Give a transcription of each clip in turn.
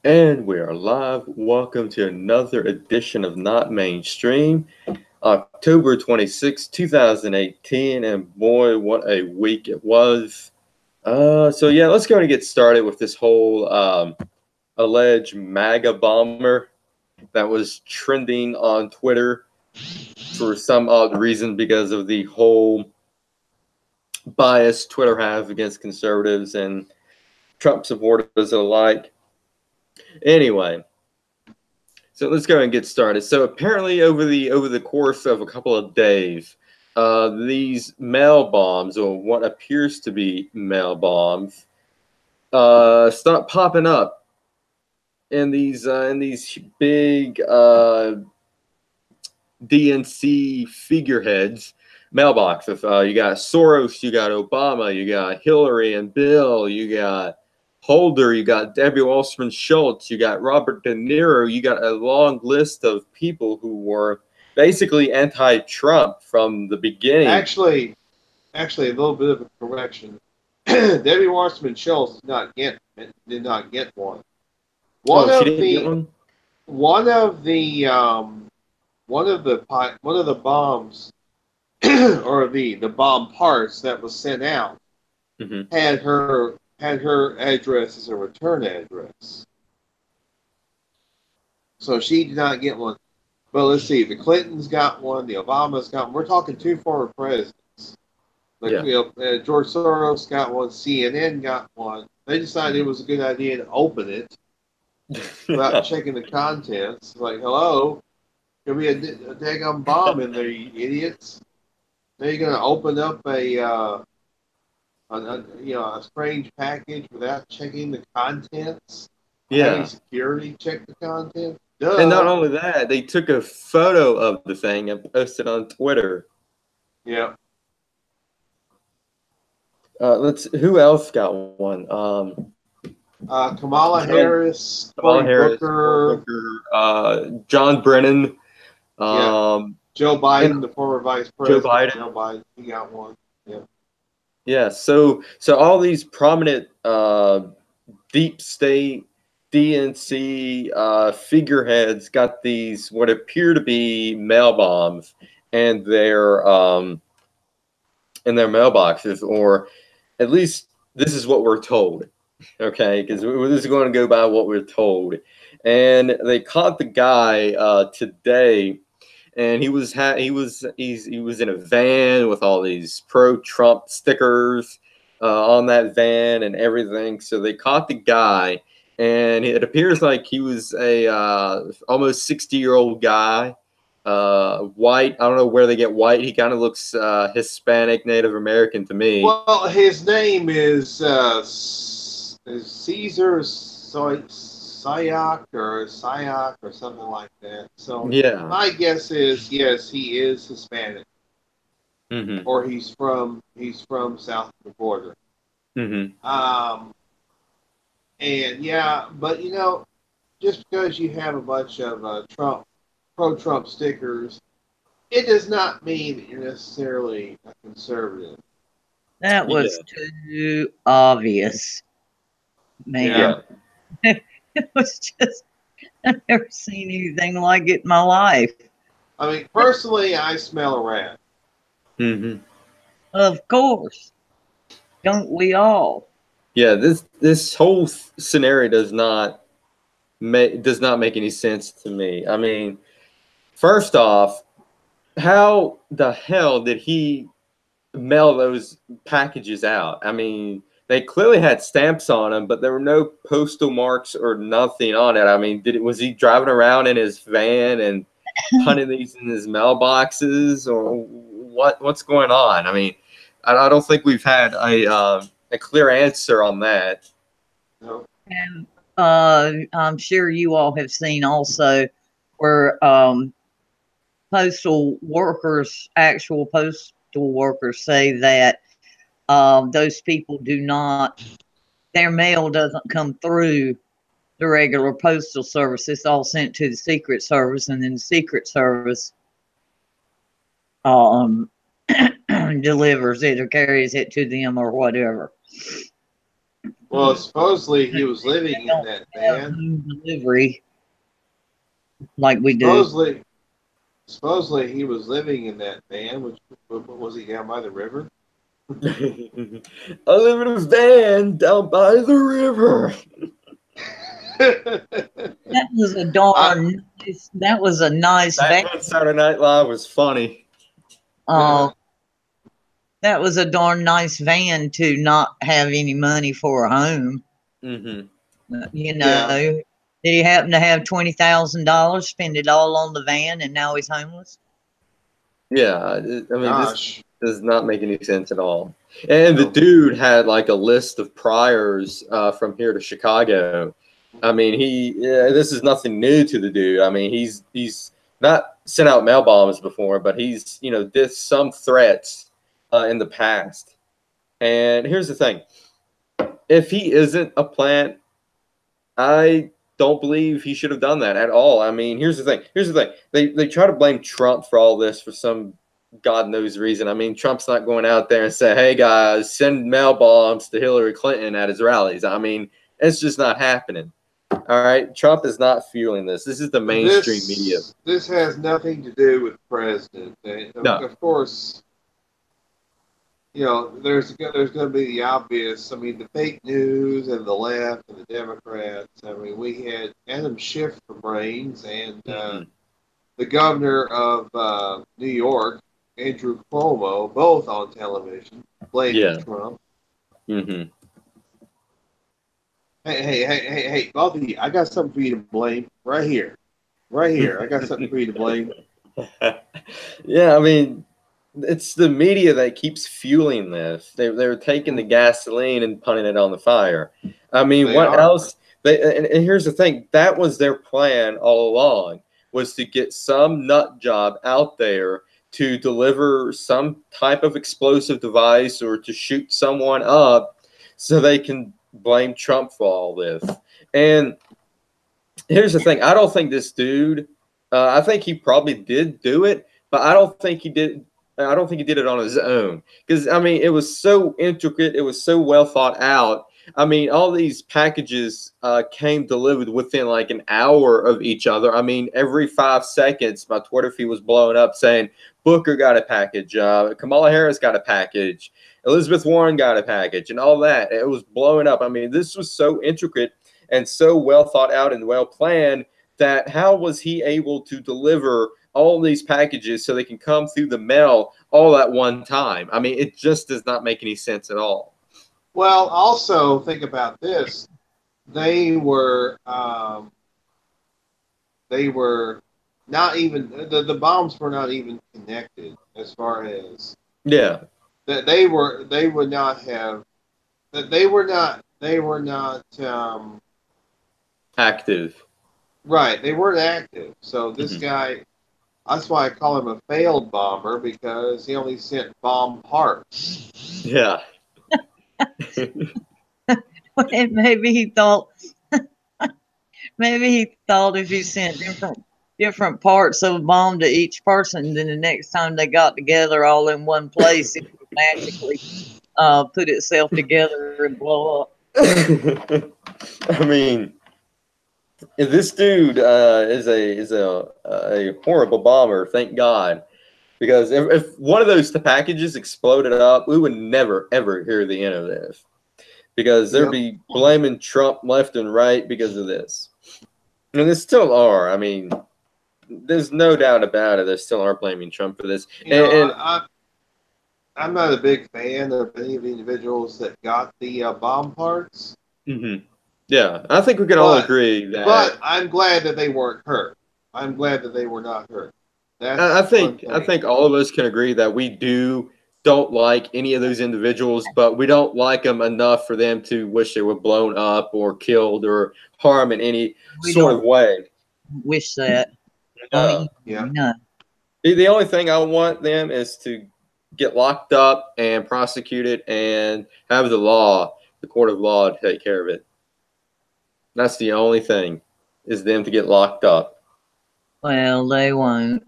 And we are live. Welcome to another edition of Not Mainstream, October 26, 2018. And boy, what a week it was. So let's go and get started with this whole alleged MAGA bomber that was trending on Twitter for some odd reason because of the whole bias Twitter has against conservatives and Trump supporters alike. Anyway, so let's go and get started. So apparently, over the course of a couple of days, these mail bombs, or what appears to be mail bombs, start popping up in these big DNC figureheads mailboxes. You got Soros, you got Obama, you got Hillary and Bill, you got Holder, you got Debbie Wasserman Schultz, you got Robert De Niro, you got a long list of people who were basically anti-Trump from the beginning. Actually, a little bit of a correction. Debbie Wasserman Schultz did not get one. Oh, One she of didn't get the one? one of the one of the bombs or the bomb parts that was sent out Mm-hmm. had her address as a return address, so she did not get one. But let's see, the Clintons got one, the Obamas got one. We're talking two former presidents. Like, Yeah. George Soros got one, CNN got one. They decided it was a good idea to open it without checking the contents. Like, hello, could be a daggum bomb in there, you idiots. Now you're going to open up a strange package without checking the contents, having Yeah. security check the contents. And not Duh. only that, they took a photo of the thing and posted on Twitter. Yeah. Let's. Who else got one? Kamala John Harris, Kamala Cory Harris, Cory Booker. Booker, John Brennan, Yeah. um, Joe and Biden, the former vice Joe president. Biden. Joe Biden, he got one. Yeah. Yeah, so all these prominent deep state DNC figureheads got these what appear to be mail bombs and their in their mailboxes, or at least this is what we're told. Okay, because this is going to go by what we're told. And they caught the guy today, and he was in a van with all these pro-Trump stickers on that van and everything. So they caught the guy, and it appears like he was a almost 60-year-old guy, white. I don't know where they get white. He kind of looks Hispanic, Native American to me. Well, his name is Caesar Sayak or something like that. So Yeah. my guess is yes, he is Hispanic, Mm-hmm. or he's from south of the border. Mm-hmm. Um, and yeah, but just because you have a bunch of pro-Trump stickers, it does not mean that you're necessarily a conservative. That Yeah. was too obvious, man. Yeah. It was just, I've never seen anything like it in my life. I mean, personally, I smell a rat. Mm-hmm. Of course. Don't we all? Yeah. This whole scenario does not make any sense to me. I mean, first off, how the hell did he mail those packages out? I mean, they clearly had stamps on them, but there were no postal marks or nothing on it. I mean, was he driving around in his van and punting these in his mailboxes, or what's going on? I mean, I don't think we've had a clear answer on that. No. And I'm sure you all have seen also where postal workers, actual postal workers, say that those people do not, their mail doesn't come through the regular postal service. It's all sent to the Secret Service, and then the Secret Service um, delivers it or carries it to them or whatever. Well, supposedly he was living They in don't that have van. home delivery like we do. Supposedly he was living in that van. Which was he down by the river? I live in a van down by the river. That was a I, darn nice. That was a nice van. Back when Saturday Night Live was funny. Uh, that was a darn nice van to not have any money for a home. Mm-hmm. You Yeah. know, did he happen to have $20,000? Spend it all on the van, and now he's homeless. Yeah, I mean, gosh. this does not make any sense at all. And the No. dude had like a list of priors from here to Chicago. I mean, this is nothing new to the dude. I mean, he's not sent out mail bombs before, but he's did some threats in the past. And here's the thing: if he isn't a plant, I don't believe he should have done that at all. I mean, here's the thing. They try to blame Trump for all this for some God knows reason. I mean, Trump's not going out there and say, "Hey guys, send mail bombs to Hillary Clinton at his rallies." I mean, it's just not happening. All right, Trump is not fueling this. This is the mainstream media. This has nothing to do with the president. No. Of course, there's going to be the obvious. I mean, the fake news and the left and the Democrats. I mean, we had Adam Schiff for brains and the governor of New York, Andrew Cuomo, both on television, blaming Trump. Mm-hmm. Hey, both of you, I got something for you to blame right here. Right here. I got something for you to blame. Yeah, I mean, it's the media that keeps fueling this. They're taking the gasoline and putting it on the fire. I mean, what else? And here's the thing: that was their plan all along, was to get some nut job out there to deliver some type of explosive device or to shoot someone up, so they can blame Trump for all this. And here's the thing: I don't think this dude. I think he probably did do it, but I don't think he did. I don't think he did it on his own, because I mean, it was so intricate. It was so well thought out. I mean, all these packages came delivered within like an hour of each other. I mean, every 5 seconds, my Twitter feed was blowing up saying Booker got a package, Kamala Harris got a package, Elizabeth Warren got a package, and all that. It was blowing up. I mean, this was so intricate and so well thought out and well planned that how was he able to deliver all these packages so they can come through the mail all at one time? I mean, it just does not make any sense at all. Well, also think about this. They were not even the bombs were not even connected as far as that they would not have that they were not active. Right, they weren't active. So this guy, that's why I call him a failed bomber, because he only sent bomb parts. Yeah. Maybe he thought if he sent different parts of a bomb to each person, then the next time they got together all in one place, it would magically put itself together and blow up. I mean, this dude is a horrible bomber. Thank God, because if one of those packages exploded up, we would never ever hear the end of this, because they'd be blaming Trump left and right because of this, and they still are. I mean, there's no doubt about it. They still are blaming Trump for this. I'm not a big fan of any of the individuals that got the bomb parts. Mm-hmm. Yeah, I think we can all agree that. But I'm glad that they weren't hurt. I'm glad that they were not hurt. I think all of us can agree that we don't like any of those individuals, but we don't like them enough for them to wish they were blown up or killed or harmed in any sort of way. Wish that. No. The only thing I want them is to get locked up and prosecuted and have the court of law, take care of it. That's the only thing, is them to get locked up. Well, they won't.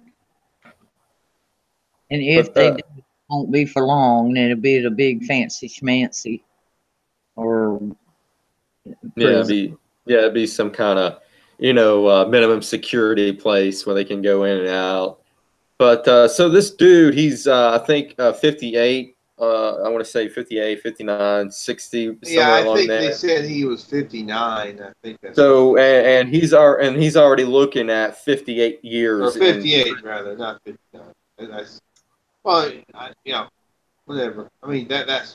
And if they do, it won't be for long. Then it'll be at a big fancy schmancy or prison. It'd be some kind of, minimum security place where they can go in and out. But so this dude, he's I think 58. I want to say 58, 59, 60, Yeah, somewhere I along think there. they said he was 59. I think that's So and he's already looking at 58 or years 58 rather, not 59. And that's well, whatever. I mean that's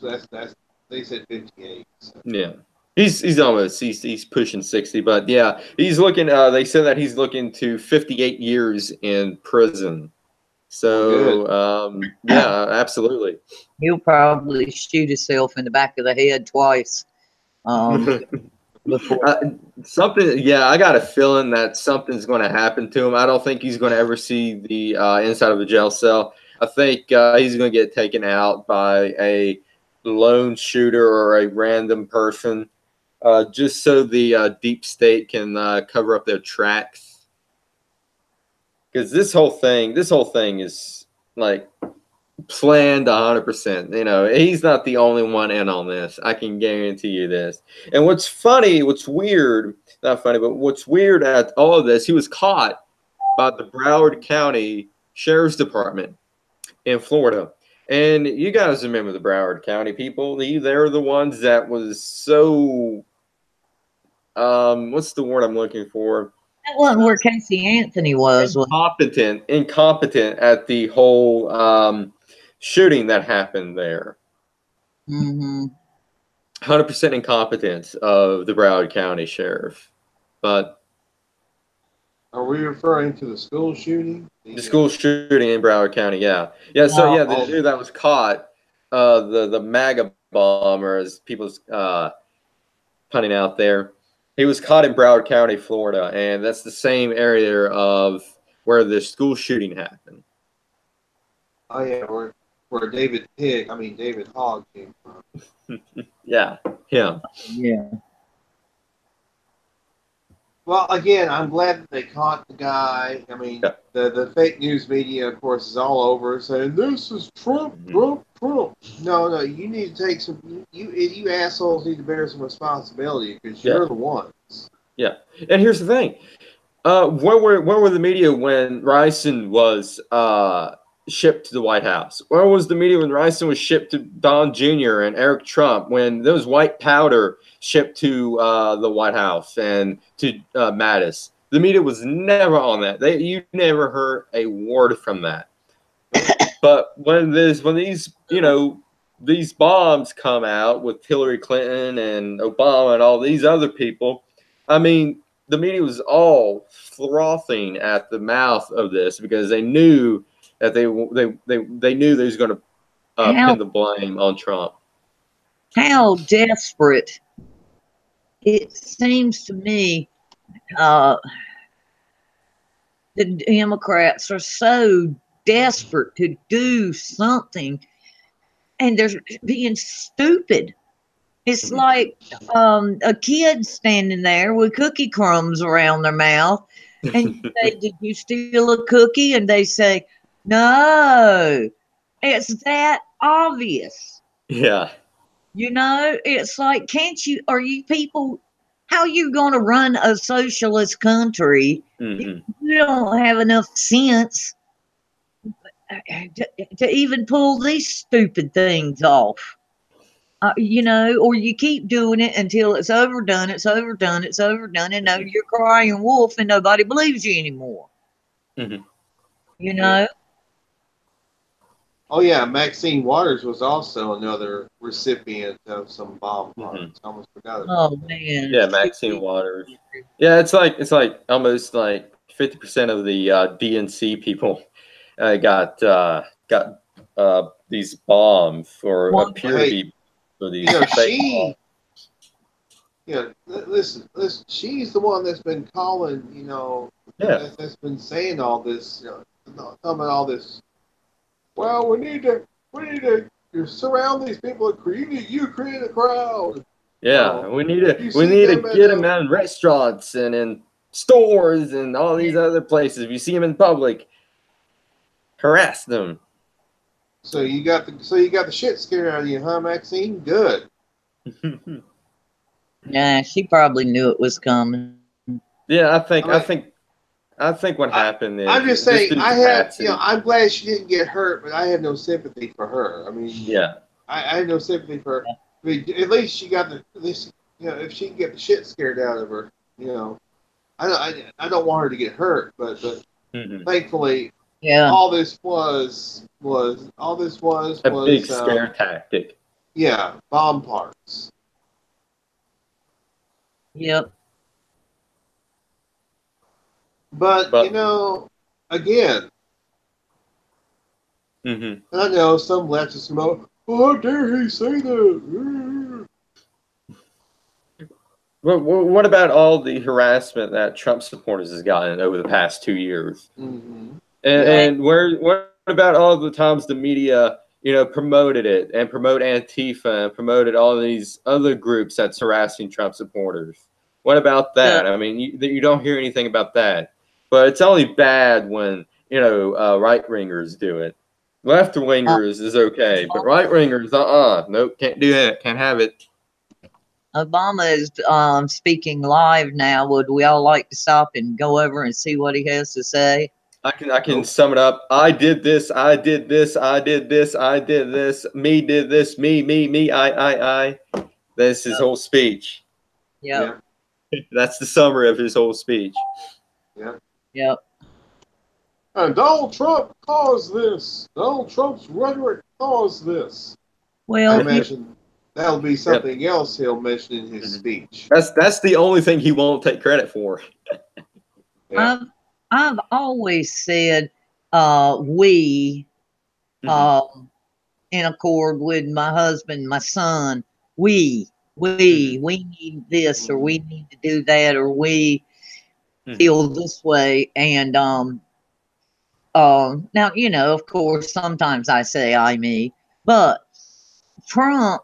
they said 58. So. Yeah. He's pushing 60, but yeah, he's looking they said that he's looking to 58 years in prison. So yeah, absolutely. He'll probably shoot himself in the back of the head twice. Before. Something, yeah, I got a feeling that something's going to happen to him. I don't think he's going to ever see the inside of a jail cell. I think he's going to get taken out by a lone shooter or a random person, just so the deep state can cover up their tracks. Because this whole thing is like planned 100%. He's not the only one in on this. I can guarantee you this. And what's weird, not funny, but what's weird at all of this, he was caught by the Broward County Sheriff's Department in Florida. And you guys remember the Broward County people? They're the ones that was so, what's the word I'm looking for? That wasn't where Casey Anthony was. Incompetent at the whole shooting that happened there. 100% incompetence of the Broward County Sheriff. But are we referring to the school shooting? The school shooting in Broward County, yeah. Yeah, so yeah, the dude that was caught, the MAGA bomber, as people's punting out there, he was caught in Broward County, Florida, and that's the same area of where the school shooting happened. Oh yeah, where David Hogg came from. Yeah, him. Yeah. Well, again, I'm glad that they caught the guy. I mean, the fake news media, of course, is all over saying this is Trump, Trump, Trump. No, you need to take some. You assholes need to bear some responsibility because you're the ones. Yeah, and here's the thing: where were the media when Ryson was shipped to the White House? Where was the media when Ryson was shipped to Don Jr. and Eric Trump? When there was white powder shipped to the White House and to Mattis? The media was never on that. You never heard a word from that. But when these these bombs come out with Hillary Clinton and Obama and all these other people, I mean, the media was all frothing at the mouth of this because they knew that they knew they was going to pin the blame on Trump. How desperate it seems to me the Democrats are so desperate to do something, and they're being stupid. It's like a kid standing there with cookie crumbs around their mouth, and you say, "Did you steal a cookie?" And they say, "No." It's that obvious. Yeah. It's like, are you people, how are you going to run a socialist country if you don't have enough sense to even pull these stupid things off? Or you keep doing it until it's overdone, and now you're crying wolf and nobody believes you anymore. Oh yeah, Maxine Waters was also another recipient of some bomb parts. I almost forgot about that. Man. Yeah, Maxine Waters. Yeah, it's like almost like 50% of the DNC people got these bombs or appear to be for these. Listen, she's the one that's been calling. That's been saying all this. Talking about all this. Well, we need to surround these people. You create a crowd. Yeah, we need to get them out in restaurants and in stores and all these other places. If you see them in public, harass them. So you got the shit scared out of you, huh, Maxine? Good. Yeah, she probably knew it was coming. Yeah, I I think what happened I'm is just just saying, due to I have, you know, capacity. I'm glad she didn't get hurt, but I have no sympathy for her. I mean, Yeah. I have no sympathy for her. I mean, at least she got at least, you know, if she can get the shit scared out of her, you know, I don't want her to get hurt, but Hmm. thankfully, Yeah. all this was A big scare tactic. yeah, bomb parts. Yep. But you But know, again, hmm and I know some leftists go, "Oh, how dare he say that?" what about all the harassment that Trump supporters has gotten over the past 2 years? Mm-hmm. And, Yeah. and what about all the times the media, promoted it and promote Antifa and promoted all these other groups that's harassing Trump supporters? What about The, that? I mean, you don't hear anything about that. But it's only bad when, right wingers do it. Left uh, wingers is okay, but right wingers, nope, can't do that, can't have it. Obama is speaking live now. Would we all like to stop and go over and see what he has to say? I can Nope. sum it up. I did this. I did this. I did this. I did this. Me did this. Me. I. That's his Yep. whole speech. Yep. Yeah. That's the summary of his whole speech. Yeah. Yep. And Donald Trump caused this. Donald Trump's rhetoric caused this. I Well, here, imagine that'll be Yep. something else he'll mention in his Mhm. speech. That's the only thing he won't take credit for. Yeah. I've I've always said we Mhm. um in accord with my husband, my son, we Mhm. we need this or Mm-hmm. we need to do that or we Mhm. feel this way and now of course sometimes I say I me, but Trump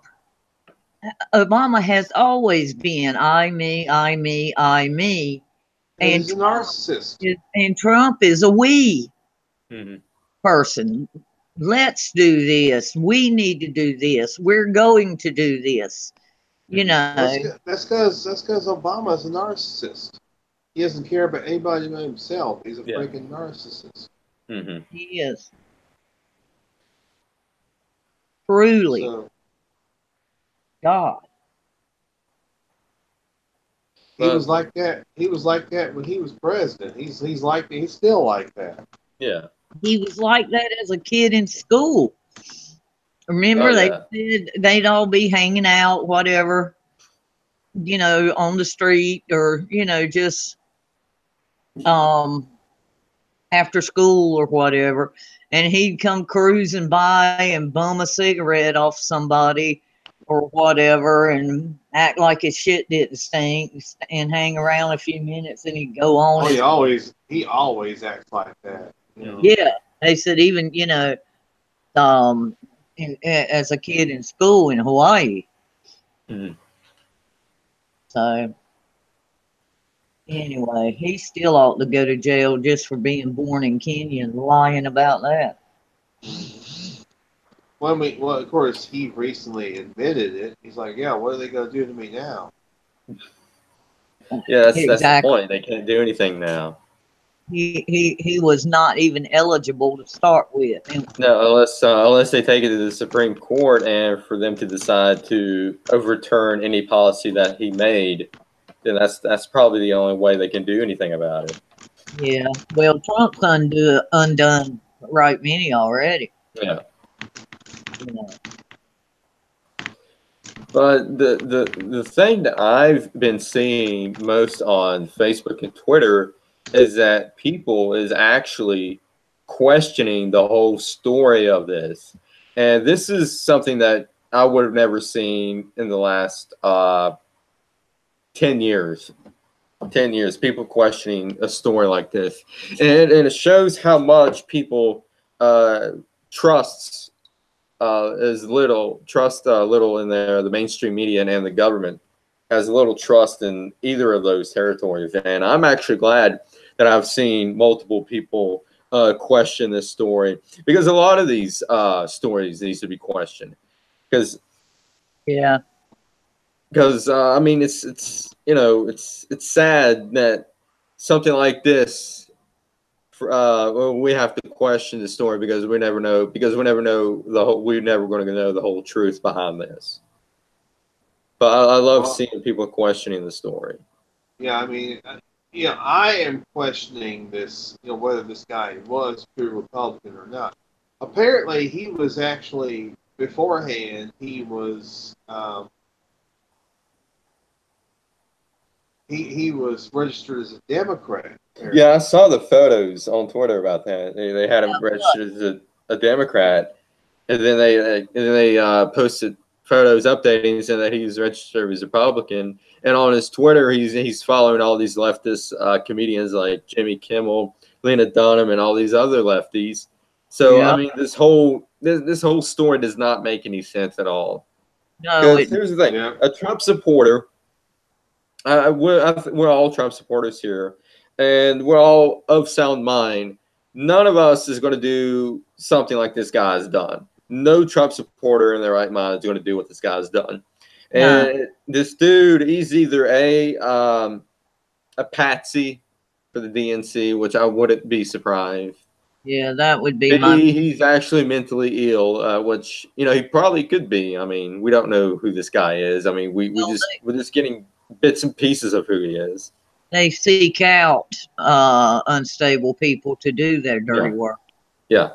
Obama has always been I me, And and he's a narcissist. Trump is a we Mhm. person. Let's do this. We need to do this. We're going to do this. You Mhm. know, That's because Obama's a narcissist. He doesn't care about anybody but himself. He's a Yeah. freaking narcissist. Mhm. he is truly So God. he was But like that. He was like that when he was president. He's still like that. yeah. He was like that as a kid in school. Oh Remember, they yeah. said they'd all be hanging out, whatever, on the street or, just um after school or whatever, and he'd come cruising by and bum a cigarette off somebody or whatever and act like his shit didn't stink and hang around a few minutes and he'd go on Oh, his he always acts like that. You know. Mhm. yeah. They said even um as a kid in school in Hawaii. Mhm. So anyway, he still ought to go to jail just for being born in Kenya and lying about that. Well, of course, he recently admitted it. He's like, yeah, what are they going to do to me now? Yeah, that's the Exactly. point. They can't do anything now. He was not even eligible to start with. And No, unless they take it to the Supreme Court and for them to decide to overturn any policy that he made, then that's probably the only way they can do anything about it. yeah, well, Trump's undone right many already. Yeah. You know. But the thing that I've been seeing most on Facebook and Twitter is that people is actually questioning the whole story of this. And this is something that I would have never seen in the last 10 years. 10 years, people questioning a story like this. And it shows how much people trusts trust little in the mainstream media and the government has little trust in either of those territories. And I'm actually glad that I've seen multiple people question this story because a lot of these stories needs to be questioned because Yeah, because I mean, it's you know, it's sad that something like this. Well, we have to question the story because we never know. Because we never know the whole. We're never going to know the whole truth behind this. But I love Well, seeing people questioning the story. yeah, I mean, I am questioning this, whether this guy was true Republican or not. Apparently, he was actually beforehand. He was registered as a Democrat. Yeah, I saw the photos on Twitter about that. They had him registered as a Democrat, and then they posted photos updating saying that he's registered as a Republican. And on his Twitter, he's following all these leftist comedians like Jimmy Kimmel, Lena Dunham, and all these other lefties. So I Yeah. mean, this whole story does not make any sense at all. No, Because here's the thing: Yeah. a Trump supporter. We're all Trump supporters here, and we're all of sound mind. None of us is going to do something like this guy's done. No Trump supporter in their right mind is going to do what this guy's done. no. And this dude, he's either a patsy for the DNC, which I wouldn't be surprised. Yeah, that would be my. B, he's actually mentally ill, which he probably could be. I mean, we don't know who this guy is. I mean, Well, we're just getting bits and pieces of who he is. they seek out unstable people to do their dirty Yeah. work. Yeah.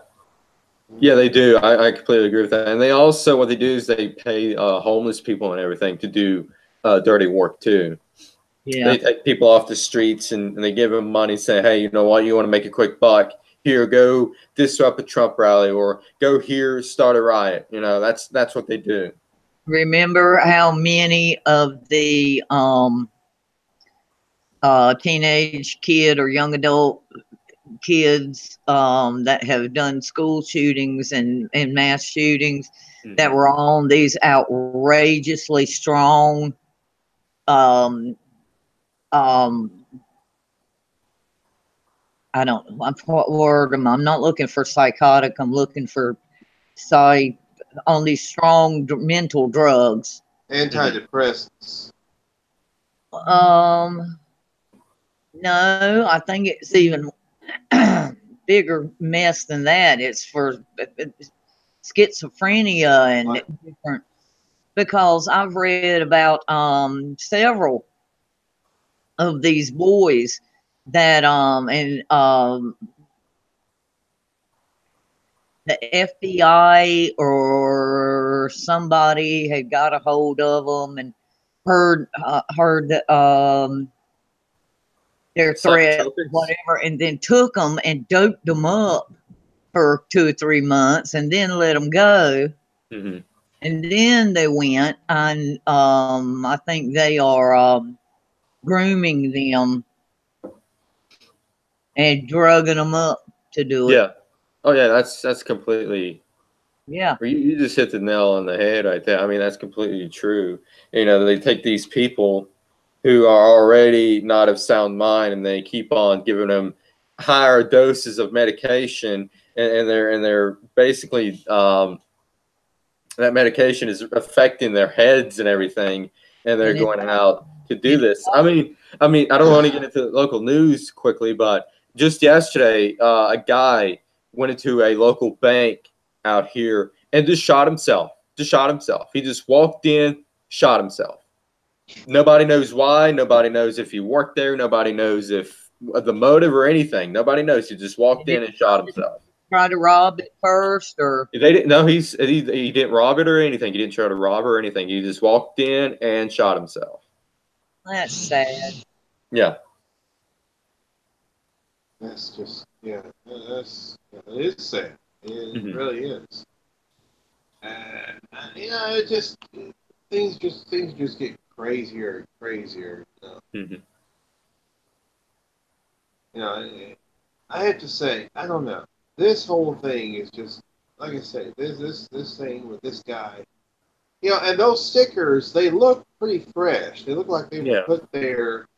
Yeah, they do. I completely agree with that. And they also, what they do is they pay homeless people and everything to do dirty work too. Yeah. They take people off the streets and they give them money, say, hey, you know what, you want to make a quick buck? Here, go disrupt a Trump rally, or go here, start a riot. That's what they do. Remember how many of the teenage kid or young adult kids that have done school shootings and mass shootings that were on these outrageously strong I don't know what word I'm not looking for psychotic. I'm looking for on these strong mental drugs. Antidepressants. No, I think it's even bigger mess than that. It's for schizophrenia and different. Because I've read about several of these boys that the FBI or somebody had got a hold of them and heard that their threat, whatever, and then took them and doped them up for 2 or 3 months and then let them go. Mm-hmm. And then they went and I think they are grooming them and drugging them up to do it. Yeah. Oh yeah, that's completely. Yeah. You just hit the nail on the head right there. I mean, that's completely true. They take these people who are already not of sound mind and they keep on giving them higher doses of medication, and they're basically that medication is affecting their heads and everything, and they're going out to do this. I mean, I don't want to get into local news quickly, but just yesterday, a guy went into a local bank out here and just shot himself. He just walked in, shot himself. Nobody knows why. Nobody knows if he worked there. Nobody knows if the motive or anything. Nobody knows. He just walked in and shot himself. Try to rob it first, or they didn't. No, he didn't rob it or anything. He didn't try to rob or anything. He just walked in and shot himself. That's sad. Yeah. That's just it is sad. It really is. It just things just get crazier and crazier. I have to say, I don't know. This whole thing is just, like I say, this thing with this guy. And those stickers, they look pretty fresh. They look like they were put there,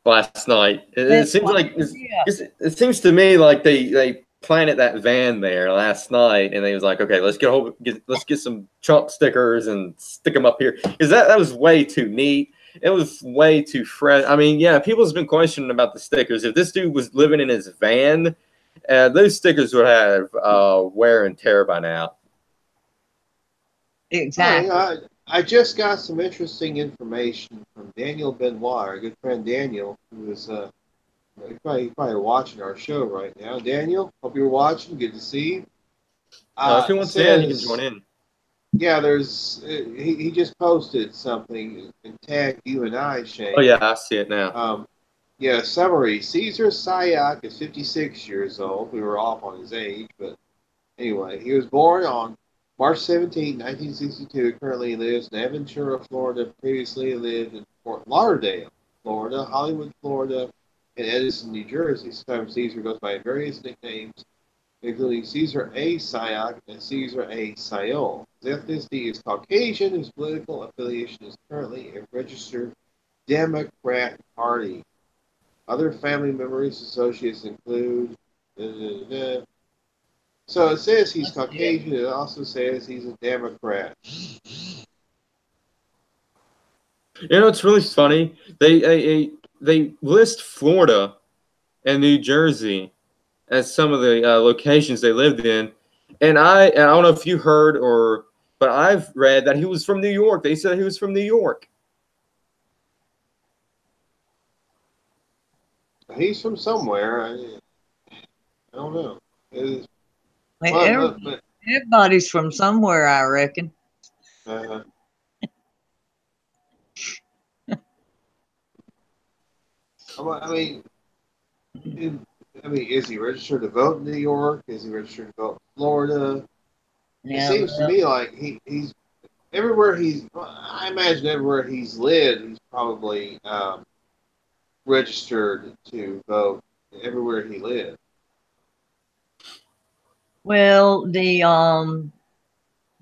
last night. It seems like it seems to me like they planted that van there last night, and they was like, okay, let's get some Trump stickers and stick them up here, because that was way too neat. It was way too fresh. I mean, yeah, people's been questioning about the stickers. If this dude was living in his van, those stickers would have wear and tear by now. Exactly. I just got some interesting information from Daniel Benoit, our good friend Daniel, who is probably watching our show right now. Daniel, hope you're watching. Good to see you. If he wants in, he can join in. Yeah, there's he just posted something and tagged you and I, Shane. Oh yeah, I see it now. Yeah, summary. Caesar Sayak is 56 years old. We were off on his age, but anyway, he was born on March 17, 1962. Currently lives in Aventura, Florida. Previously lived in Fort Lauderdale, Florida, Hollywood, Florida, and Edison, New Jersey. Sometimes Caesar goes by various nicknames, including Caesar A. Sayak and Caesar A. Sayol. His ethnicity is Caucasian. His political affiliation is currently a registered Democrat Party. Other family members, associates include. So it says he's Caucasian. It also says he's a Democrat. You know, it's really funny. They list Florida and New Jersey as some of the locations they lived in, and I don't know if you heard but I've read that he was from New York. They said he was from New York. He's from somewhere. I don't know. Everybody's from somewhere, I reckon. I mean, is he registered to vote in New York? Is he registered to vote in Florida? Yeah, it seems to me like he's everywhere I imagine everywhere he's lived, he's probably registered to vote everywhere he lived. Well, the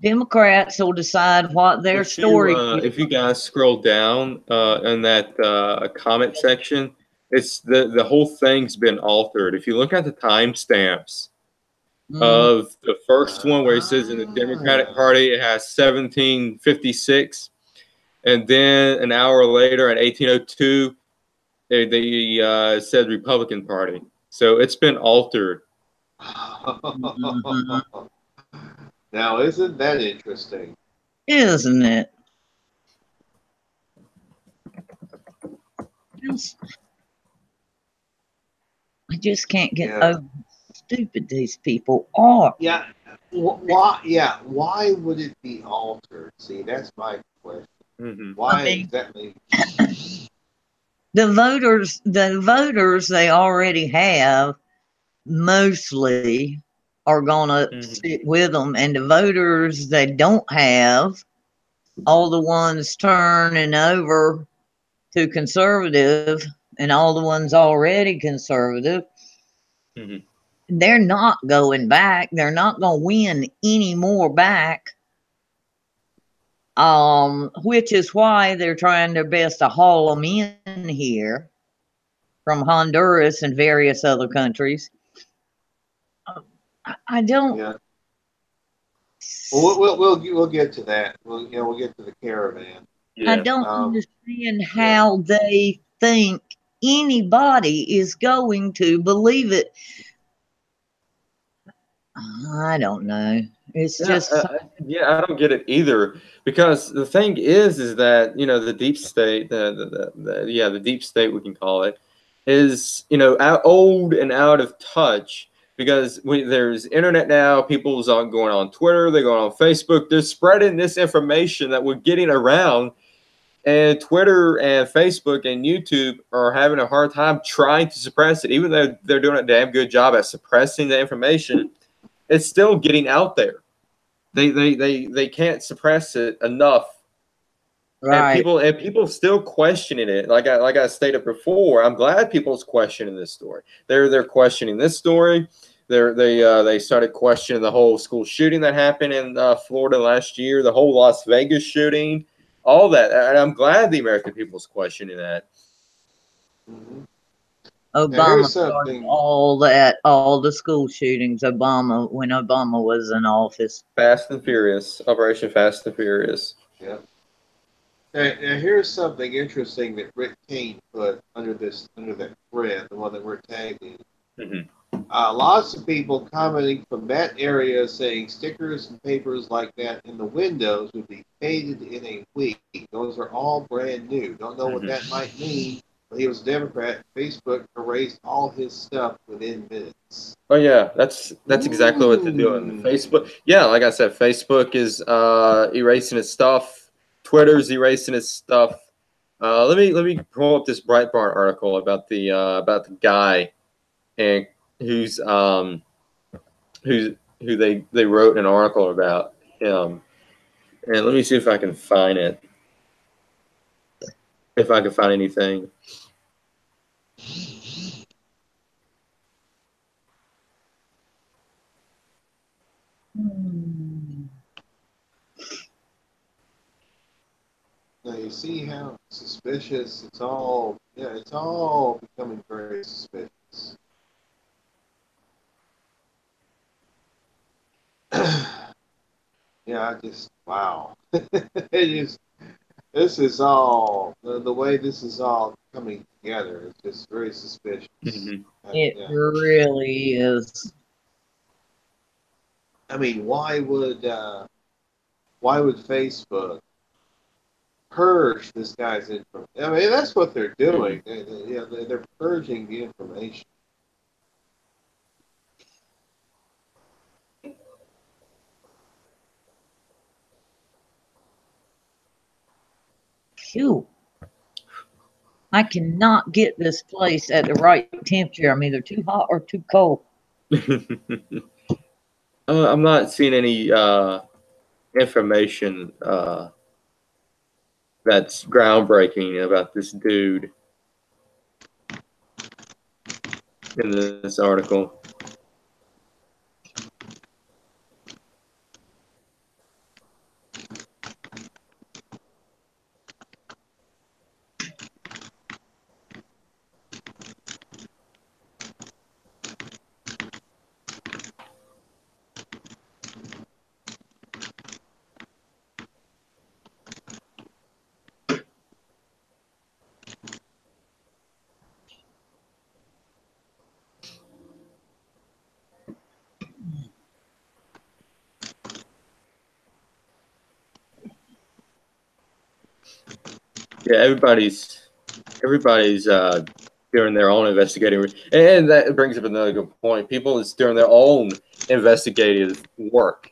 Democrats will decide what their story is. If you guys scroll down in that comment section, it's the whole thing's been altered. If you look at the timestamps of the first one where it says in the Democratic Party it has 1756, and then an hour later at 1802 they said Republican Party. So it's been altered. Now, isn't that interesting? Isn't it? I just can't get over how stupid these people are. Yeah. Why? Yeah. Why would it be altered? See, that's my question. Mm-hmm. Why exactly? The voters they already have mostly are gonna stick with them, and the voters they don't have, all the ones turning over to conservative, and all the ones already conservative, they're not going back. They're not going to win any more back. Which is why they're trying their best to haul them in here from Honduras and various other countries. I don't. Yeah. Well, we'll get to that. We'll get to the caravan. Yeah. I don't understand how they think anybody is going to believe it. I don't know. It's just I don't get it either, because the thing is that the deep state, the deep state we can call it, is old and out of touch, because there's internet now. People's going on Twitter, they're going on Facebook, they're spreading this information that we're getting around, and Twitter and Facebook and YouTube are having a hard time trying to suppress it, even though they're doing a damn good job at suppressing the information. It's still getting out there. They can't suppress it enough, right? And people still questioning it. Like I stated before, I'm glad people's questioning this story. They're questioning this story. They started questioning the whole school shooting that happened in Florida last year, the whole Las Vegas shooting, all that. And I'm glad the American people's questioning that. Obama here's started something. all that, all the school shootings. When Obama was in office. Fast and Furious, Operation Fast and Furious. Yeah. Now here's something interesting that Rick Kane put under that thread, the one that we're tagging. Mm-hmm. Lots of people commenting from that area saying stickers and papers like that in the windows would be faded in a week. Those are all brand new. Don't know what that might mean, but he was a Democrat. Facebook erased all his stuff within minutes. Oh yeah, that's exactly what they're doing. Facebook, yeah, like I said, Facebook is erasing its stuff. Twitter's erasing its stuff. Let me pull up this Breitbart article about the guy and who's who they wrote an article about him, and let me see if I can find it. If I can find anything. Now you see how suspicious it's all becoming very suspicious. Yeah, I just wow. This is all the way this is all coming together. It's just very suspicious. Mm-hmm. It Yeah. really is. I mean, why would Facebook purge this guy's information? I mean, that's what they're doing. They're purging the information. Phew. I cannot get this place at the right temperature. I'm either too hot or too cold. I'm not seeing any information that's groundbreaking about this dude in this article. Yeah, everybody's doing their own investigating, and that brings up another good point. People is doing their own investigative work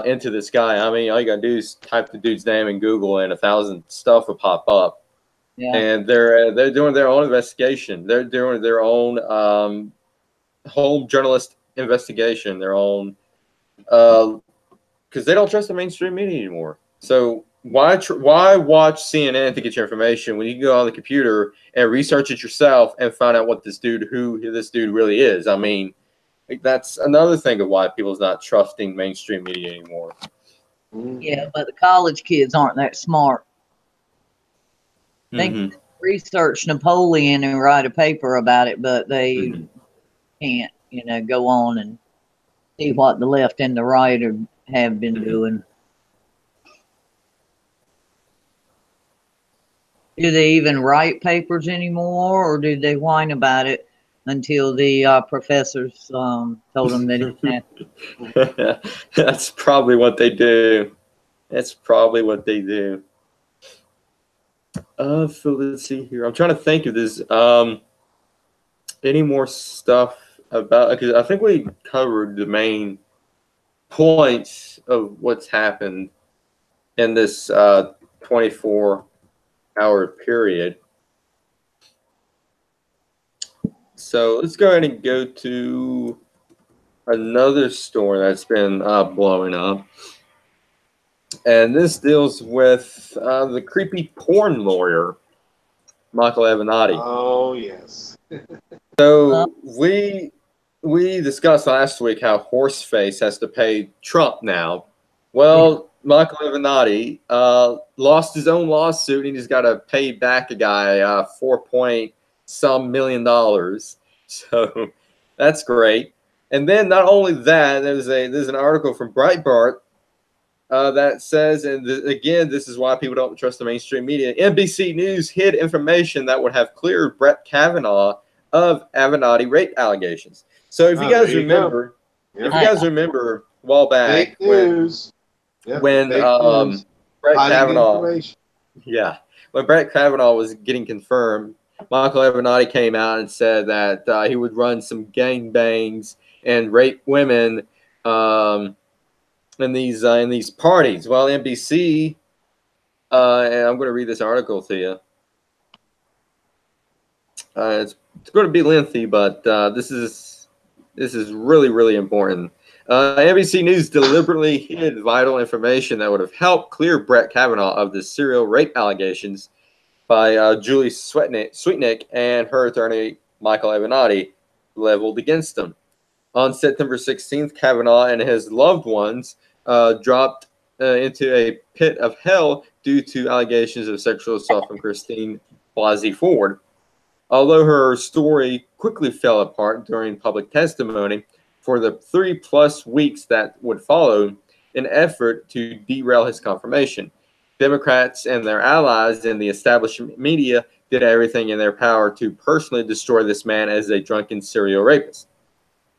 into this guy. I mean, all you gotta do is type the dude's name in Google, and 1,000 stuff will pop up. Yeah. And they're doing their own investigation. They're doing their own home journalist investigation. Their own because they don't trust the mainstream media anymore. So why watch CNN to get your information when you can go on the computer and research it yourself and find out what who this dude really is? I mean, that's another thing of why people's not trusting mainstream media anymore. Yeah, but the college kids aren't that smart. They can research Napoleon and write a paper about it, but they can't, go on and see what the left and the right have been doing. Do they even write papers anymore, or do they whine about it until the professors told them that it happened? That's probably what they do. That's probably what they do. So let's see here. I'm trying to think if there's any more stuff about, because I think we covered the main points of what's happened in this 24-hour period. So let's go ahead and go to another story that's been blowing up. And this deals with the creepy porn lawyer, Michael Avenatti. Oh, yes. So we discussed last week how Horseface has to pay Trump now. Well, Michael Avenatti lost his own lawsuit, and he's got to pay back a guy $4.6 some $1 million. So that's great. And then not only that, there's an article from Breitbart that says, and again, this is why people don't trust the mainstream media. NBC News hid information that would have cleared Brett Kavanaugh of Avenatti rape allegations. So if you guys remember, if you guys remember a while back fake news. when news. Brett Hiding Kavanaugh, information. yeah, when Brett Kavanaugh was getting confirmed, Michael Avenatti came out and said that he would run some gangbangs and rape women in these parties. Well, NBC, and I'm going to read this article to you. It's going to be lengthy, but this is really important. NBC News deliberately hid vital information that would have helped clear Brett Kavanaugh of the serial rape allegations by Julie Sweetnick and her attorney Michael Avenatti leveled against him. On September 16th, Kavanaugh and his loved ones dropped into a pit of hell due to allegations of sexual assault from Christine Blasey Ford. Although her story quickly fell apart during public testimony for the 3+ weeks that would follow, in an effort to derail his confirmation, Democrats and their allies in the establishment media did everything in their power to personally destroy this man as a drunken serial rapist.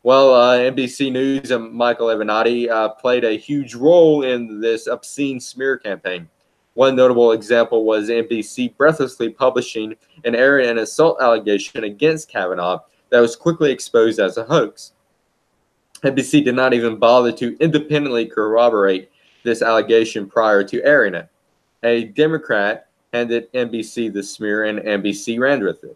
Well, NBC News and Michael Avenatti played a huge role in this obscene smear campaign. One notable example was NBC breathlessly publishing and airing an assault allegation against Kavanaugh that was quickly exposed as a hoax. NBC did not even bother to independently corroborate this allegation prior to airing it. A Democrat handed NBC the smear, and NBC ran with it.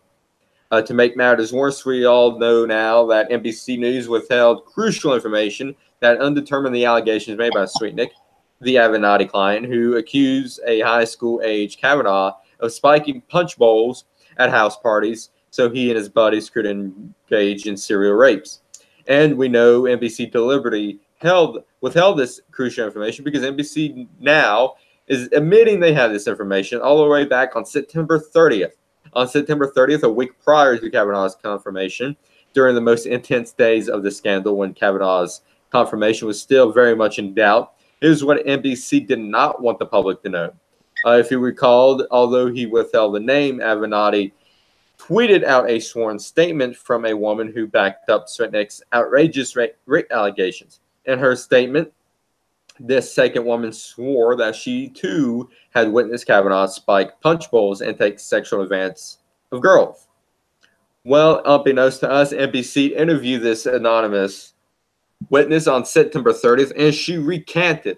To make matters worse, we all know now that NBC News withheld crucial information that undetermined the allegations made by Sweetnick, the Avenatti client, who accused a high school-age Kavanaugh of spiking punch bowls at house parties so he and his buddies could engage in serial rapes. And we know NBC deliberately withheld this crucial information because NBC now is admitting they have this information all the way back on September 30th. On September 30th, a week prior to Kavanaugh's confirmation, during the most intense days of the scandal when Kavanaugh's confirmation was still very much in doubt, here's what NBC did not want the public to know. If you recalled, although he withheld the name, Avenatti tweeted out a sworn statement from a woman who backed up Sweetnick's outrageous rape allegations. In her statement, this second woman swore that she, too, had witnessed Kavanaugh spike punch bowls and take sexual advance of girls. Well, unbeknownst to us, NBC interviewed this anonymous witness on September 30th, and she recanted.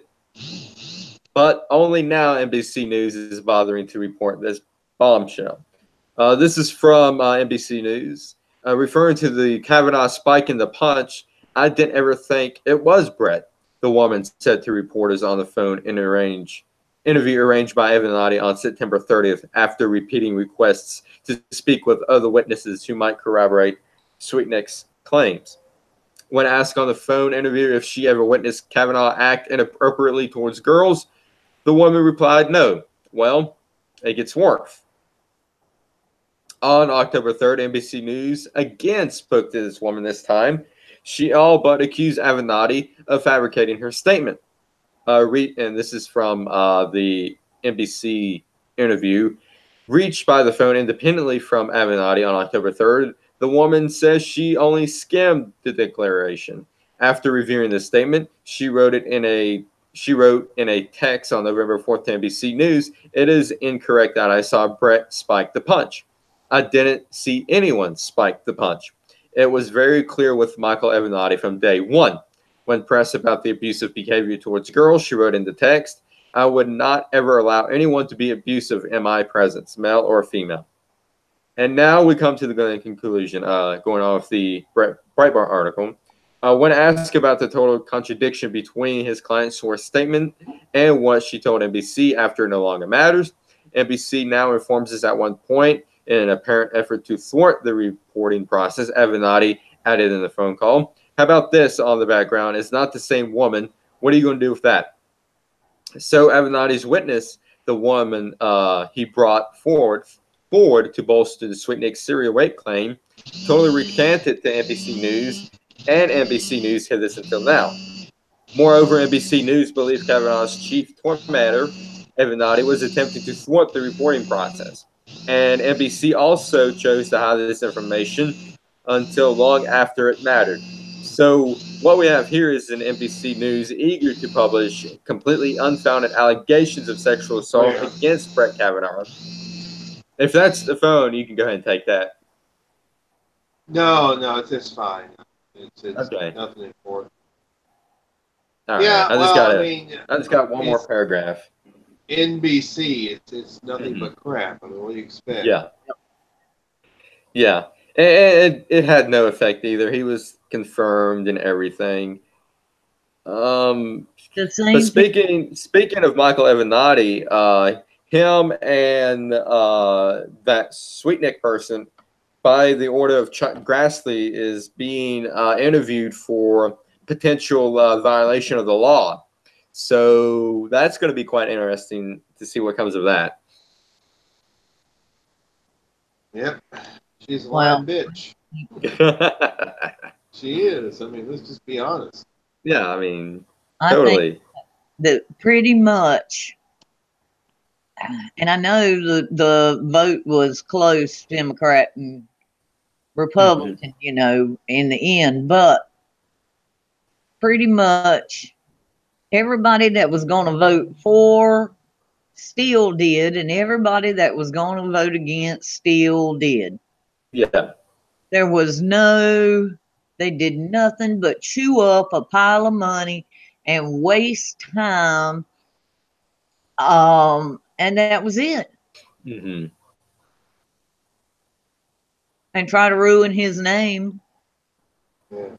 But only now NBC News is bothering to report this bombshell. This is from NBC News. Referring to the Kavanaugh spike in the punch, I didn't ever think it was Brett, the woman said to reporters on the phone in an interview arranged by Avenatti on September 30th after repeating requests to speak with other witnesses who might corroborate Sweetnick's claims. When asked on the phone interview if she ever witnessed Kavanaugh act inappropriately towards girls, the woman replied, no. Well, it gets worse. On October 3rd, NBC News again spoke to this woman this time. She all but accused Avenatti of fabricating her statement. And this is from the NBC interview. Reached by the phone independently from Avenatti on October 3rd, the woman says she only skimmed the declaration. After reviewing the statement, she wrote in a text on November 4th to NBC News, "It is incorrect that I saw Brett spike the punch. I didn't see anyone spike the punch. It was very clear with Michael Avenatti from day one. When pressed about the abusive behavior towards girls, she wrote in the text, I would not ever allow anyone to be abusive in my presence, male or female." And now we come to the conclusion, going on with the Breitbart article. When asked about the total contradiction between his client's source statement and what she told NBC after No Longer Matters, NBC now informs us at one point, in an apparent effort to thwart the reporting process, Avenatti added in the phone call, "How about this on the background? It's not the same woman. What are you going to do with that?" So Avenatti's witness, the woman he brought forward, forward to bolster the Sweetnick serial rape claim, totally recanted to NBC News, and NBC News hid this until now. Moreover, NBC News believed Kavanaugh's chief tormentor, Avenatti, was attempting to thwart the reporting process. And NBC also chose to hide this information until long after it mattered. So what we have here is an NBC News eager to publish completely unfounded allegations of sexual assault against Brett Kavanaugh. If that's the phone, you can go ahead and take that. No, it's fine. It's okay. Nothing important. All right. Yeah, I just got one more paragraph. NBC, it's nothing but crap. I mean, what do you expect? Yeah. Yeah. And it had no effect either. He was confirmed and everything. But speaking of Michael Avenatti, him and that Sweetnick person, by the order of Chuck Grassley, is being interviewed for potential violation of the law. So that's going to be quite interesting to see what comes of that. Yep. She's a lying bitch. She is. I mean, let's just be honest. Yeah, I mean, I think that pretty much, and I know the vote was close, Democrat and Republican, you know, in the end, but pretty much everybody that was going to vote for still did, and everybody that was going to vote against still did. Yeah. There was they did nothing but chew up a pile of money and waste time. And that was it. Mm-hmm. And try to ruin his name. Yeah.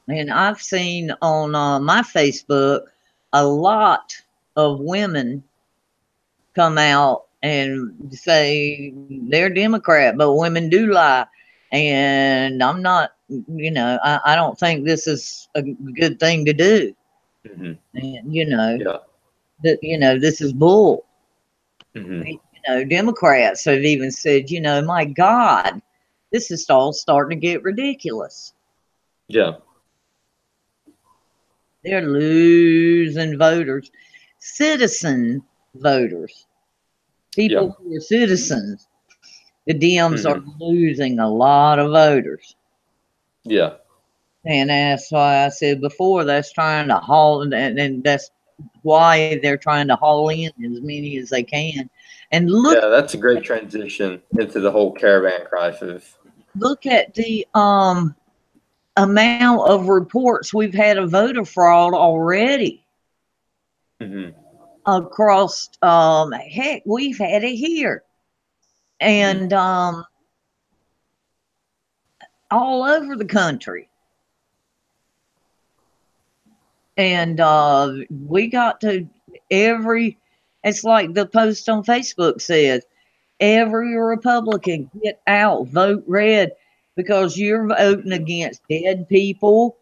And I've seen on my Facebook a lot of women come out and say they're Democrat, but women do lie. And I'm not, you know, I don't think this is a good thing to do. Mm-hmm. And, you know, this is bull. Mm-hmm. You know, Democrats have even said, you know, my God, this is all starting to get ridiculous. Yeah. They're losing voters, citizen voters, people who are citizens. The Dems are losing a lot of voters. Yeah. And that's why I said before, that's trying to haul, and that's why they're trying to haul in as many as they can. And look, that's a great transition into the whole caravan crisis. Look at the amount of reports we've had of voter fraud already. Across, heck, we've had it here. And all over the country. And we got to it's like the post on Facebook says, every Republican get out, vote red, because you're voting against dead people,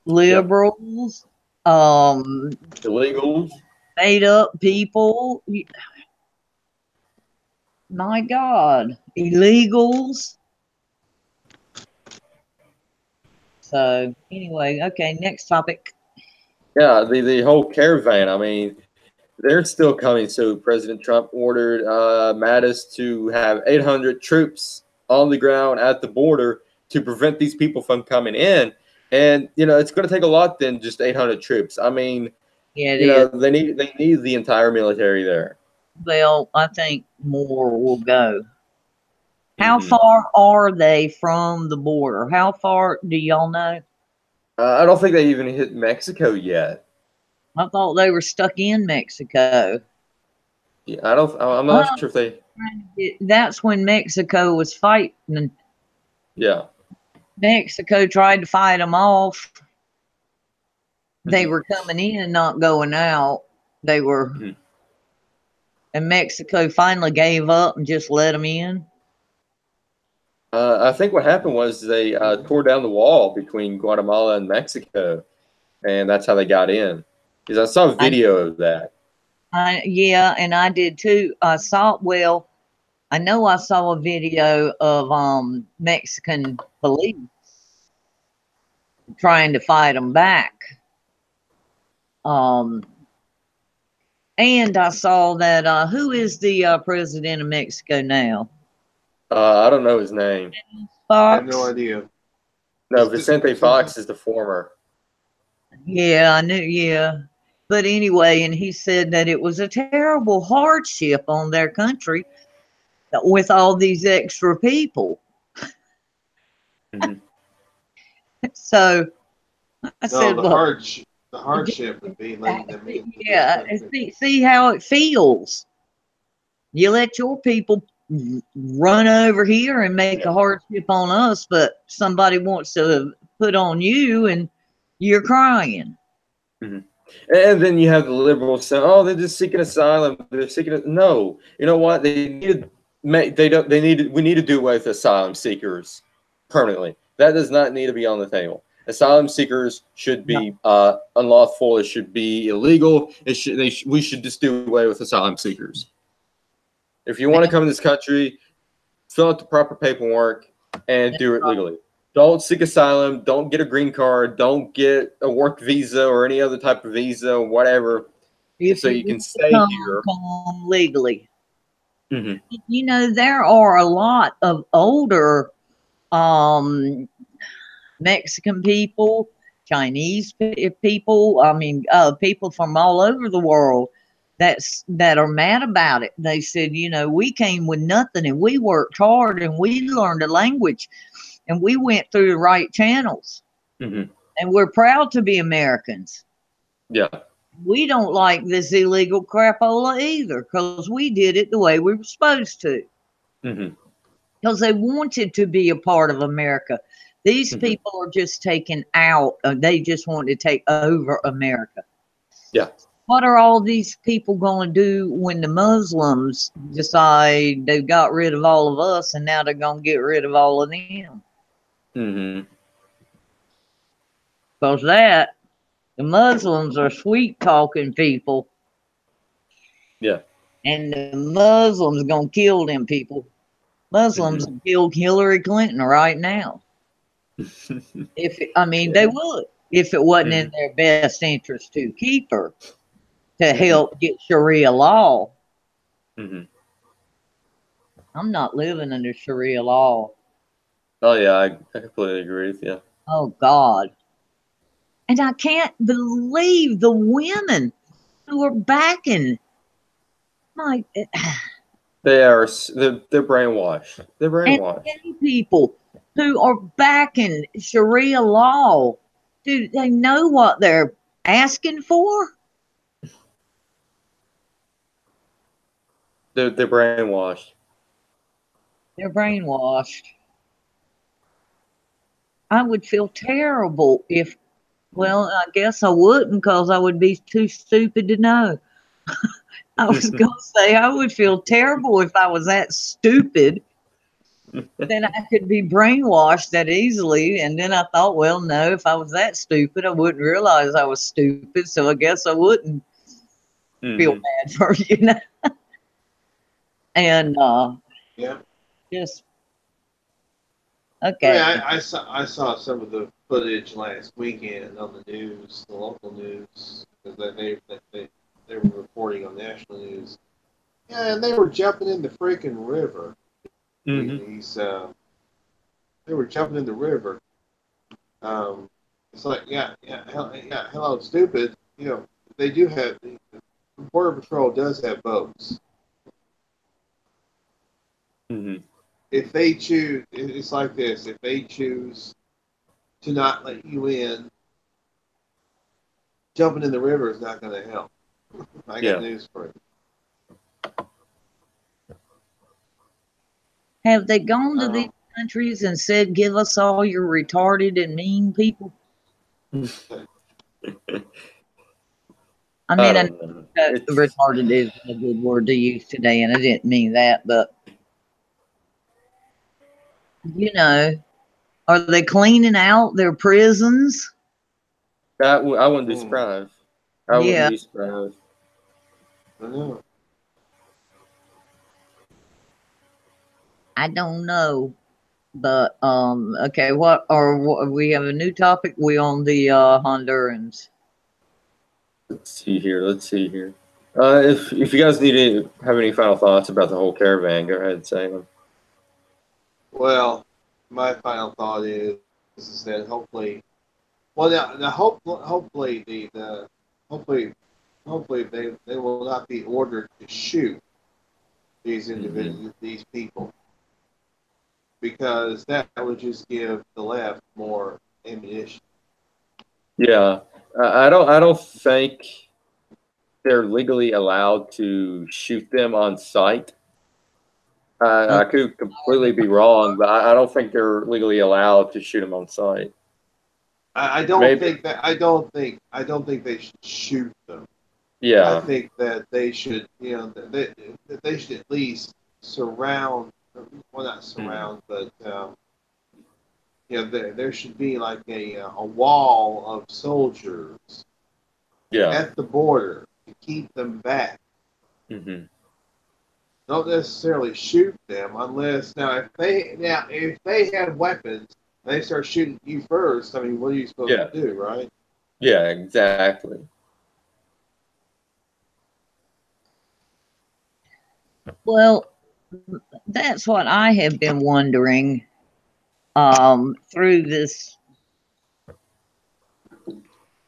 liberals, illegals, made up people. My God, illegals. So anyway, okay, next topic. Yeah, the whole caravan. I mean, they're still coming. So President Trump ordered Mattis to have 800 troops on the ground at the border to prevent these people from coming in. And you know, it's going to take a lot than just 800 troops. I mean, they need the entire military there. Well, I think more will go. How far are they from the border? How far do y'all know? I don't think they even hit Mexico yet. I thought they were stuck in Mexico. Yeah, I'm not sure if they. That's when Mexico was fighting. Yeah. Mexico tried to fight them off. They were coming in, not going out. They were, and Mexico finally gave up and just let them in. I think what happened was they tore down the wall between Guatemala and Mexico, and that's how they got in. Because I saw a video of that. Yeah, and I did too. Well, I know I saw a video of Mexican police trying to fight them back. And I saw that who is the president of Mexico now? I don't know his name. I have no Fox. idea. No, Vicente Fox is the former. Yeah, I knew. Yeah, but anyway, and he said that it was a terrible hardship on their country with all these extra people. Mhm. So I No, said, the "Look, hardship would be letting them into this yeah, country. see how it feels. You let your people run over here and make a hardship on us, but somebody wants to put on you, and you're crying." Mhm. And then you have the liberals saying, "Oh, they're just seeking asylum. They're seeking." No, you know what? They need to make. They don't. They need. We need to do away with asylum seekers permanently. That does not need to be on the table. Asylum seekers should be unlawful. It should be illegal. It should. We should just do away with asylum seekers. If you want to come to this country, fill out the proper paperwork and do it legally. Don't seek asylum. Don't get a green card. Don't get a work visa or any other type of visa, whatever, so you can stay here. Come legally. Mm-hmm. You know, there are a lot of older um, Mexican people, Chinese people. I mean, people from all over the world that are mad about it. They said, you know, we came with nothing and we worked hard and we learned a language and we went through the right channels. Mm-hmm. And we're proud to be Americans. Yeah. We don't like this illegal crapola either because we did it the way we were supposed to. Mm-hmm. Because they wanted to be a part of America. These Mm-hmm. people are just taken out. They just want to take over America. Yeah. What are all these people going to do when the Muslims decide they've got rid of all of us and now they're going to get rid of all of them? Mm-hmm. Because the Muslims are sweet talking people. Yeah. And the Muslims are going to kill them people. Muslims Mm-hmm. kill Hillary Clinton right now. They would if it wasn't in their best interest to keep her to help get Sharia law. Mm-hmm. I'm not living under Sharia law. Oh yeah, I completely agree with you. Oh God. And I can't believe the women who are backing my They're brainwashed. They're and brainwashed. gay people who are backing Sharia law. Do they know what they're asking for? They're brainwashed. They're brainwashed. I would feel terrible if, well, I guess I wouldn't because I would be too stupid to know. I was going to say I would feel terrible if I was that stupid. Then I could be brainwashed that easily. And then I thought, well, no, if I was that stupid, I wouldn't realize I was stupid. So I guess I wouldn't feel bad for And Yeah. just okay. I saw some of the footage last weekend on the news, the local news, because they were reporting on national news. Yeah, and they were jumping in the freaking river. Mm-hmm. They were jumping in the river. It's like, hello, stupid. You know, they do have the Border Patrol does have boats. Mm-hmm. If they choose, it's like this. If they choose to not let you in, jumping in the river is not going to help. I got news for you. Have they gone to these countries and said, give us all your retarded and mean people? I mean, retarded is a good word to use today, and I didn't mean that, but, you know, are they cleaning out their prisons? I wouldn't be surprised. I wouldn't be surprised. I know. I don't know. But okay, we have a new topic? We on the Hondurans. Let's see here. Let's see here. If you guys need to have any final thoughts about the whole caravan, go ahead and say them. Well, my final thought is that hopefully, well, hopefully hopefully they will not be ordered to shoot these individuals, these people, because that would just give the left more ammunition. Yeah, I don't think they're legally allowed to shoot them on sight. I could completely be wrong, but I don't think they're legally allowed to shoot them on sight. I don't Maybe. think that I don't think they should shoot them. I Yeah. think that they should, they should at least surround, well, not surround, but there should be like a wall of soldiers Yeah. at the border to keep them back. hmm Don't necessarily shoot them unless if they have weapons and they start shooting you first. I mean, what are you supposed Yeah. to do, right? Yeah. Exactly. Well, that's what I have been wondering through this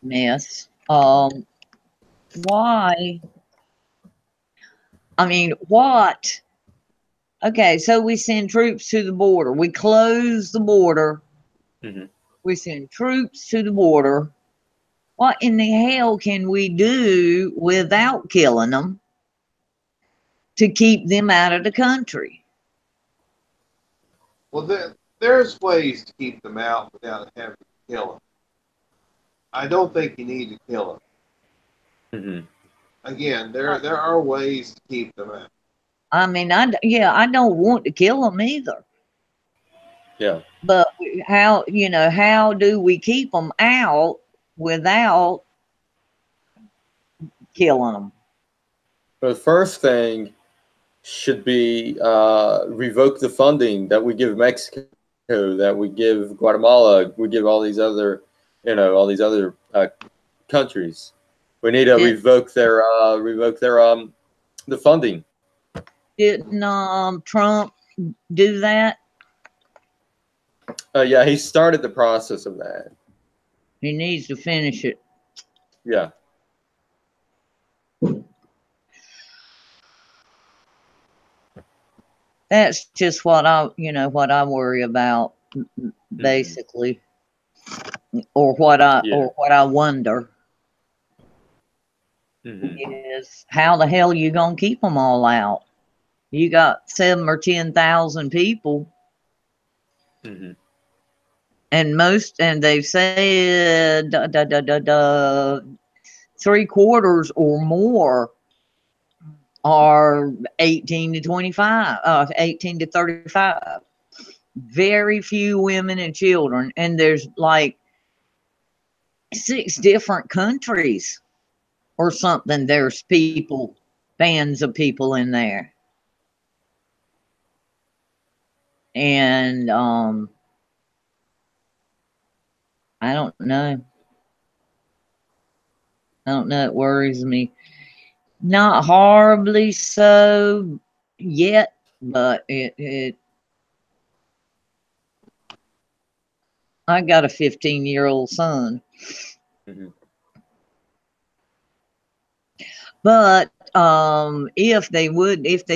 mess. Why? I mean, what? Okay, so we send troops to the border. We close the border. hmm We send troops to the border. What in the hell can we do without killing them to keep them out of the country? Well, there's ways to keep them out without having to kill them. I don't think you need to kill them. hmm Again, there are ways to keep them out. I mean, I don't want to kill them either. Yeah. But how do we keep them out without killing them? The first thing should be revoke the funding that we give Mexico, that we give Guatemala, we give all these other, countries. We need to revoke their the funding. Didn't Trump do that? Yeah, he started the process of that. He needs to finish it. Yeah. That's just what I worry about, basically, or what I wonder is how the hell you gonna keep them all out? You got 7 or 10,000 people, and they've said 3/4 or more are 18 to 25, 18 to 35. Very few women and children, and there's like 6 different countries or something. There's bands of people in there, and I don't know. It worries me. Not horribly so yet, but it I got a 15-year-old son. But if they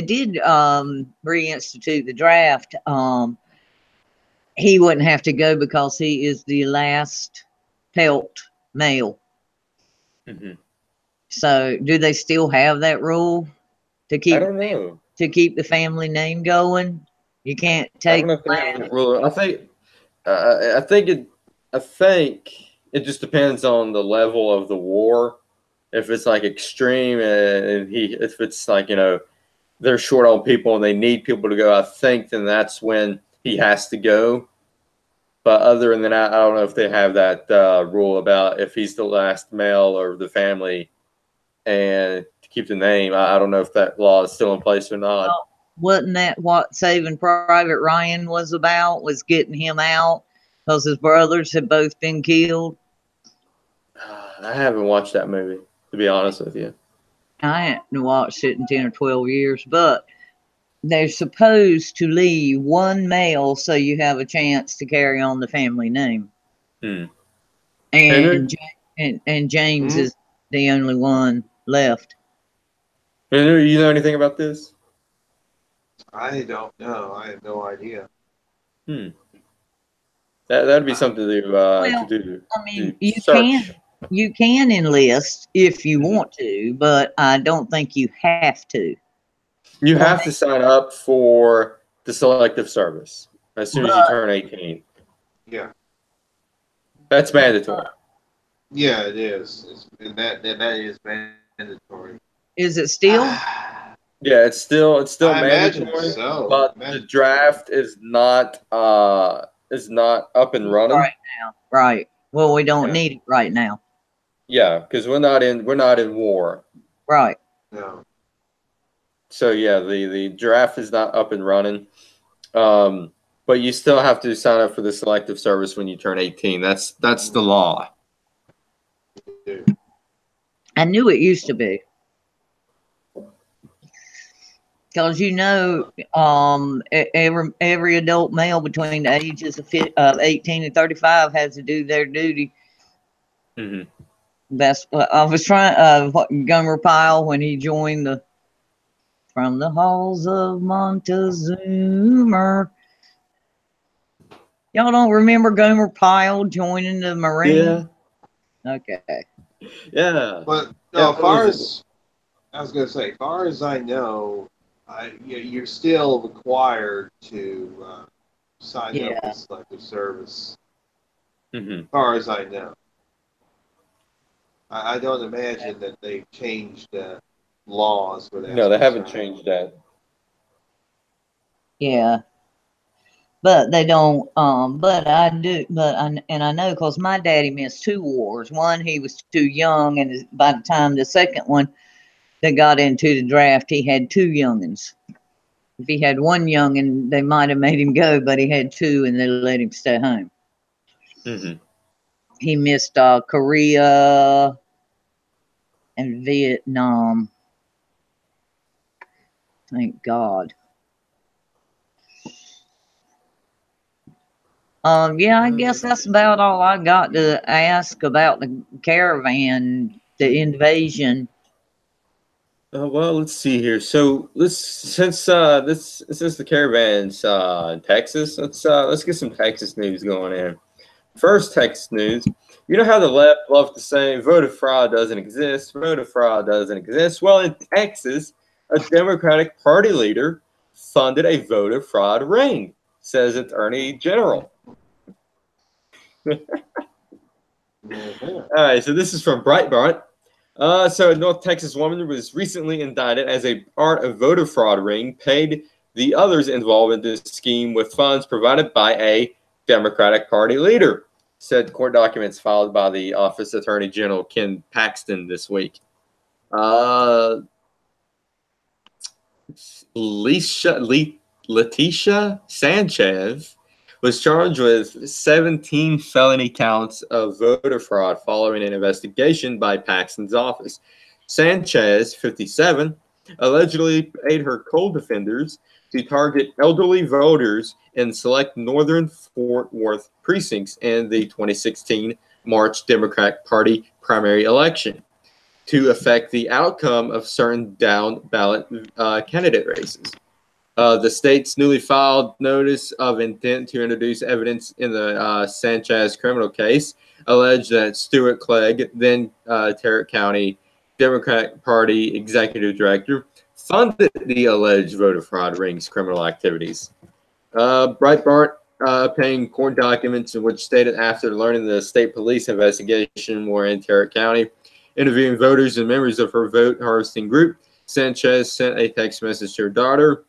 did reinstitute the draft, he wouldn't have to go because he is the last Pelt male. So do they still have that rule to keep? I don't know. To keep the family name going? You can't take. I don't know if they have a rule. I think it just depends on the level of the war. If it's like extreme and if it's like, they're short on people and they need people to go, I think then that's when he has to go. But other than that, I don't know if they have that rule about if he's the last male or the family and to keep the name. I don't know if that law is still in place or not. Well, wasn't that what Saving Private Ryan was about? Was getting him out because his brothers had both been killed. I haven't watched that movie, to be honest with you. I hadn't watched it in 10 or 12 years, but they're supposed to leave one male so you have a chance to carry on the family name. Hmm. And James is the only one left. Henry, you know anything about this? I don't know. I have no idea. That'd be something to do. I mean, Search. you can enlist if you want to, but I don't think you have to. You have to sign up for the selective service as soon as you turn 18. Yeah. That's mandatory. Yeah, it is. That is mandatory. Is it still? Yeah, it's still I mandatory. imagine so. But the draft is not up and running right now. Right. Well, we don't need it right now. Yeah, because we're not in war. Right. No. So yeah, the draft is not up and running. But you still have to sign up for the selective service when you turn 18. That's the law. I knew it used to be. Because every adult male between the ages of 18 and 35 has to do their duty. Mm-hmm. That's what I was trying. Gomer Pyle, when he joined from the halls of Montezuma. Y'all don't remember Gomer Pyle joining the Marine? Yeah. Okay. Yeah. But no, as far as I know, you're still required to sign up for selective service. Mm-hmm. As far as I know, I don't imagine that they've changed laws for that. No, they haven't changed that. Yeah. But they don't. But I do. I know because my daddy missed 2 wars. One, he was too young, and by the time the second one that got into the draft, he had 2 youngins. If he had 1 youngin, they might have made him go, but he had 2, and they let him stay home. Mm-hmm. He missed Korea and Vietnam. Thank God. Yeah, I guess that's about all I got to ask about the caravan, the invasion. Well, let's see here. So since the caravan's in Texas, let's get some Texas news going in. First Texas news. You know how the left love to say voter fraud doesn't exist, voter fraud doesn't exist. Well, in Texas, a Democratic Party leader funded a voter fraud ring, says Attorney General. All right, so this is from Breitbart. So a North Texas woman was recently indicted as a part of voter fraud ring, paid the others involved in this scheme with funds provided by a Democratic Party leader, said court documents filed by the Office Attorney General Ken Paxton this week. Leticia Sanchez was charged with 17 felony counts of voter fraud following an investigation by Paxton's office. Sanchez, 57, allegedly paid her co-defenders to target elderly voters in select northern Fort Worth precincts in the 2016 March Democratic Party primary election to affect the outcome of certain down-ballot candidate races. The state's newly filed notice of intent to introduce evidence in the Sanchez criminal case alleged that Stuart Clegg, then Tarrant County Democratic Party executive director, funded the alleged voter fraud ring's criminal activities. Breitbart obtained court documents in which stated after learning the state police investigation were in Tarrant County, interviewing voters and members of her vote harvesting group, Sanchez sent a text message to her daughter,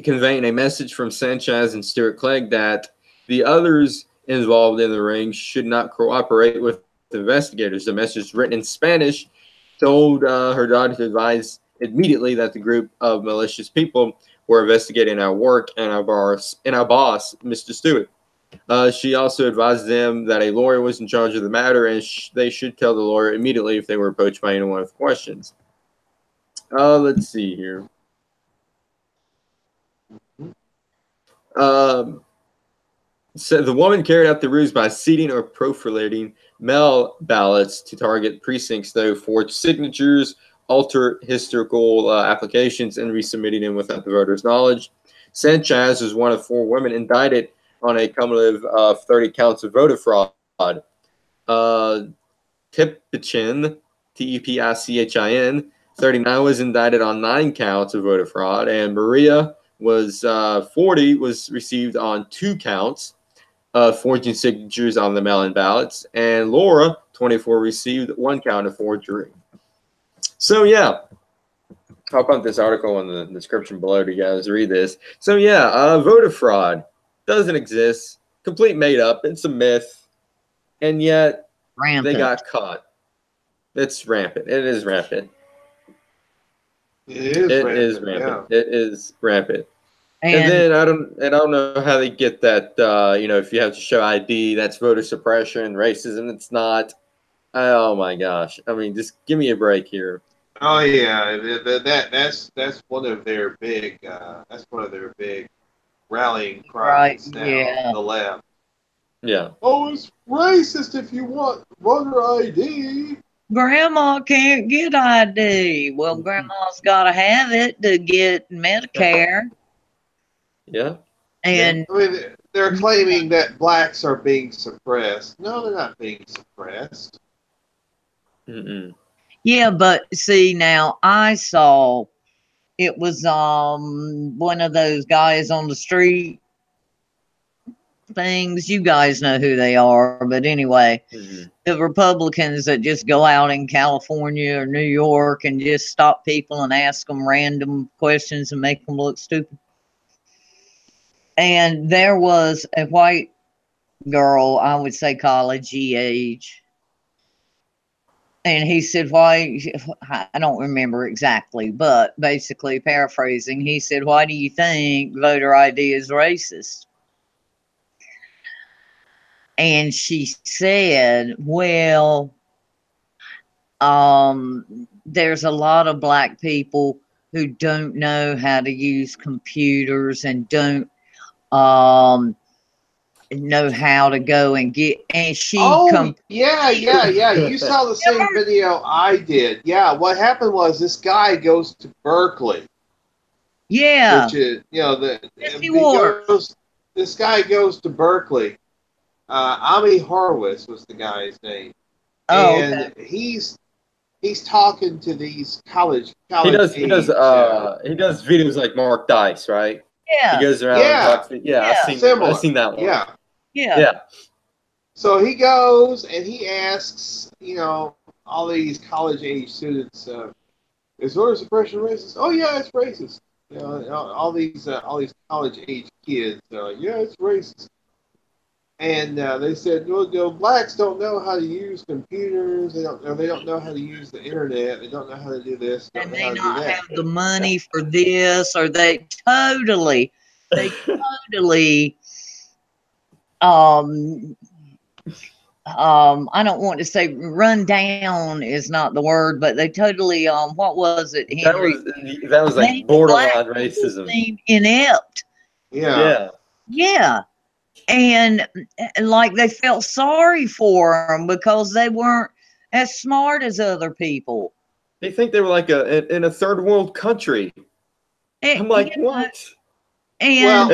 conveying a message from Sanchez and Stuart Clegg that the others involved in the ring should not cooperate with investigators. The message, written in Spanish, told her daughter to advise immediately that the group of malicious people were investigating our work and our boss, Mr. Stewart. She also advised them that a lawyer was in charge of the matter, and they should tell the lawyer immediately if they were approached by anyone with questions. Let's see here. So the woman carried out the ruse by seeding or proliferating mail ballots to target precincts, though forged signatures, alter historical applications, and resubmitting them without the voters' knowledge. Sanchez was one of 4 women indicted on a cumulative of 30 counts of voter fraud. Tipichin, Tepichin, 39, was indicted on 9 counts of voter fraud, and Maria was 40, was received on 2 counts of forging signatures on the mail-in ballots, and Laura, 24, received 1 count of forgery. So yeah, I'll put this article in the description below to you guys read this. So yeah, voter fraud doesn't exist, complete made up, it's a myth, and yet Rampant. they got caught. It's rampant. It is rampant. It is rampant. Yeah. It is rampant. And then I don't know how they get that. If you have to show ID, that's voter suppression, racism. It's not. Oh my gosh! I mean, just give me a break here. Oh yeah, that's one of their big rallying cries now. Yeah. The left. Yeah. Oh, it's racist if you want voter ID. Grandma can't get ID. Well, Grandma's got to have it to get Medicare. Yeah. And I mean, they're claiming that blacks are being suppressed. No, they're not being suppressed. Mm-mm. yeah, but see, now I saw it was one of those guys on the street things. You guys know who they are, but anyway, the Republicans that just go out in California or New York and just stop people and ask them random questions and make them look stupid. And there was a white girl, I would say college age, and he said, why, I don't remember exactly, but basically paraphrasing, he said, why do you think voter ID is racist? And she said, well, there's a lot of black people who don't know how to use computers and don't know how to go and get, and she yeah. You saw the same video I did. Yeah, what happened was this guy goes to Berkeley. Yeah. Which is, this guy goes to Berkeley. Ami Horowitz was the guy's name. Oh, and okay. he's talking to these college he does videos like Mark Dice, right? Yeah. He goes around and talks. I've seen that one. Yeah. So he goes and he asks, all these college age students, is voter suppression racist? Oh yeah, it's racist. All these college age kids, yeah, it's racist. And they said, well, blacks don't know how to use computers. They don't know how to use the internet. They don't know how to do this. They may not have the money for this, or they totally, I don't want to say run down is not the word, but they totally, what was it, Henry? That was like borderline racism. Inept. Yeah. And like they felt sorry for them because they weren't as smart as other people. They think they were like in a third world country. I'm like, what? And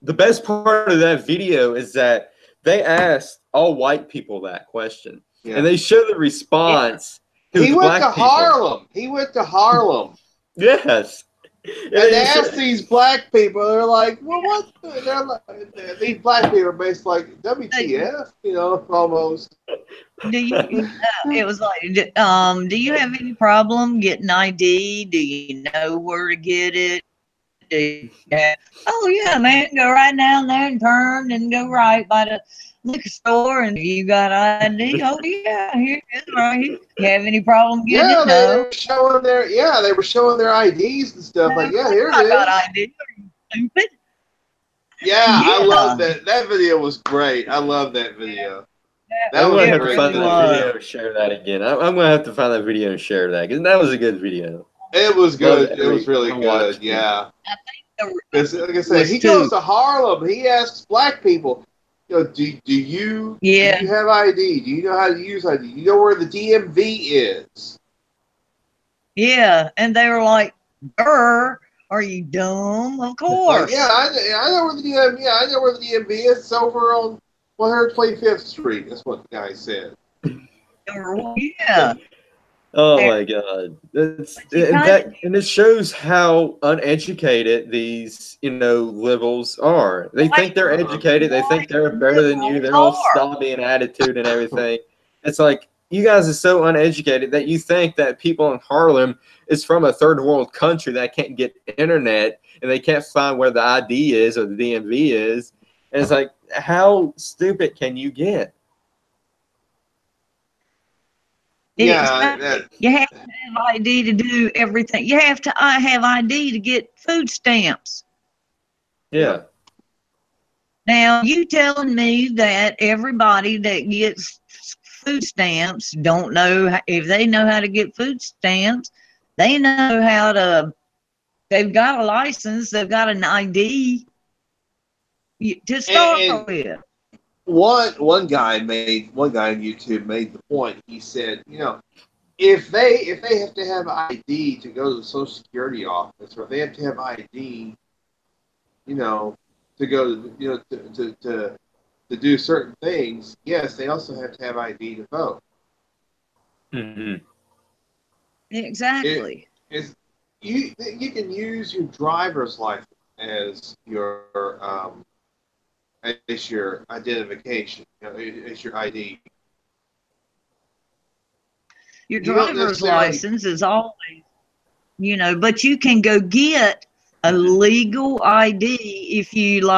the best part of that video is that they asked all white people that question, and they show the response. He went to Harlem. He went to Harlem. Yes. And they asked these black people, they're like, well, what? They're like, these black people are basically like, WTF, almost. It was like, do you have any problem getting ID? Do you know where to get it? Oh, yeah, man, go right down there and turn and go right by the liquor store and you got ID. Oh yeah, here it is right here. You have any problem getting Yeah, it? they No. were showing their IDs and stuff. Like, yeah, here it I got is. ID. Are you stupid? Yeah, I love Yeah. that. That video was great. I love that video. That I'm was gonna a have to great find really that was. video and share that again. I'm gonna have to find that video and share that because that was a good video. It was Loved good. It was really I good. watched it. Yeah. I think Because, like I there said, was he two. goes to Harlem. He asks black people, do you Yeah. have ID? Do you know how to use ID? Do you know where the DMV is? Yeah. And they were like, "Brr, are you dumb? Of Like, yeah, course." I know where the DMV. Yeah, I know where the DMV is. It's over on 125th Street. That's what the guy said. Yeah. Oh my God! And it shows how uneducated these liberals are. They think they're educated. They think they're better than you. They're all snobby and attitude and everything. It's like you guys are so uneducated that you think that people in Harlem is from a third world country that can't get internet and they can't find where the ID is or the DMV is. And it's like, how stupid can you get? Yeah, You have to have ID to do everything. You have to have ID to get food stamps. Yeah. Now, you telling me that everybody that gets food stamps don't know, if they know how to get food stamps, they know how to, they've got a license, they've got an ID to start with. One guy on YouTube made the point. He said, if they have to have ID to go to the Social Security office, or if they have to have ID, to go to do certain things, yes, they also have to have ID to vote. Mm-hmm. Exactly. You can use your driver's license as your identification, as your ID. Your driver's license is always, but you can go get a legal ID if you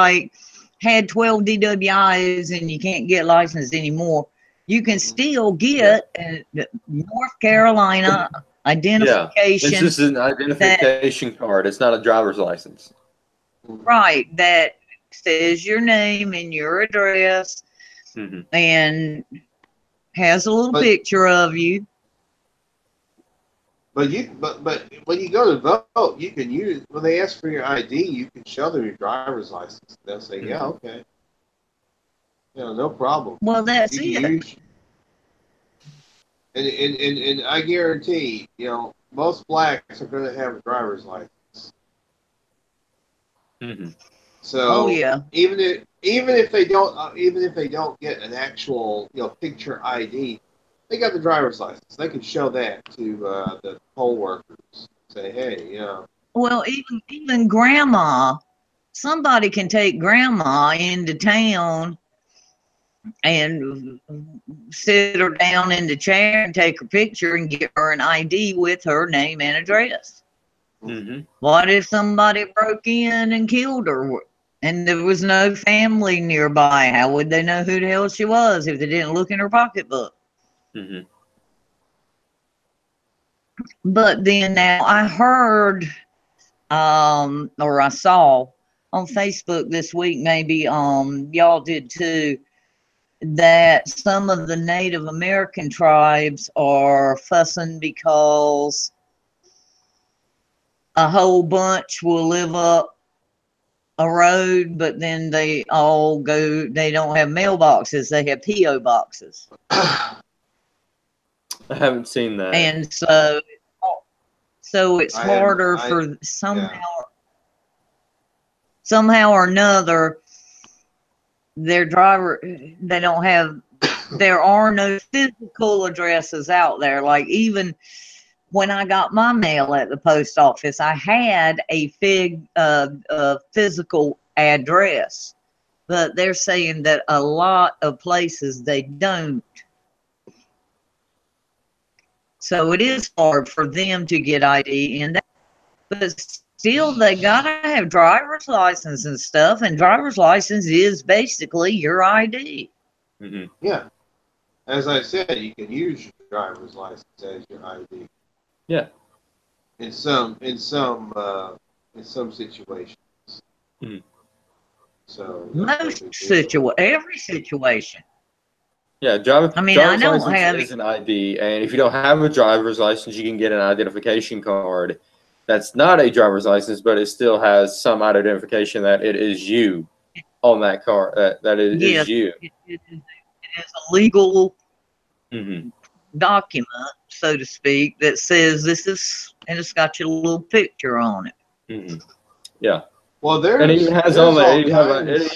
had 12 DWIs and you can't get licensed anymore. You can still get a North Carolina identification. It's just an identification card. It's not a driver's license. Right. That says your name and your address and has a little picture of you. But when you go to vote, you can use, when they ask for your ID, you can show them your driver's license. They'll say, yeah, okay. No problem. Well, that's it. And I guarantee, most blacks are going to have a driver's license. So even if they don't get an actual picture ID, they got the driver's license. They can show that to the poll workers. Say, hey, Well, even grandma, somebody can take grandma into town and sit her down in the chair and take her picture and get her an ID with her name and address. What if somebody broke in and killed her and there was no family nearby? How would they know who the hell she was if they didn't look in her pocketbook? But then now I heard, or I saw on Facebook this week, maybe y'all did too, that some of the Native American tribes are fussing because a whole bunch will live up a road, but then they don't have mailboxes, they have P.O. boxes. I haven't seen that. And so it's harder for somehow or another, there are no physical addresses out there. Like even when I got my mail at the post office, I had a physical address, but they're saying that a lot of places they don't. So it is hard for them to get ID in that, but still they gotta have driver's license and stuff, and driver's license is basically your ID. Yeah. As I said, you can use your driver's license as your ID. Yeah. In some situations. So Every situation. Yeah, I mean, I driver's don't license have is an ID, and if you don't have a driver's license, you can get an identification card. That's not a driver's license, but it still has some identification that it is you on that card. That is you. It is a legal Mm-hmm. document, so to speak, that says this is, and it's got your little picture on it. Mm-hmm. Yeah. Well, And it even has on there. It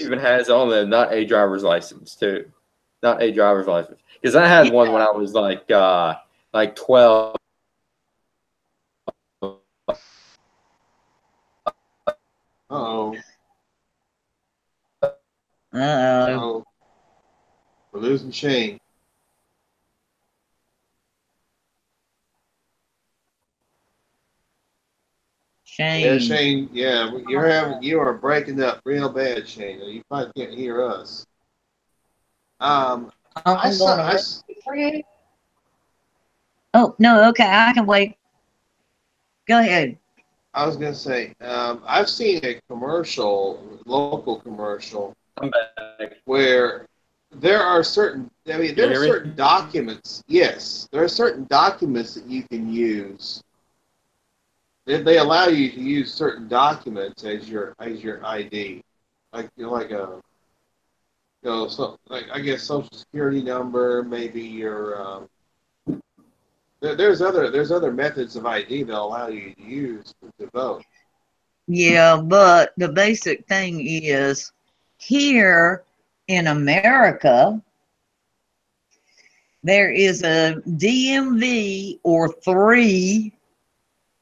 even has on there not a driver's license too, not a driver's license. Because I had one when I was like 12. Uh-oh. Uh-oh. We're losing Shane. Shane. Yeah, Shane. Yeah, you are breaking up real bad, Shane. You probably can't hear us. Oh no, okay, I can wait. Go ahead. I was gonna say, I've seen a local commercial, where there are certain documents. Yes, there are certain documents that you can use. They allow you to use certain documents as your ID, like I guess social security number, maybe your there's other methods of ID that allow you to use to vote. Yeah, but the basic thing is, here in America, there is a DMV or 3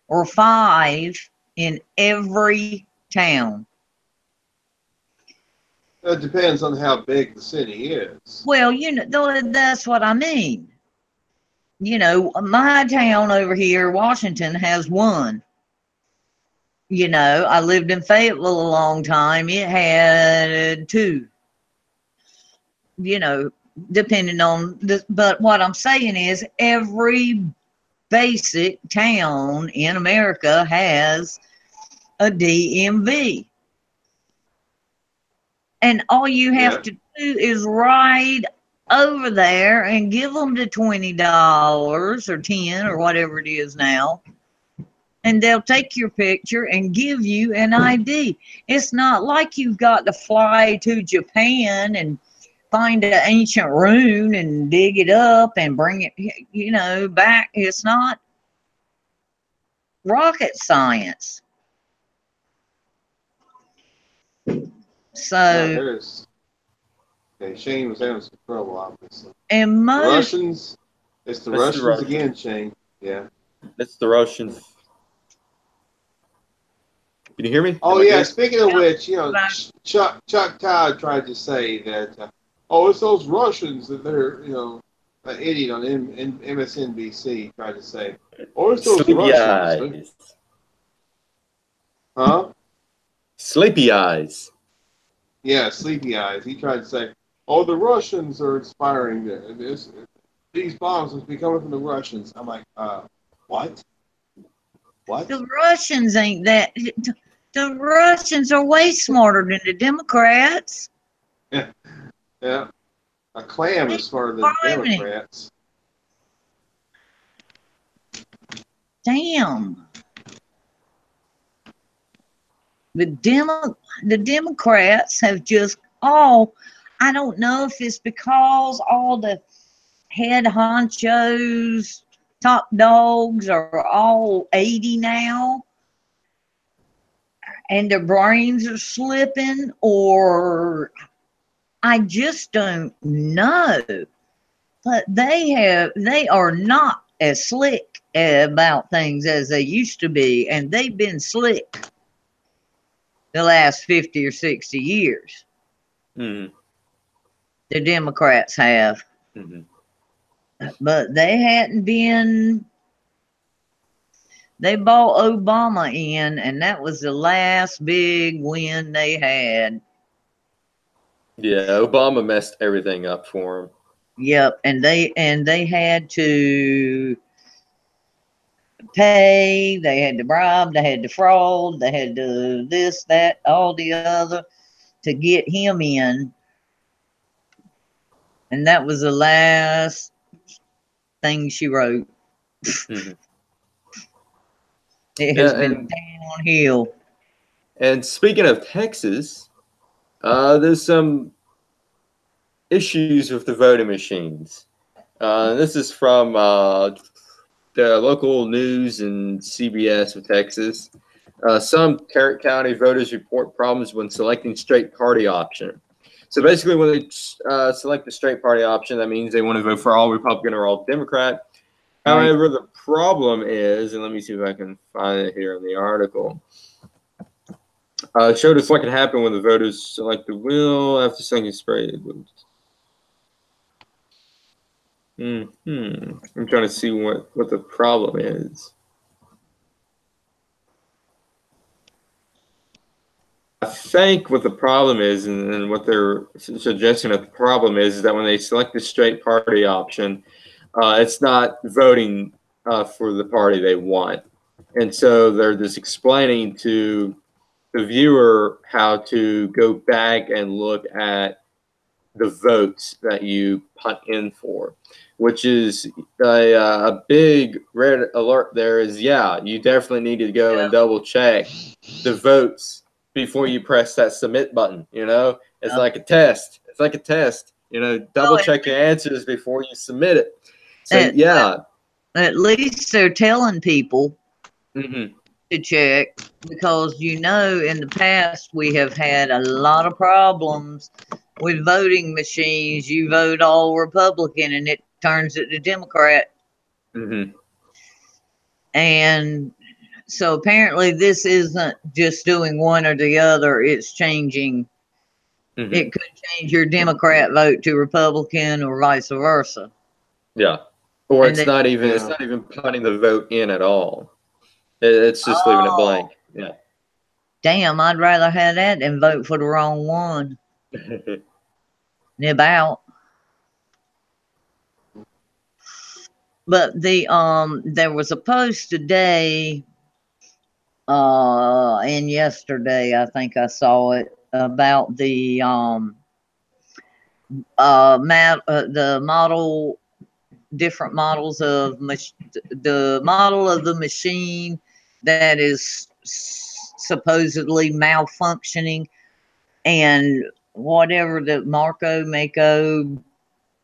or 5 in every town. It depends on how big the city is. Well, that's what I mean. My town over here, Washington, has 1. I lived in Fayetteville a long time. It had 2. Depending on this. But what I'm saying is every basic town in America has a DMV. And all you have to do is ride over there and give them the $20 or 10 or whatever it is now. And they'll take your picture and give you an ID. It's not like you've got to fly to Japan and find an ancient rune and dig it up and bring it, back. It's not rocket science. So, Shane was having some trouble, obviously. And Russians, it's the Russians again, Shane. Yeah. It's the Russians. Can you hear me? Oh, yeah. Speaking of which, Chuck Todd tried to say that, it's those Russians that they're, an idiot on MSNBC tried to say, it's those Sleepy Russians. eyes. Huh? Sleepy eyes. Yeah, sleepy eyes. He tried to say, the Russians are inspiring this. These bombs must be coming from the Russians. I'm like, what? What? The Russians ain't that. The Russians are way smarter than the Democrats. Yeah. A clam is smarter than the Democrats. Damn. The Democrats have just I don't know if it's because all the head honchos, top dogs are all 80 now and their brains are slipping, or I just don't know. But they are not as slick about things as they used to be, and they've been slick the last 50 or 60 years. Mm-hmm. The Democrats have. Mm-hmm. But they hadn't been. They bought Obama in, and that was the last big win they had. Yeah, Obama messed everything up for him. Yep, and they had to pay, they had to bribe, they had to fraud, they had to this, that, all the other to get him in. And that was the last thing she wrote. Mm-hmm. It Yeah, has been downhill. and speaking of Texas, there's some issues with the voting machines. This is from the local news and CBS of Texas. Some Tarrant County voters report problems when selecting straight party option. So basically, when they select the straight party option, that means they want to vote for all Republican or all Democrat. Right. However, the problem is, and let me see if I can find it here in the article. It showed us what can happen when the voters select the will after selecting straight. I'm trying to see what the problem is. I think what the problem is, and what they're suggesting that the problem is that when they select the straight party option, it's not voting for the party they want. And so they're just explaining to the viewer how to go back and look at the votes that you put in for, which is a big red alert there is, yeah, you definitely need to go and double check the votes before you press that submit button. You know, it's like a test. It's like a test. You know, double check your answers before you submit it. So, yeah. At least they're telling people Mm-hmm. to check, because in the past we have had a lot of problems with voting machines. You vote all Republican and it turns it to Democrat. Mm-hmm. And so apparently this isn't just doing one or the other, it's changing. Mm-hmm. It could change your Democrat vote to Republican or vice versa. Yeah. Or And it's not even putting the vote in at all. It's just leaving it blank. Yeah. Damn, I'd rather have that than vote for the wrong one. Nib out. But there was a post today and yesterday, I think I saw it, about the the model, different models of the model of the machine that is supposedly malfunctioning, and whatever the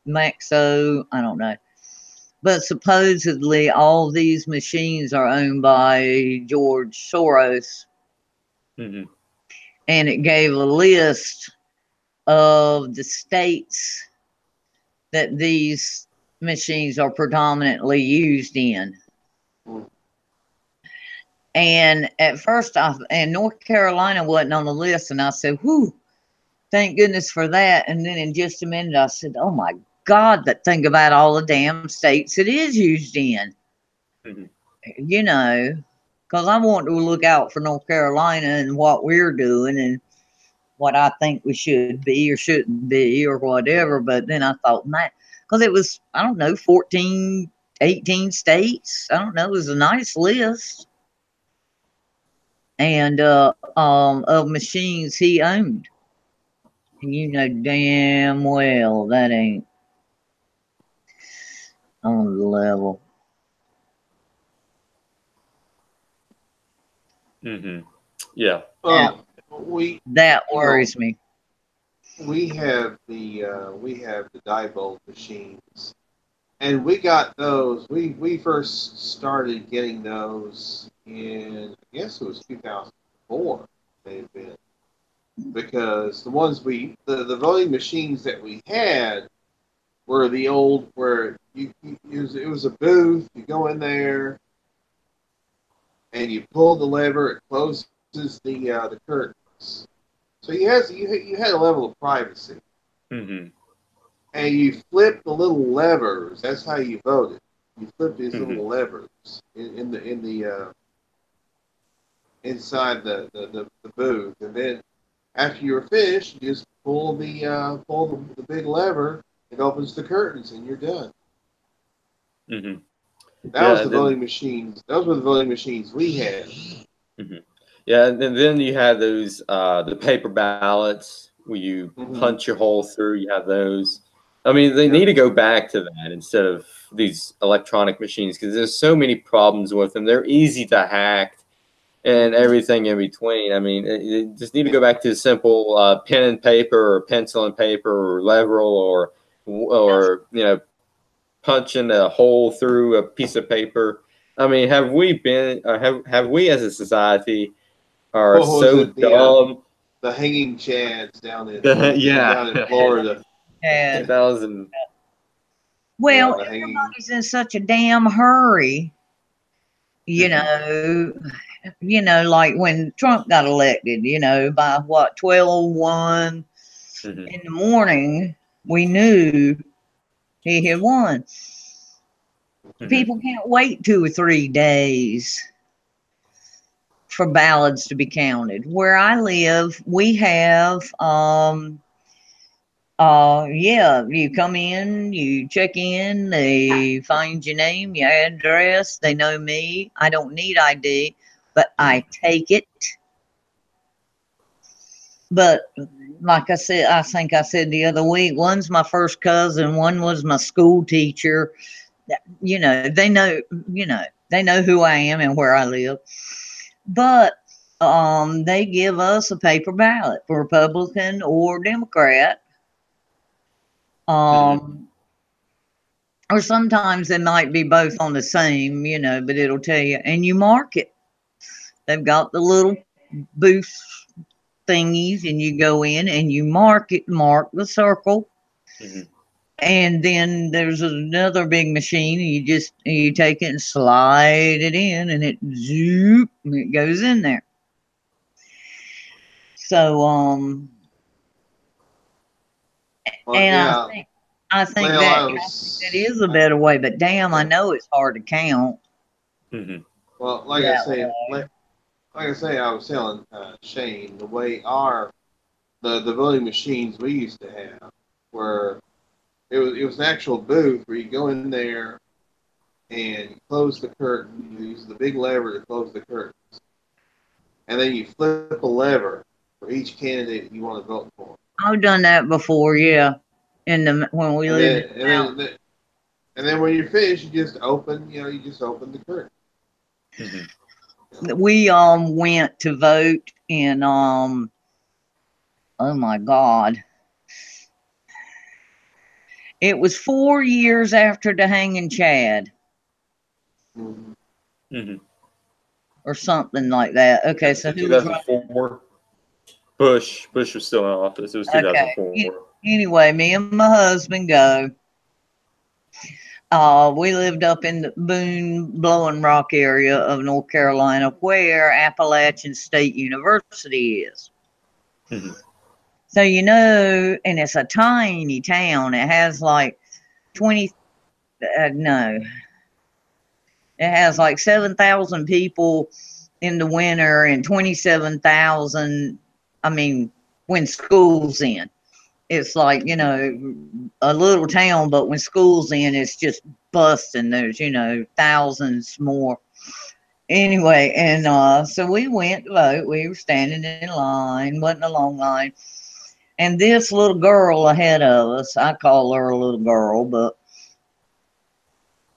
Maxo, I don't know. But supposedly all these machines are owned by George Soros. Mm-hmm. And it gave a list of the states that these machines are predominantly used in. And at first, and North Carolina wasn't on the list, and I said, whew, thank goodness for that. And then in just a minute, I said, oh my God, but think about all the damn states it is used in. Mm-hmm. You know, because I want to look out for North Carolina and what we're doing and what I think we should be or shouldn't be or whatever. But then I thought, man, because it was, I don't know, 14, 18 states. I don't know. It was a nice list. And of machines he owned. And you know damn well that ain't on the level. Mm-hmm. Yeah. That worries me. We have the Diebold machines, and we got those. We first started getting those in, I guess it was 2004. They've been, because the ones the voting machines that we had were the old, where it was a booth. You go in there and you pull the lever. It closes the curtains. So you had a level of privacy. Mm-hmm. And you flip the little levers. That's how you voted. You flip these Mm-hmm. little levers in the inside the booth, and then After you're finished, you just pull the big lever. It opens the curtains, and you're done. Mm-hmm. That was the voting machines. Those were the voting machines we had. Mm-hmm. Yeah, and then you had those the paper ballots where you punch a hole through. You have those. I mean, they need to go back to that instead of these electronic machines because there's so many problems with them. They're easy to hack and everything in between. I mean, it just need to go back to simple pen and paper or pencil and paper or lever or punching a hole through a piece of paper. I mean, have we been have we as a society are so dumb? The hanging chads down in Florida. Yeah. 2000. Well, everybody's in such a damn hurry. You know, like when Trump got elected, by what, 12-1 in the morning, we knew he had won. People can't wait 2 or 3 days for ballots to be counted. Where I live, we have, you come in, you check in, they find your name, your address, they know me. I don't need ID, but I take it. But like I said, I think I said the other week, one's my first cousin, one was my school teacher. They know who I am and where I live. But they give us a paper ballot for Republican or Democrat. Or sometimes they might be both on the same, but it'll tell you, and you mark it. They've got the little booth thingies, and you go in and you mark the circle. And then there's another big machine, and you take it and slide it in, and it goes in there. So I think that is a better way, but damn, I know it's hard to count. Well, like I say, I was telling Shane the way the voting machines we used to have were it was an actual booth where you go in there and you close the curtain. You use the big lever to close the curtains, and then you flip a lever for each candidate you want to vote for. I've done that before, yeah. When we lived in town. And then when you're finished, you just open the curtain. We went to vote in oh my God. It was 4 years after the hanging Chad. Or something like that. Okay, so 2004. Bush was still in office. It was 2004. Okay. Anyway, me and my husband go. We lived up in the Boone, Blowing Rock area of North Carolina, where Appalachian State University is. So, and it's a tiny town. It has like 7,000 people in the winter and 27,000, when school's in. It's like, a little town, but when school's in, it's just busting. There's, thousands more. Anyway, and so we went to vote. We were standing in line, wasn't a long line. And this little girl ahead of us, I call her a little girl, but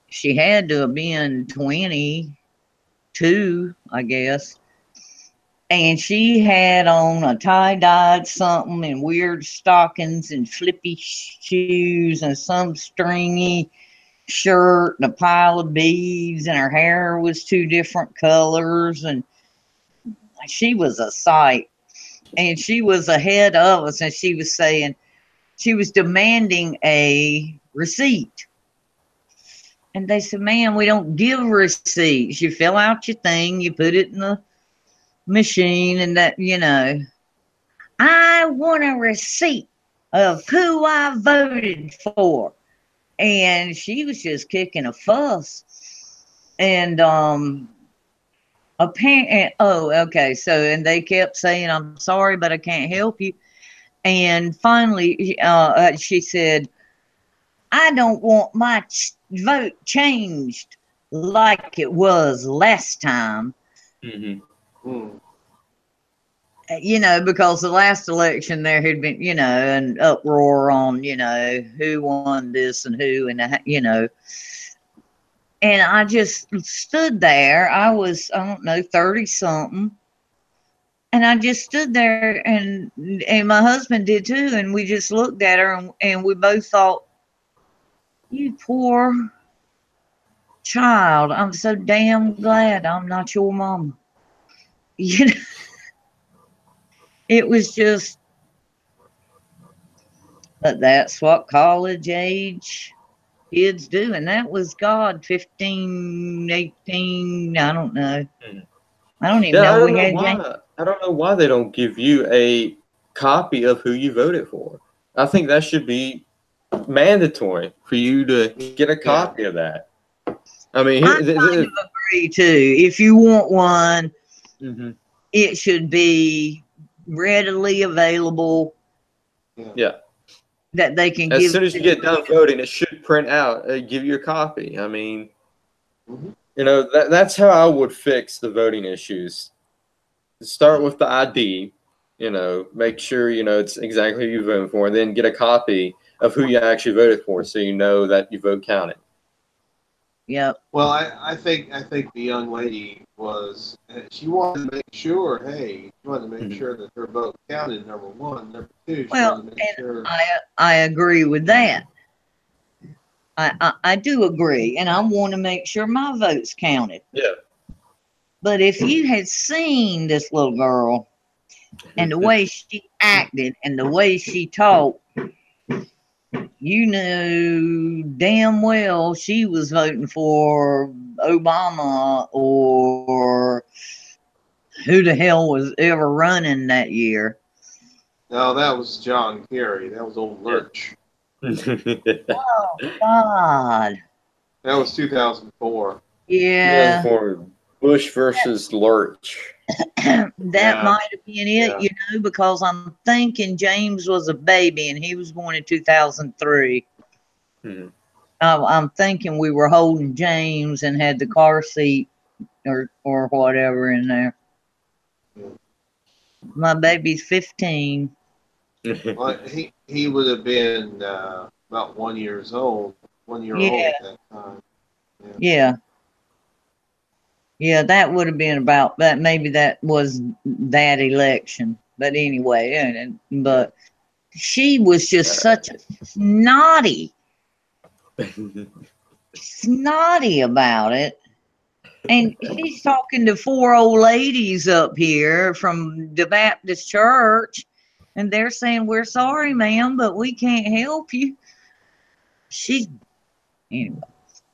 she had to have been 22, I guess. And she had on a tie-dyed something and weird stockings and flippy shoes and some stringy shirt and a pile of beads, and her hair was 2 different colors, and she was a sight. And she was ahead of us, and she was saying, she was demanding a receipt. And they said, "Ma'am, we don't give receipts. You fill out your thing, you put it in the machine, and that, I want a receipt of who I voted for." And she was just kicking a fuss. And apparent. Oh, okay. So, and they kept saying, "I'm sorry, but I can't help you." And finally, she said, "I don't want my vote changed like it was last time." Mm. You know, because the last election there had been, you know, an uproar on, you know, who won this and who, and, you know, and I just stood there. I was, I don't know, 30 something. And I just stood there, and my husband did too. And we just looked at her, and we both thought, you poor child. I'm so damn glad I'm not your mama. You know, it was just, but that's what college age kids do. And that was God, 15, 18. I don't know. I don't even Yeah, know we had James. I don't know why they don't give you a copy of who you voted for. I think that should be mandatory for you to get a copy of that. I mean, I kind of agree too. If you want one, it should be readily available. Yeah. That they can As give. soon as you get done voting, it should print out, give you a copy. I mean, you know, that's how I would fix the voting issues. Start with the ID, you know, make sure, you know, it's exactly who you're voting for, and then get a copy of who you actually voted for so you know that your vote counted. Yep. Well, I think the young lady was, she wanted to make sure, hey, she wanted to make sure that her vote counted, number one. Number two, she wanted to make sure. I agree with that. I do agree, and I want to make sure my vote's counted. Yeah. But if you had seen this little girl and the way she acted and the way she talked, you knew damn well she was voting for Obama or who the hell was ever running that year. No, that was John Kerry. That was old Lurch. Oh, God. That was 2004. Yeah. For Bush versus Lurch. That might have been it, you know, because I'm thinking James was a baby and he was born in 2003. I'm thinking we were holding James and had the car seat or whatever in there. My baby's 15. Well, he would have been about 1 year old. 1 year old at that time. Yeah. Yeah, that would have been about that. Maybe that was that election. But anyway, but she was just such a snotty about it. And she's talking to four old ladies up here from the Baptist church, and they're saying, "We're sorry, ma'am, but we can't help you." Anyway.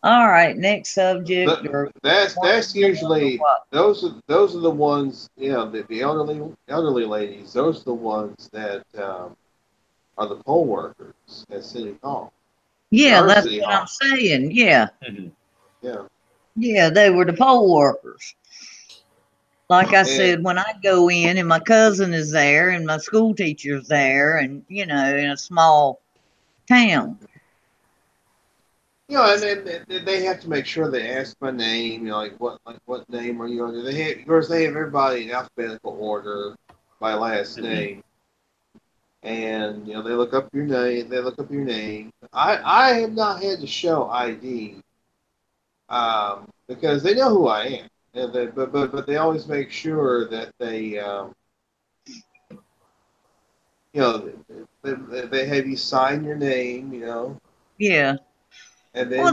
All right, next subject. That's usually those are the ones, you know, the elderly ladies. Those are the ones that are the poll workers at City Hall. Yeah, that's what I'm saying. Yeah. Yeah. Yeah, they were the poll workers. Like I said, when I go in and my cousin is there and my school teacher's there, and you know, in a small town. You know, and they have to make sure they ask my name. You know, what name are you under? Of course, they have everybody in alphabetical order by last name, and you know they look up your name. They look up your name. I have not had to show ID because they know who I am. And but they always make sure that they you know they have you sign your name. You know. Yeah. And then, well,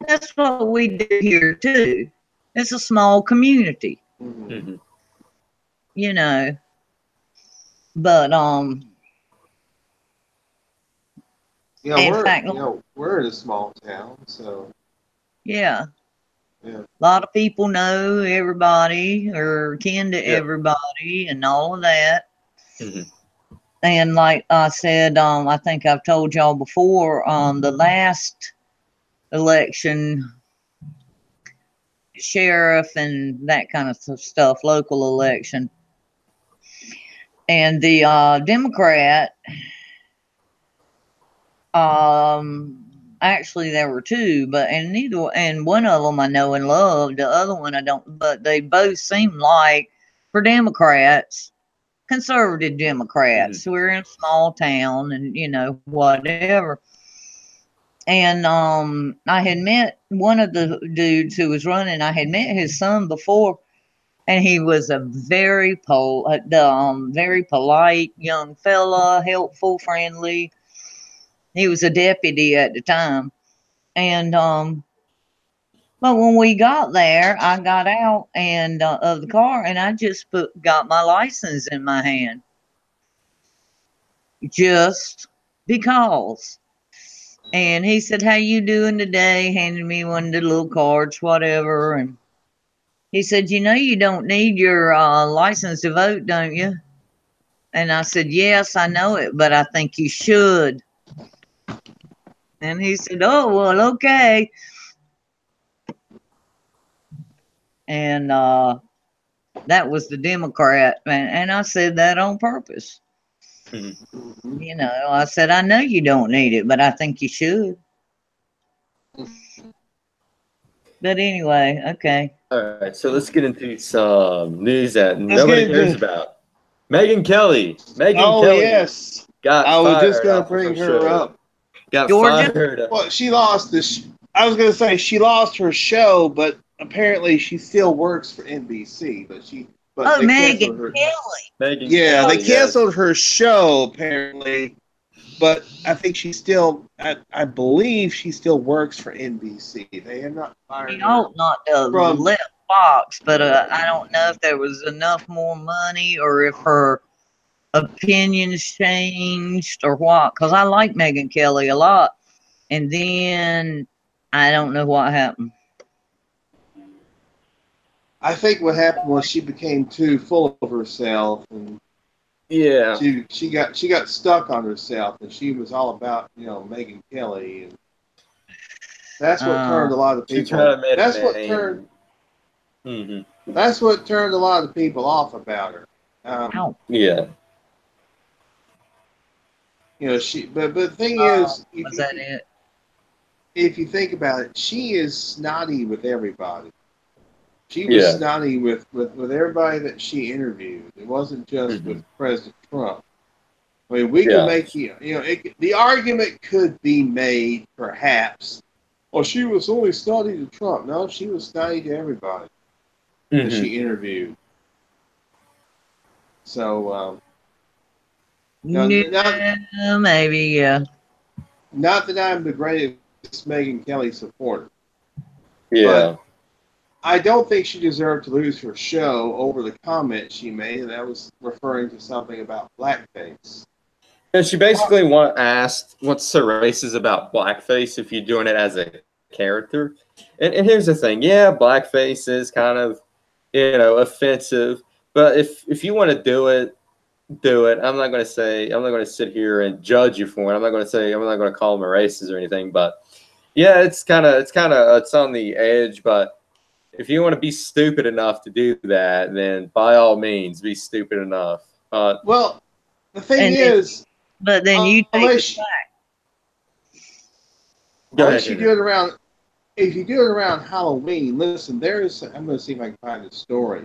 that's what we do here too. It's a small community. You know. But yeah, we're in a small town, so yeah. Yeah. A lot of people know everybody or kin to everybody and all of that. And like I said, I think I've told y'all before, the last election, sheriff and that kind of stuff, local election. And the Democrat, actually there were two, and one of them I know and love, the other one I don't, but they both seem like, for Democrats, conservative Democrats. We're in a small town and, you know, whatever. And I had met one of the dudes who was running. I had met his son before, and he was a very very polite young fella, helpful, friendly. He was a deputy at the time. And but when we got there, I got out and of the car, and I just got my license in my hand, just because. And he said, "How you doing today?" Handed me one of the little cards, whatever. And he said, "You know, you don't need your license to vote, don't you?" And I said, "Yes, I know it, but I think you should." And he said, "Oh, well, okay." And that was the Democrat, and I said that on purpose. You know, I said, "I know you don't need it, but I think you should." But anyway, okay. All right, so let's get into some news that nobody cares about. Megyn Kelly. Kelly. Yes. Got I was fired just going to off of bring her her show. up. Got Georgia? fired. Well, she lost this. I was going to say she lost her show, but apparently she still works for NBC. But they Megyn canceled her. Kelly. Megyn They Kelly, canceled her show apparently, but I think she still. I believe she still works for NBC. They have not fired She her. ought not to left Fox, but I don't know if there was enough more money or if her opinions changed or what. Because I like Megyn Kelly a lot, and then I don't know what happened. I think what happened was she became too full of herself, and yeah, she got stuck on herself, and she was all about Megyn Kelly, and that's what turned a lot of people. That's what turned. That's what turned a lot of people off about her. Yeah. But the thing is, was that it? If you think about it, she is snotty with everybody. She was snotty with everybody that she interviewed. It wasn't just with President Trump. I mean, we can make the argument could be made, perhaps. Well, she was only snotty to Trump. No, she was snotty to everybody that she interviewed. So, maybe, yeah. Not that I'm the greatest Megyn Kelly supporter. Yeah. But I don't think she deserved to lose her show over the comment she made, and that was referring to something about blackface. And she basically asked, what's so racist about blackface if you're doing it as a character? And here's the thing. Yeah, blackface is kind of, offensive. But if you want to do it, do it. I'm not going to sit here and judge you for it. I'm not going to call them a racist or anything. But yeah, it's on the edge. But if you want to be stupid enough to do that, then by all means, be stupid enough. Well, the thing is, but then you take it back. Unless you do it around, if you do it around Halloween, listen, I'm going to see if I can find a story.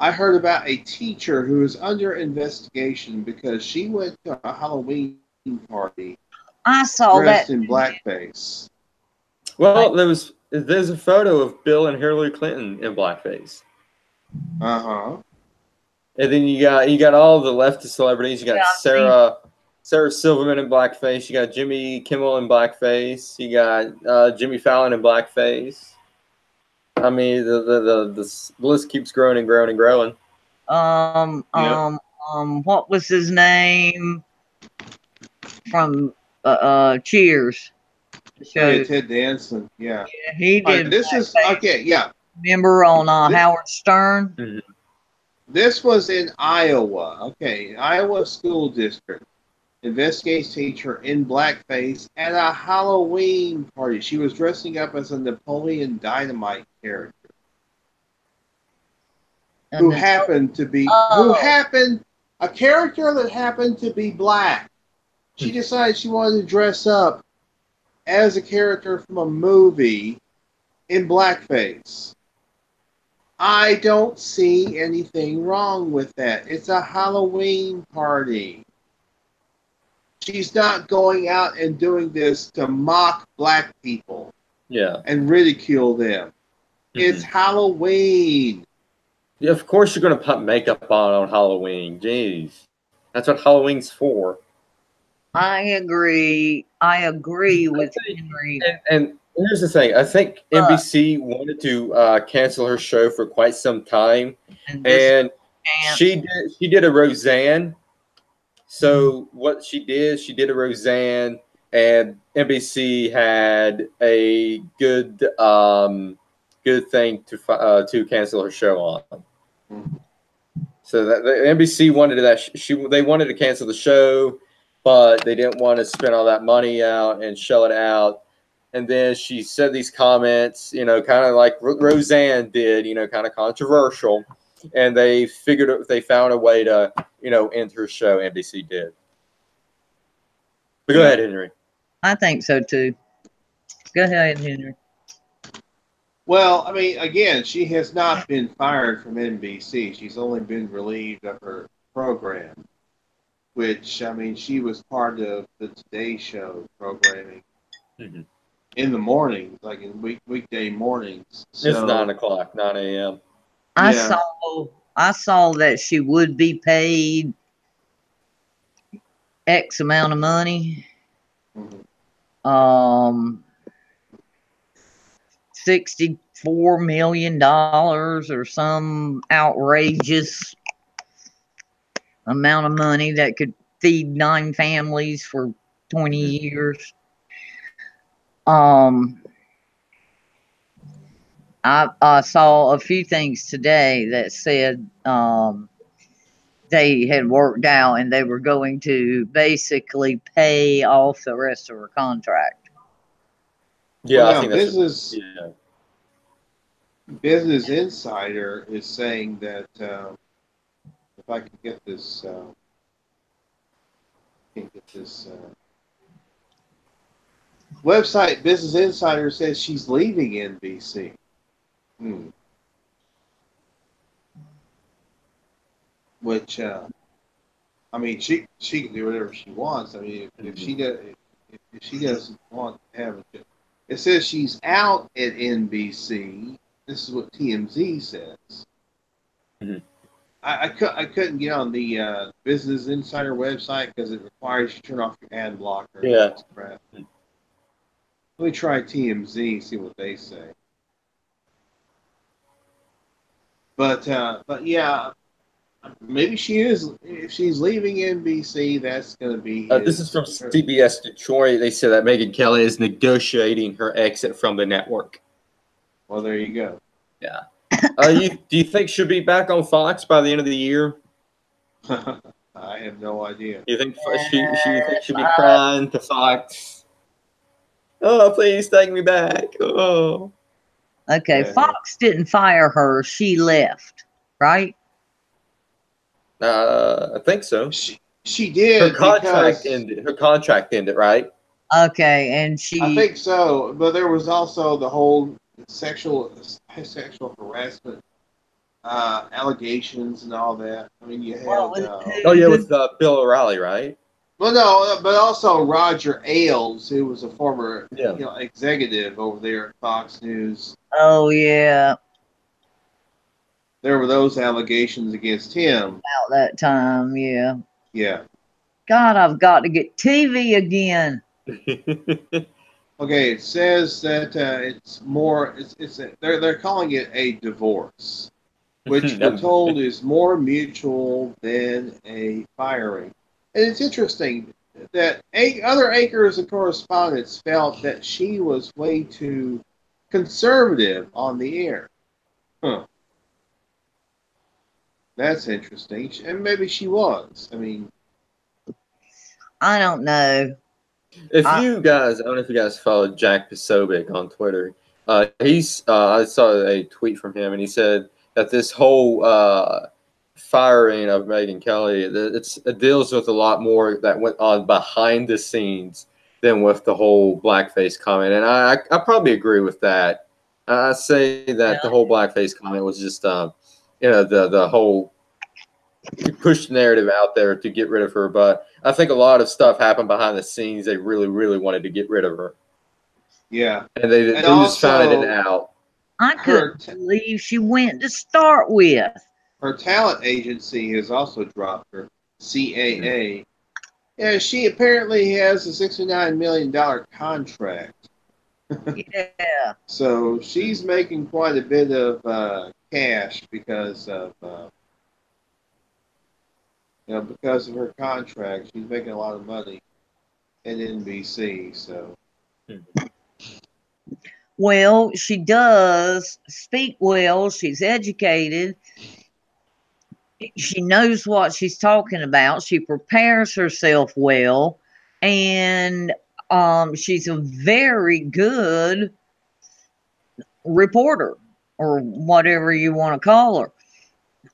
I heard about a teacher who is under investigation because she went to a Halloween party. I saw dressed that in blackface. Well, there's a photo of Bill and Hillary Clinton in blackface. And then you got all the leftist celebrities. You got Sarah Silverman in blackface. You got Jimmy Kimmel in blackface. You got Jimmy Fallon in blackface. I mean, the list keeps growing and growing and growing. What was his name from Cheers? Ted Danson. Yeah, he did. This is okay. Yeah, remember on Howard Stern? This was in Iowa. Okay, Iowa school district investigates teacher in blackface at a Halloween party. She was dressing up as a Napoleon Dynamite character. who And then, happened to be oh, a character that happened to be black. She decided she wanted to dress up as a character from a movie in blackface. I don't see anything wrong with that. It's a Halloween party. She's not going out and doing this to mock black people Yeah. and ridicule them. It's Halloween. Yeah, of course you're going to put makeup on Halloween. Jeez. That's what Halloween's for. I agree. I agree I with think, Henry. and here's the thing. I think But NBC wanted to cancel her show for quite some time, and this and chance. she did a Roseanne. So what she did a Roseanne, and NBC had a good thing to cancel her show on. So that the NBC wanted that they wanted to cancel the show, but they didn't want to spend all that money out and shell it out. And then she said these comments, kind of like Roseanne did, kind of controversial. And they found a way to, end her show. NBC did. But go ahead, Henry. I think so too. Go ahead, Henry. Well, I mean, again, she has not been fired from NBC. She's only been relieved of her program, which, I mean, she was part of the Today Show programming in the mornings, like in weekday mornings. So, It's 9 o'clock, 9 a.m. I Yeah. saw that she would be paid X amount of money. $64 million or some outrageous amount of money that could feed 9 families for 20 years. I saw a few things today that said they had worked out and they were going to basically pay off the rest of her contract. Yeah, well, I now, think Business Insider is saying that if I can get this, website, Business Insider says she's leaving NBC. Which, I mean, she can do whatever she wants. I mean, if she doesn't want to have a, it says she's out at NBC. This is what TMZ says. I couldn't get on the Business Insider website because it requires you to turn off your ad blocker. Yeah. Crap. Let me try TMZ, see what they say. But yeah, maybe she is. If she's leaving NBC, that's going to be. This is from CBS Detroit. They said that Megyn Kelly is negotiating her exit from the network. Well, there you go. Yeah. Do you think she'll be back on Fox by the end of the year? I have no idea. You think she'll be crying to Fox? Oh, please take me back. Oh. Okay, Fox didn't fire her; she left, right? I think so. She did. Her contract ended, right? Okay, and I think so, but there was also the whole sexual harassment allegations and all that. I mean, you had. With Bill O'Reilly, right? Well, no, but also Roger Ailes, who was a former executive over there at Fox News. Oh yeah. There were those allegations against him. About that time, yeah. Yeah. God, I've got to get TV again. Okay, it says that it's more. They're calling it a divorce, which we're told is more mutual than a firing. And it's interesting that other anchors and correspondents felt that she was way too conservative on the air. Huh. That's interesting. And maybe she was. I mean, I don't know. I don't know if you guys follow Jack Posobiec on Twitter. I saw a tweet from him, and he said that this whole firing of Megyn Kelly, it deals with a lot more that went on behind the scenes than with the whole blackface comment. And I probably agree with that. I say that the whole blackface comment was just, the whole push narrative out there to get rid of her. But I think a lot of stuff happened behind the scenes. They really, really wanted to get rid of her. Yeah. And they just found it out. I couldn't believe she went to start with. Her talent agency has also dropped her, CAA. Yeah, she apparently has a $69 million contract. Yeah. So she's making quite a bit of cash because of because of her contract. She's making a lot of money at NBC. So. Well, she does speak well. She's educated. She knows what she's talking about. She prepares herself well, and she's a very good reporter, or whatever you want to call her.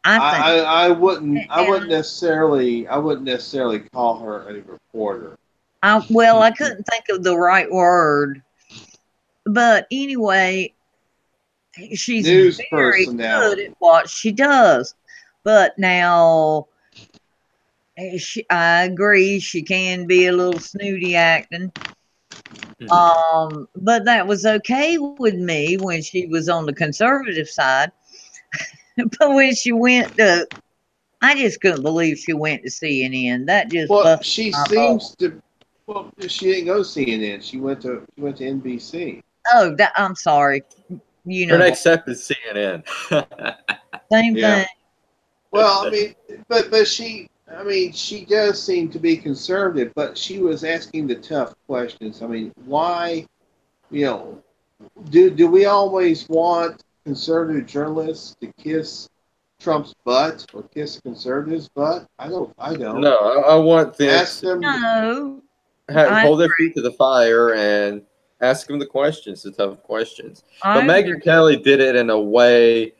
I wouldn't necessarily call her a reporter. Well, I couldn't think of the right word, but anyway, she's very good at what she does. But now, I agree, she can be a little snooty acting. But that was okay with me when she was on the conservative side. But when she went to, I just couldn't believe she went to CNN. That just she seems to. Well, she didn't go to CNN. She went to NBC. Oh, I'm sorry. Her next step is CNN. Same thing. Well, I mean, but she does seem to be conservative, but she was asking the tough questions. I mean, why, do we always want conservative journalists to kiss Trump's butt or kiss a conservative's butt? I don't. No, I want them ask them. No. Hold their feet to the fire and ask them the questions, the tough questions. But Megyn Kelly did it in a way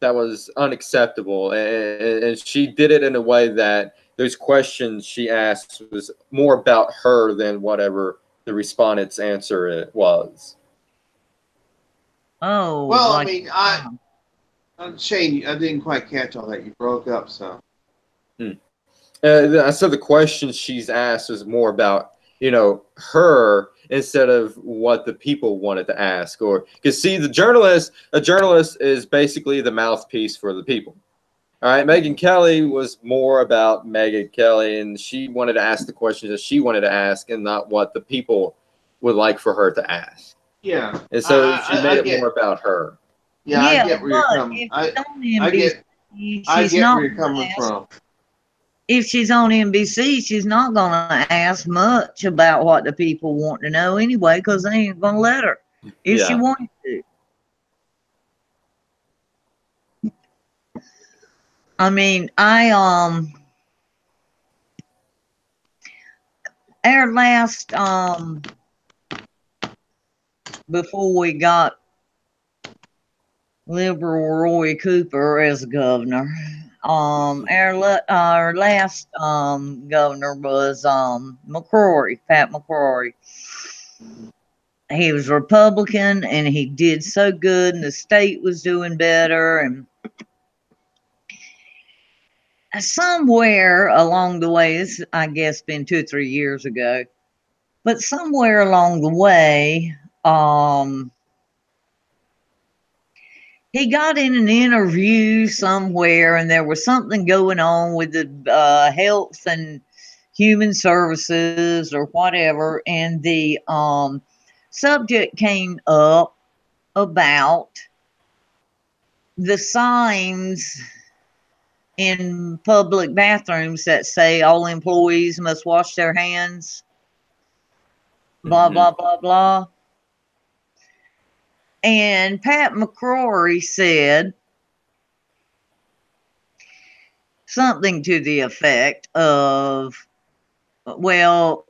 that was unacceptable, and she did it in a way that those questions she asked was more about her than whatever the respondent's answer it was. Oh, well, I mean, Shane, I didn't quite catch all that. You broke up some. I said the questions she's asked was more about her instead of what the people wanted to ask. Or because see, a journalist is basically the mouthpiece for the people. All right, Megyn Kelly was more about Megyn Kelly, and she wanted to ask the questions that she wanted to ask, and not what the people would like for her to ask. Yeah, and so she made it more about her. Yeah, I get where you're coming. I get where you're coming from. If she's on NBC, she's not going to ask much about what the people want to know anyway, because they ain't going to let her if she wanted to. I mean, our last, before we got liberal Roy Cooper as governor, our last governor was McCrory, Pat McCrory. He was Republican, and he did so good, and the state was doing better. And somewhere along the way, this I guess been 2 or 3 years ago, but somewhere along the way, he got in an interview somewhere, and there was something going on with the health and human services or whatever, and the subject came up about the signs in public bathrooms that say all employees must wash their hands, blah, blah, blah, blah. And Pat McCrory said something to the effect of, well,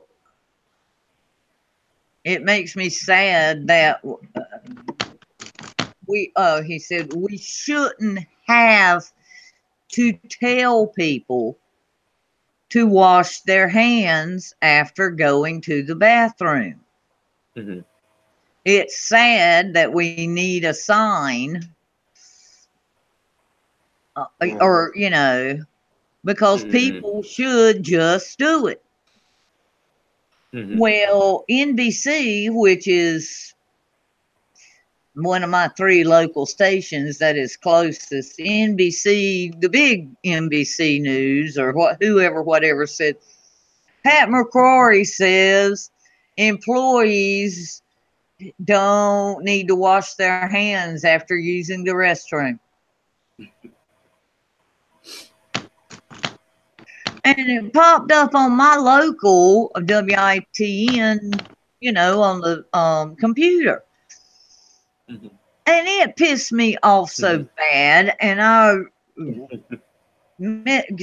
it makes me sad that he said we shouldn't have to tell people to wash their hands after going to the bathroom. Mm-hmm. It's sad that we need a sign, or because Mm-hmm. people should just do it. Mm-hmm. Well, NBC, which is one of my 3 local stations that is closest, NBC, the big NBC News, or whatever said, Pat McCrory says employees don't need to wash their hands after using the restroom. And it popped up on my local WITN, on the computer. Mm-hmm. And it pissed me off so bad. And I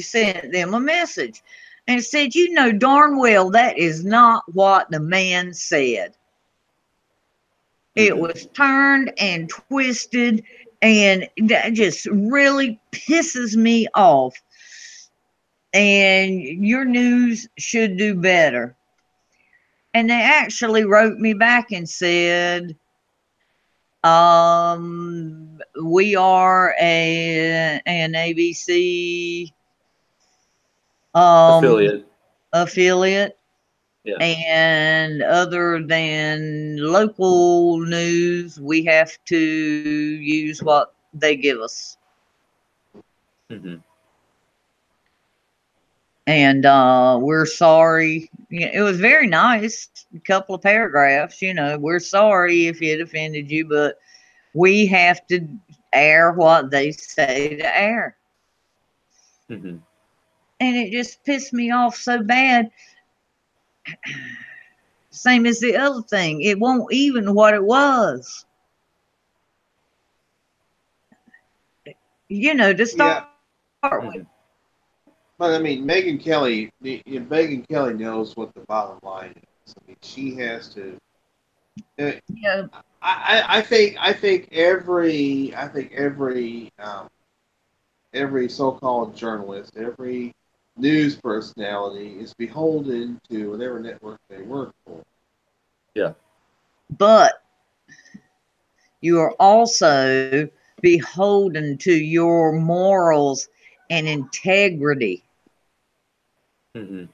sent them a message and said, you know darn well that is not what the man said. It was turned and twisted, and that just really pisses me off. And your news should do better. And they actually wrote me back and said, we are an ABC affiliate. Yeah. And other than local news, we have to use what they give us. Mm-hmm. And we're sorry. It was very nice, a couple of paragraphs. We're sorry if it offended you, but we have to air what they say to air. Mm-hmm. And it just pissed me off so bad. Same as the other thing. It won't even what it was. To start with. But I mean, Megyn Kelly knows what the bottom line is. I mean, she has to. Yeah. I think every so-called journalist, every news personality is beholden to whatever network they work for. Yeah. But you are also beholden to your morals and integrity. Mm-hmm.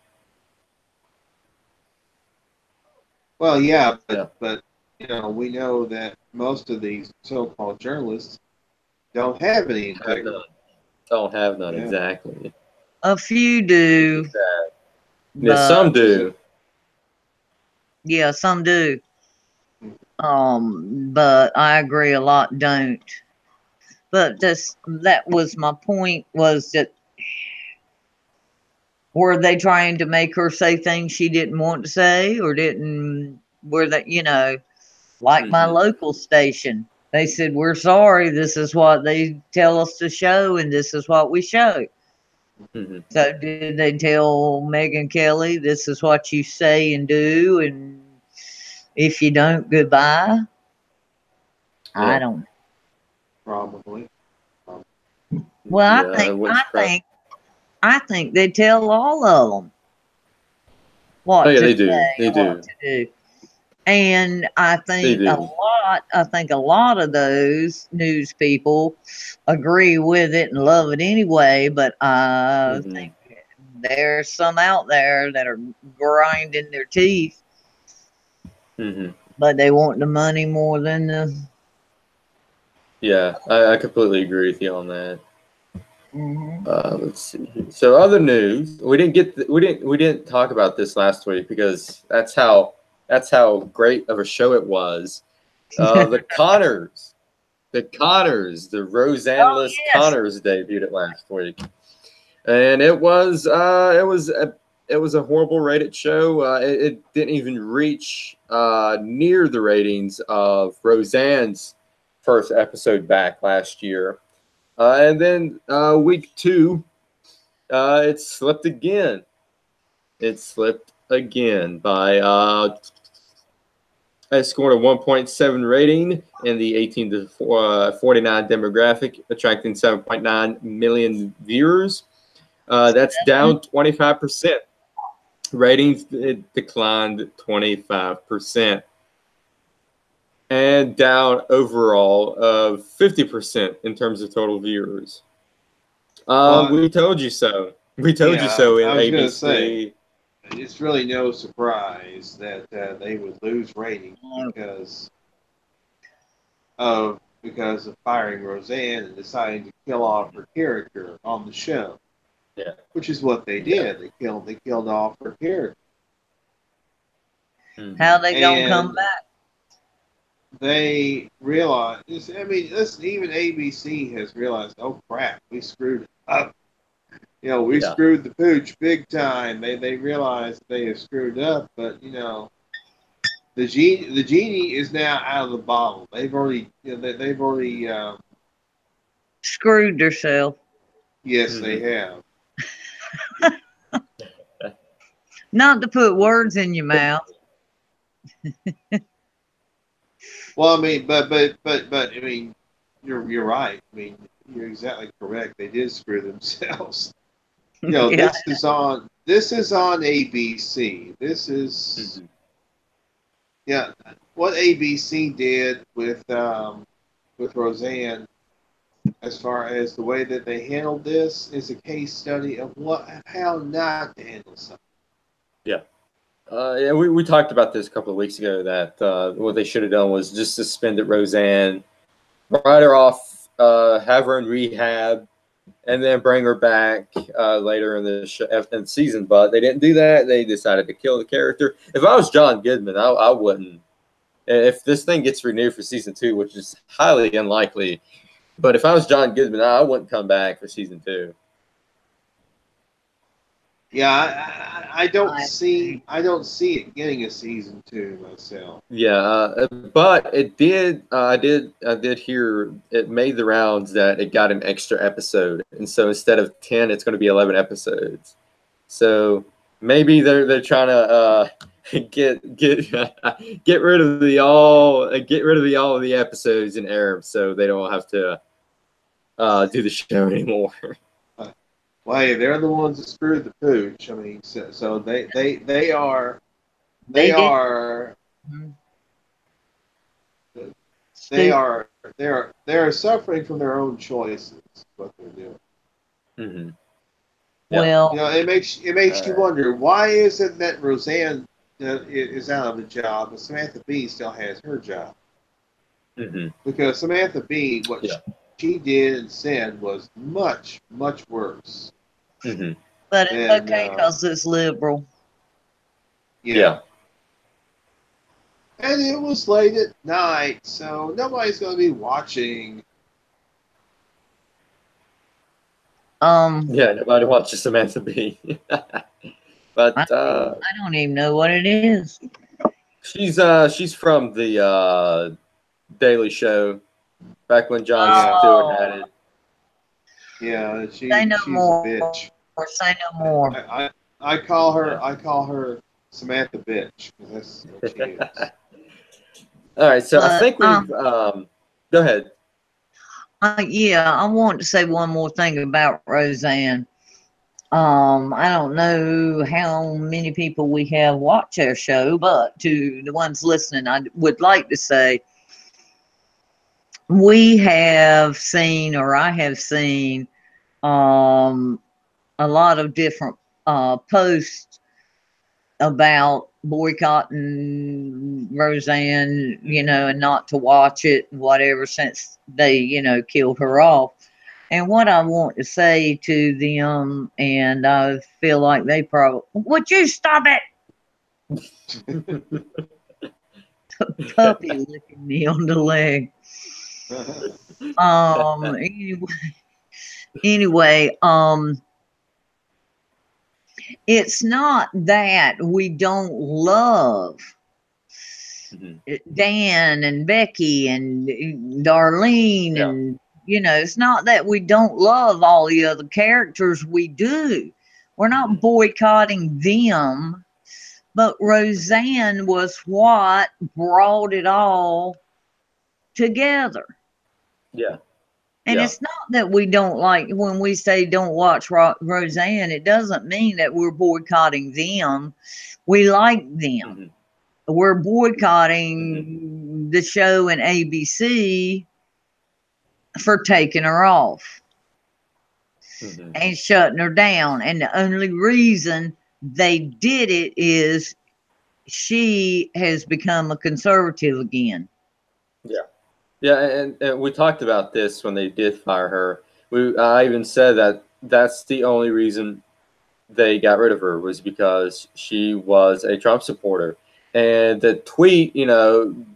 Well, yeah, but we know that most of these so-called journalists don't have any integrity. Don't have none, exactly. A few do. Yeah, some do. Yeah, some do. But I agree a lot don't. But that was my point, was that were they trying to make her say things she didn't want to say, or were they, like my local station, they said, we're sorry, this is what they tell us to show, and this is what we show. Mm-hmm. So did they tell Megyn Kelly, this is what you say and do, and if you don't, goodbye? Yeah. I don't know. Probably. Well, I think they tell all of them what to they say do. They and do. what to do. And I think a lot of those news people agree with it and love it anyway, but I think there's some out there that are grinding their teeth. Mm-hmm. But they want the money more than the. Yeah, I completely agree with you on that. Mm-hmm. Let's see. So other news, we didn't talk about this last week because that's how great of a show it was. The Connors, the Roseanne-less Connors debuted it last week, and it was a horrible rated show. It didn't even reach near the ratings of Roseanne's first episode back last year. And then week 2, it slipped again. It slipped again by It scored a 1.7 rating in the 18 to 49 demographic, attracting 7.9 million viewers. That's down 25%. Ratings declined 25%. And down overall of 50% in terms of total viewers. We told you so. We told you so in I was ABC. going to say, it's really no surprise that they would lose ratings because of firing Roseanne and deciding to kill off her character on the show. Yeah, which is what they did. Yeah. They killed off her character. How they gonna come back? They realized. I mean, listen, even ABC has realized. Oh crap, we screwed up. You know, we screwed the pooch big time. They realized they have screwed up, but you know, the genie is now out of the bottle. They've already Screwed themselves. Yes, they have. Not to put words in your mouth. Well, I mean, but I mean, you're right. I mean, you're exactly correct. They did screw themselves. You know, Yeah. this is on ABC. This is what ABC did with Roseanne, as far as the way that they handled this, is a case study of how not to handle something. Yeah. Yeah, we talked about this a couple of weeks ago that what they should have done was just suspended Roseanne, write her off, have her in rehab, and then bring her back later in the season. But they didn't do that. They decided to kill the character. If I was John Goodman, I wouldn't. If this thing gets renewed for season 2, which is highly unlikely, but if I was John Goodman, I wouldn't come back for season 2. Yeah, I don't see it getting a season 2 myself. Yeah, but it did. I did hear it made the rounds that it got an extra episode, and so instead of 10, it's going to be 11 episodes. So maybe they're trying to get rid of the all of the episodes and air them, so they don't have to do the show anymore. Well, hey, they're the ones that screwed the pooch. I mean, so they are suffering from their own choices. What they're doing. Mm-hmm. Yeah. Well, you know, it makes you wonder, why is it that Roseanne is out of the job, but Samantha Bee still has her job? Mm-hmm. Because Samantha Bee, she did and said was much, much worse. Mm-hmm. But it's okay because it's liberal. Yeah. And it was late at night, so nobody's going to be watching. Yeah, nobody watches Samantha Bee. But I don't even know what it is. She's from the Daily Show, back when Jon Stewart had it. Yeah, she's a bitch. Or say no more. I call her Samantha bitch, because that's what she is. All right, so I think we've go ahead. Yeah, I want to say one more thing about Roseanne. I don't know how many people we have watch our show, but to the ones listening, I would like to say we have seen, or I have seen, a lot of different posts about boycotting Roseanne, you know, and not to watch it, whatever, since they, you know, killed her off. And what I want to say to them, and I feel like they probably, would you stop it? Puppy licking me on the leg. Anyway, it's not that we don't love Dan and Becky and Darlene and, you know, it's not that we don't love all the other characters. We do. We're not boycotting them. But Roseanne was what brought it all together. Yeah. And Yeah. it's not that we don't like, when we say don't watch Roseanne, it doesn't mean that we're boycotting them. We like them. Hmm. We're Hmm. boycotting the show and ABC for taking her off Hmm. and shutting her down. And the only reason they did it is she has become a conservative again. Yeah. Yeah, and we talked about this when they did fire her. I even said that that's the only reason they got rid of her was because she was a Trump supporter, and the tweet,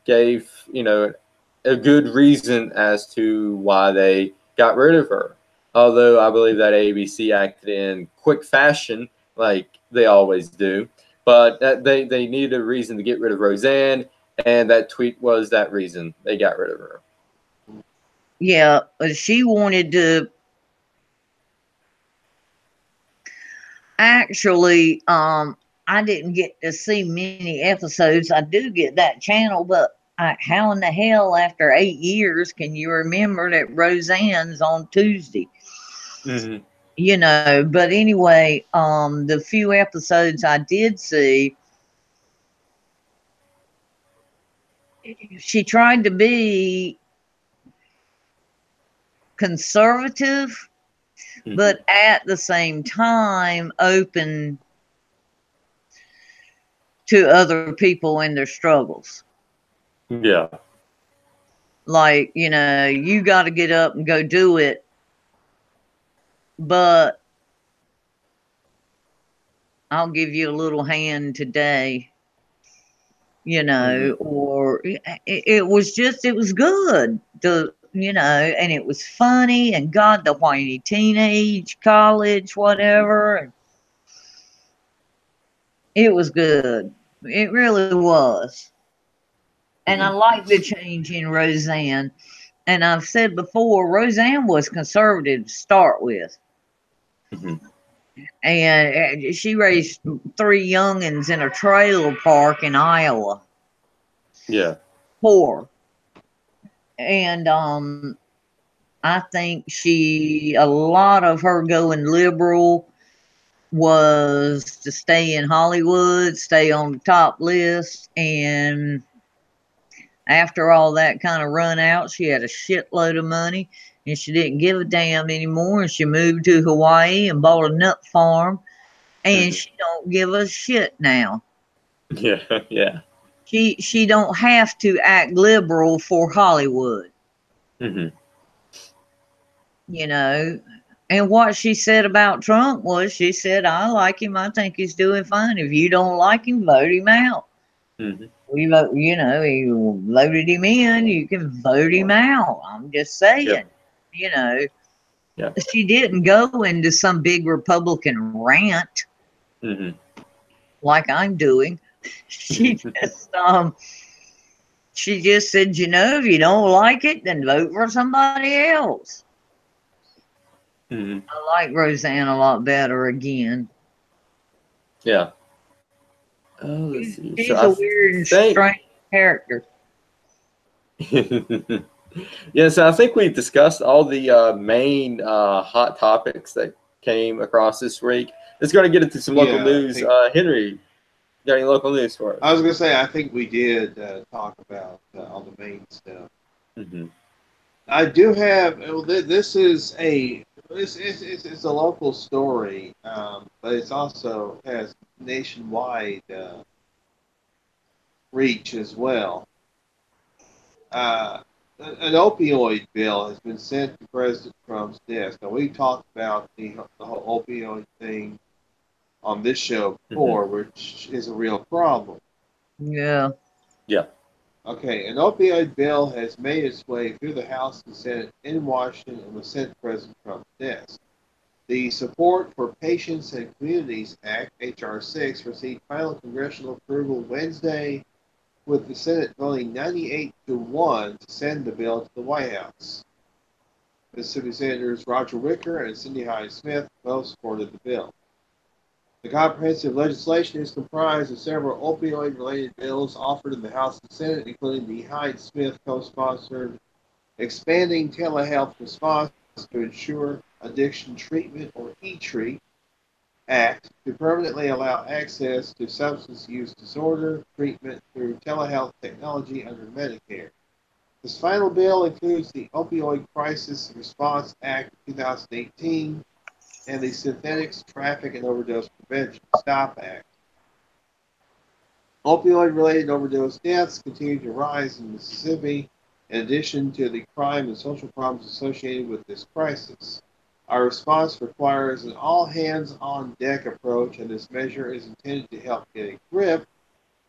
gave a good reason as to why they got rid of her. Although I believe that ABC acted in quick fashion, like they always do, but they needed a reason to get rid of Roseanne, and that tweet was that reason they got rid of her. Yeah, she wanted to actually, I didn't get to see many episodes. I do get that channel, but how in the hell, after 8 years, can you remember that Roseanne's on Tuesday? Hmm. But anyway, the few episodes I did see, she tried to be conservative, Hmm. but at the same time, open to other people and their struggles. Yeah. Like, you got to get up and go do it, but I'll give you a little hand today, Hmm. or it was just, it was good. And it was funny, and God, the whiny teenage, college, whatever. It was good. It really was. And I Hmm. like the change in Roseanne. And I've said before, Roseanne was conservative to start with. Hmm. And she raised three youngins in a trailer park in Iowa. Yeah. Poor. And I think a lot of her going liberal was to stay in Hollywood, stay on the top list. And after all that kind of run out, she had a shitload of money and she didn't give a damn anymore. And she moved to Hawaii and bought a nut farm, and Hmm. she don't give a shit now. Yeah. Yeah. She don't have to act liberal for Hollywood, Hmm. you know. And what she said about Trump was, she said, "I like him. I think he's doing fine. If you don't like him, vote him out. Hmm. We vote, he voted him in. You can vote him out. I'm just saying, Yep. you know." Yeah. She didn't go into some big Republican rant Hmm. like I'm doing. She just she just said, if you don't like it, then vote for somebody else. Hmm. I like Roseanne a lot better again. Yeah. Oh, let's see. So She's I a weird and think, strange character. yeah. So I think we discussed all the main hot topics that came across this week. Let's go and get into some local Yeah, I news. think Henry, got any local news for I us? was gonna say I think we did talk about all the main stuff. Hmm. I do have. Well, this is it's a local story, but it's also has nationwide reach as well. Uh, an opioid bill has been sent to President Trump's desk. Now we talked about the whole opioid thing on this show Hmm. before, which is a real problem. Yeah. Yeah. Okay, an opioid bill has made its way through the House and Senate in Washington and was sent to President Trump's desk. The Support for Patients and Communities Act, H.R. 6, received final congressional approval Wednesday, with the Senate voting 98 to 1 to send the bill to the White House. Mississippi Senators Roger Wicker and Cindy Hyde Smith both supported the bill. The comprehensive legislation is comprised of several opioid-related bills offered in the House and Senate, including the Hyde-Smith co-sponsored Expanding Telehealth Response to Ensure Addiction Treatment, or E-Treat, Act to permanently allow access to substance use disorder treatment through telehealth technology under Medicare. This final bill includes the Opioid Crisis Response Act of 2018 and the Synthetics, Traffic, and Overdose Prevention STOP Act. Opioid-related overdose deaths continue to rise in Mississippi, in addition to the crime and social problems associated with this crisis. Our response requires an all-hands-on-deck approach, and this measure is intended to help get a grip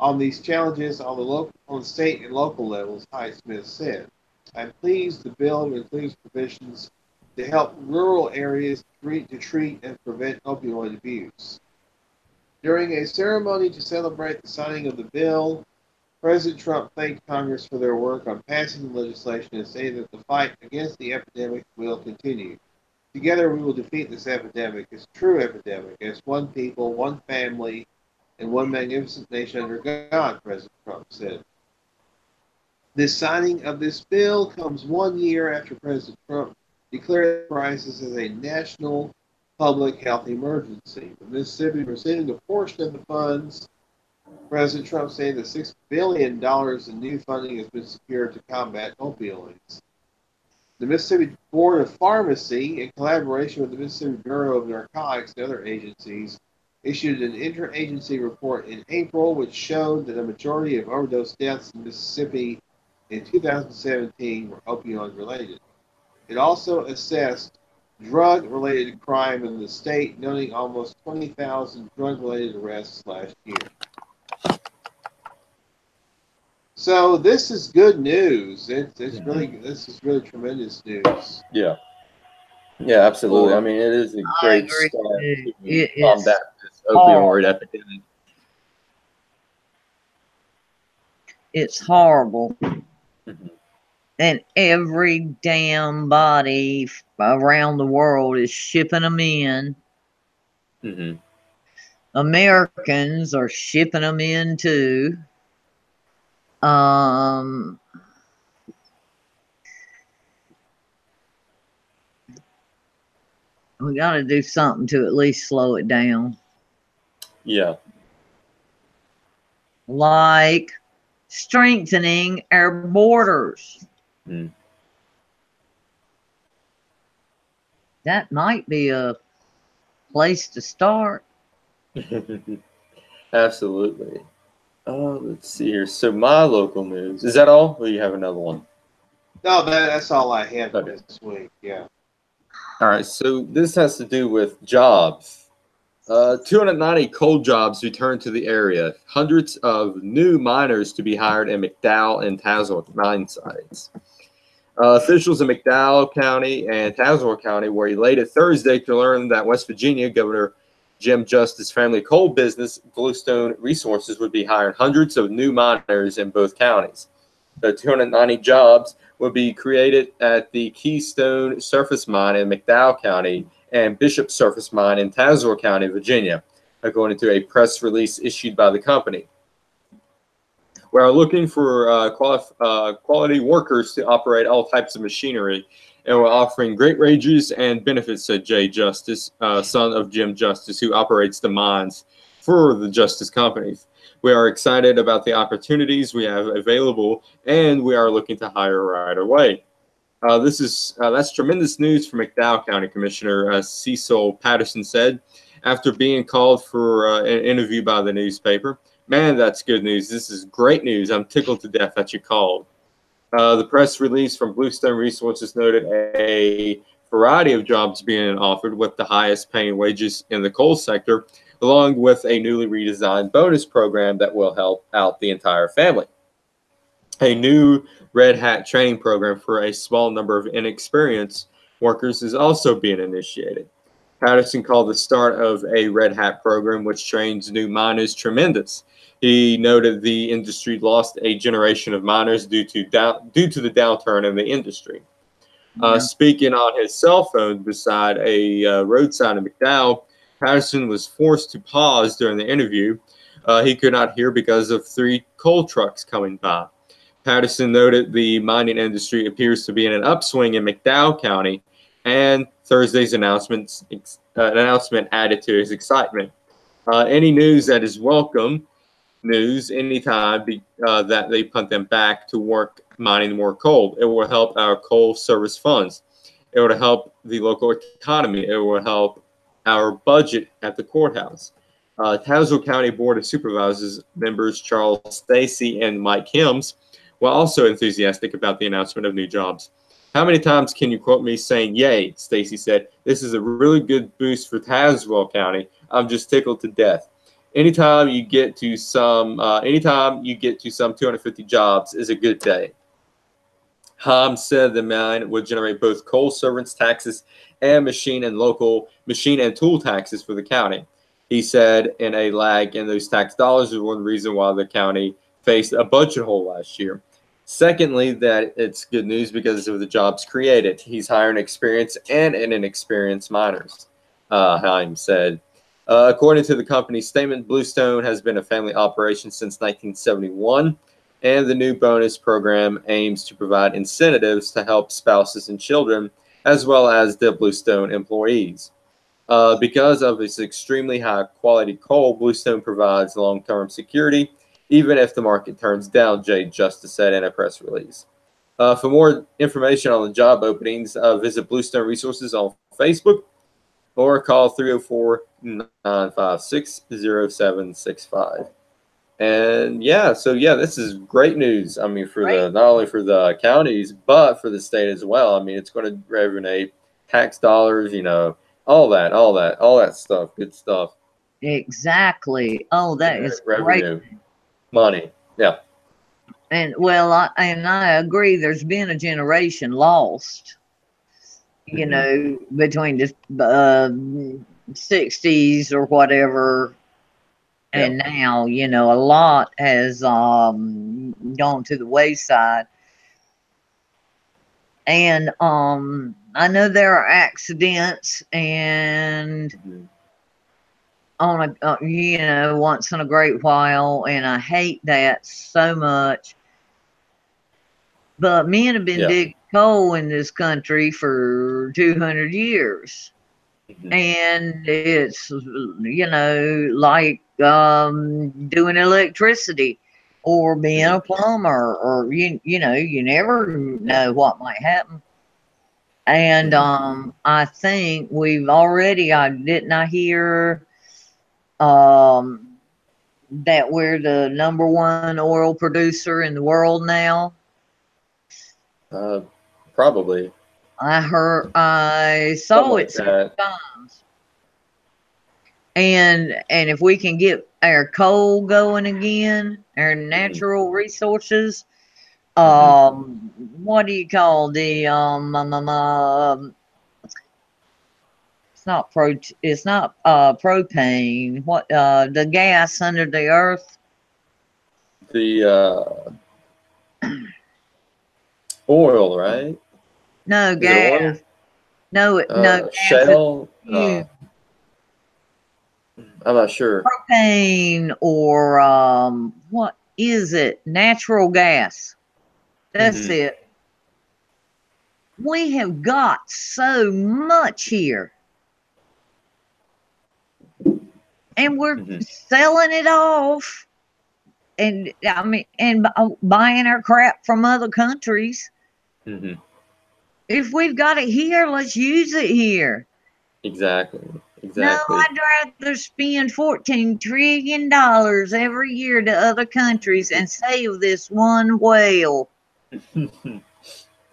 on these challenges on the state and local levels, Hyde-Smith said. I'm pleased the bill includes provisions to help rural areas to treat and prevent opioid abuse. During a ceremony to celebrate the signing of the bill, President Trump thanked Congress for their work on passing the legislation and stated that the fight against the epidemic will continue. Together we will defeat this epidemic, this true epidemic, as one people, one family, and one magnificent nation under God, President Trump said. This signing of this bill comes 1 year after President Trump declared the crisis as a national public health emergency. The Mississippi receiving a portion of the funds. President Trump said that $6 billion in new funding has been secured to combat opioids. The Mississippi Board of Pharmacy, in collaboration with the Mississippi Bureau of Narcotics and other agencies, issued an interagency report in April which showed that a majority of overdose deaths in Mississippi in 2017 were opioid-related. It also assessed drug-related crime in the state, noting almost 20,000 drug-related arrests last year. So this is good news. This is really tremendous news. Yeah. Yeah, absolutely. I mean, it is a great start to combat this opioid epidemic. It's horrible. Mm-hmm. And every damn body around the world is shipping them in. Mm-hmm. Americans are shipping them in too. We got to do something to at least slow it down. Yeah. Like strengthening our borders. Mm. That might be a place to start. Absolutely. Let's see here. So my local news. Is that all? Or do you have another one? No, that's all I have for this week. Yeah. All right. So this has to do with jobs. 290 coal jobs returned to the area. Hundreds of new miners to be hired in McDowell and Tazewell mine sites. Officials in McDowell County and Tazewell County were elated Thursday to learn that West Virginia Governor Jim Justice's family coal business, Bluestone Resources, would be hiring hundreds of new miners in both counties. The 290 jobs will be created at the Keystone Surface Mine in McDowell County and Bishop Surface Mine in Tazewell County, Virginia, according to a press release issued by the company. We are looking for quality workers to operate all types of machinery, and we're offering great wages and benefits, said Jay Justice, son of Jim Justice, who operates the mines for the Justice companies. We are excited about the opportunities we have available, and we are looking to hire right away. That's tremendous news for McDowell County Commissioner Cecil Patterson said after being called for an interview by the newspaper. Man, that's good news. This is great news. I'm tickled to death that you called. The press release from Bluestone Resources noted a variety of jobs being offered with the highest paying wages in the coal sector, along with a newly redesigned bonus program that will help out the entire family. A new Red Hat training program for a small number of inexperienced workers is also being initiated. Patterson called the start of a Red Hat program which trains new miners tremendous. He noted the industry lost a generation of miners due to the downturn in the industry. Speaking on his cell phone beside a roadside in McDowell, Patterson was forced to pause during the interview. He could not hear because of 3 coal trucks coming by. Patterson noted the mining industry appears to be in an upswing in McDowell County, and Thursday's announcement added to his excitement. Any news that is welcome news anytime that they put them back to work mining more coal. It will help our coal service funds. It will help the local economy. It will help our budget at the courthouse. Tazewell County Board of Supervisors members Charles Stacy and Mike Hims were also enthusiastic about the announcement of new jobs. How many times can you quote me saying, "Yay," Stacy said. "This is a really good boost for Tazewell County. I'm just tickled to death. Anytime you get to some 250 jobs is a good day." Ham said the mine would generate both coal servants taxes and machine and tool taxes for the county. He said in a lag in those tax dollars was one reason why the county faced a budget hole last year. Secondly, that it's good news because of the jobs created. He's hiring experienced and inexperienced miners, Haim said. According to the company's statement, Bluestone has been a family operation since 1971, and the new bonus program aims to provide incentives to help spouses and children, as well as the Bluestone employees. Because of its extremely high-quality coal, Bluestone provides long-term security, even if the market turns down, Jay Justice said in a press release. For more information on the job openings, visit Bluestone Resources on Facebook or call 304-956-0765. And this is great news. I mean, not only for the counties, but for the state as well. I mean, it's going to revenue tax dollars, all that stuff, good stuff. Exactly. Oh, that is revenue, great. Money. Yeah. And I agree. There's been a generation lost, between the 60s or whatever, and now, a lot has gone to the wayside. And I know there are accidents and on a once in a great while, and I hate that so much. But men have been digging coal in this country for 200 years. And it's, like doing electricity or being a plumber, or, you never know what might happen. And I think we've already, didn't I hear that we're the #1 oil producer in the world now? Probably. I saw it several times. And if we can get our coal going again, our natural resources, what do you call the it's not propane. What the gas under the earth? The oil, right? No, gas. No, gas. Shell. I'm not sure. Propane or what is it? Natural gas. That's it. We have got so much here. And we're selling it off, and buying our crap from other countries. If we've got it here, let's use it here. Exactly. No, I'd rather spend $14 trillion every year to other countries and save this one whale.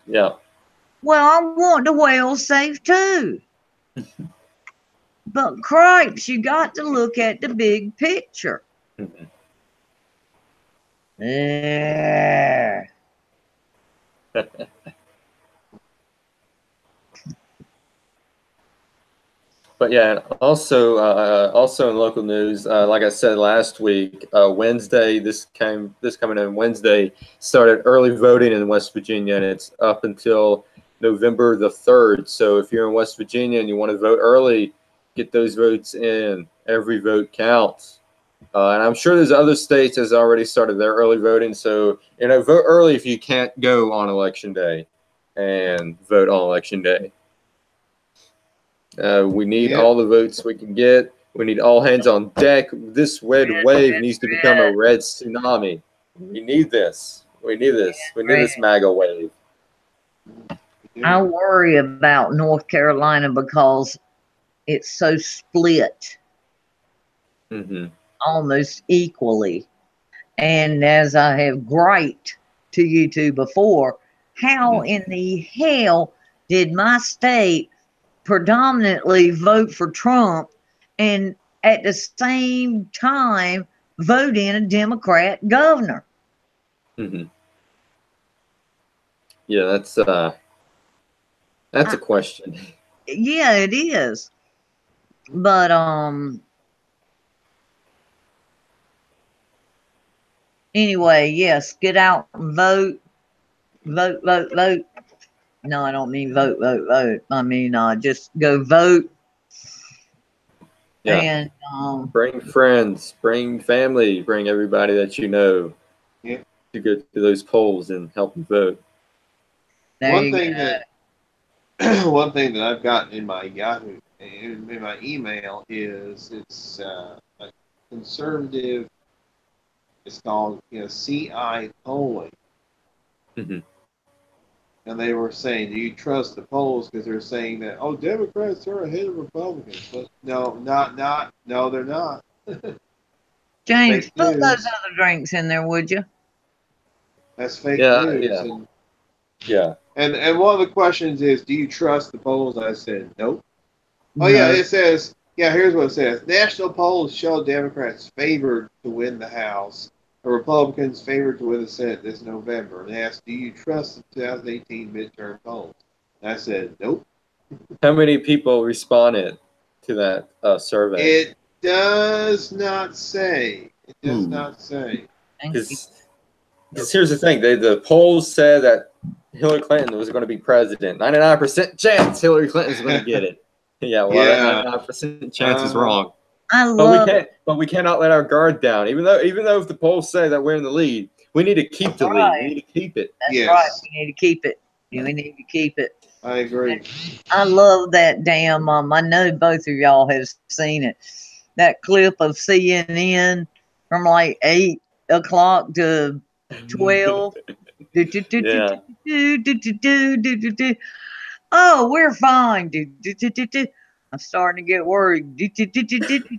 Yeah. Well, I want the whale saved too. But cripes, you got to look at the big picture. There. But yeah, also in local news, like I said last week, Wednesday, this coming in Wednesday, started early voting in West Virginia, and it's up until November the 3rd. So if you're in West Virginia and you want to vote early, Get those votes in. Every vote counts. And I'm sure there's other states that's already started their early voting. So, vote early if you can't go on election day, and vote on election day. We need all the votes we can get. We need all hands on deck. This red wave needs to become a red tsunami. We need this. We need this. We need this MAGA wave. I worry about North Carolina because it's so split almost equally. And as I have griped to you two before, how in the hell did my state predominantly vote for Trump and at the same time vote in a Democrat governor? Yeah, that's a question. Yeah, it is. But anyway, yes, get out and vote. Vote, vote, vote. No, I don't mean vote, vote, vote. I mean just go vote. Yeah. And bring friends, bring family, bring everybody that you know to go to those polls and help you vote. One thing that I've gotten in my Yahoo, in my email, is it's a conservative. It's called CI polling, and they were saying, "Do you trust the polls?" Because they're saying that Democrats are ahead of Republicans, but no, they're not. James, put those other drinks in there, would you? That's fake news. And one of the questions is, do you trust the polls? I said, nope. Oh, yeah, it says, here's what it says. National polls show Democrats favored to win the House, the Republicans favored to win the Senate this November. And asked, do you trust the 2018 midterm polls? And I said, nope. How many people responded to that survey? It does not say. It does not say. Because here's the thing. The polls said that Hillary Clinton was going to be president. 99% chance Hillary Clinton's going to get it. Yeah, well, that 99% chance is wrong. But we cannot let our guard down. Even though if the polls say that we're in the lead, we need to keep the lead. We need to keep it. That's right. We need to keep it. We need to keep it. I agree. I love that damn. I know both of y'all have seen it. That clip of CNN from like 8 o'clock to 12. Oh, we're fine. I'm starting to get worried.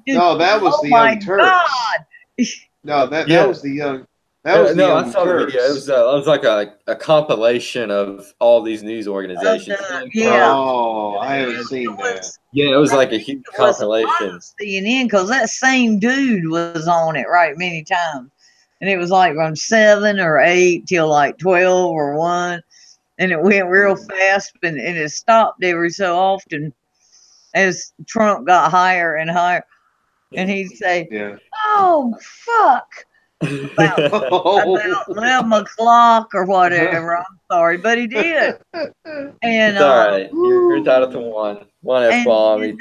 No, that was the Young Turks. No, that was the Young. That was the Young I saw Turks. the video. It was like a compilation of all these news organizations. Oh, I haven't seen that. Yeah, it was like a huge compilation. CNN, because that same dude was on it many times, and it was like from 7 or 8 till like 12 or 1, and it went real fast, and it stopped every so often as Trump got higher and higher, and he'd say, "Oh fuck." About 11 o'clock or whatever. I'm sorry, but he did. And it's all right. You're entitled to one F-bomb each.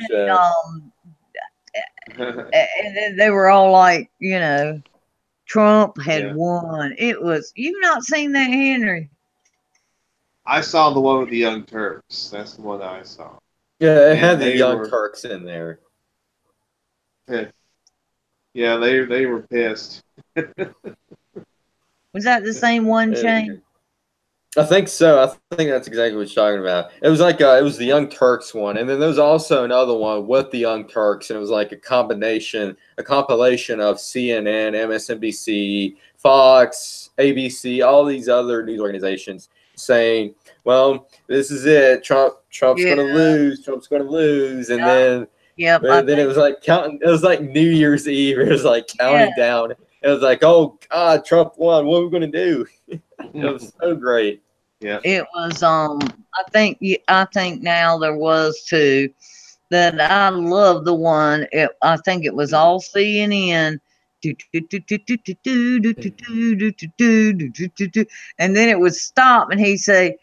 And then they were all like, Trump had won. It was, you've not seen that, Henry? I saw the one with the Young Turks. That's the one I saw. Yeah, it had the Young Turks in there. Yeah, they were pissed. Was that the same one, Shane? I think so. I think that's exactly what you're talking about. It was like it was the Young Turks one, and then there was also another one with the Young Turks, and it was like a compilation of CNN, MSNBC, Fox, ABC, all these other news organizations saying, "Well, this is it. Trump's going to lose. Trump's going to lose," and then. Yep. Then it was like counting. It was like New Year's Eve. It was like counting down. It was like, oh God, Trump won. What are we gonna do? It was so great. Yeah. It was. I think now there was two that I love. The one. I think it was all CNN. And then it would stop, and he'd say,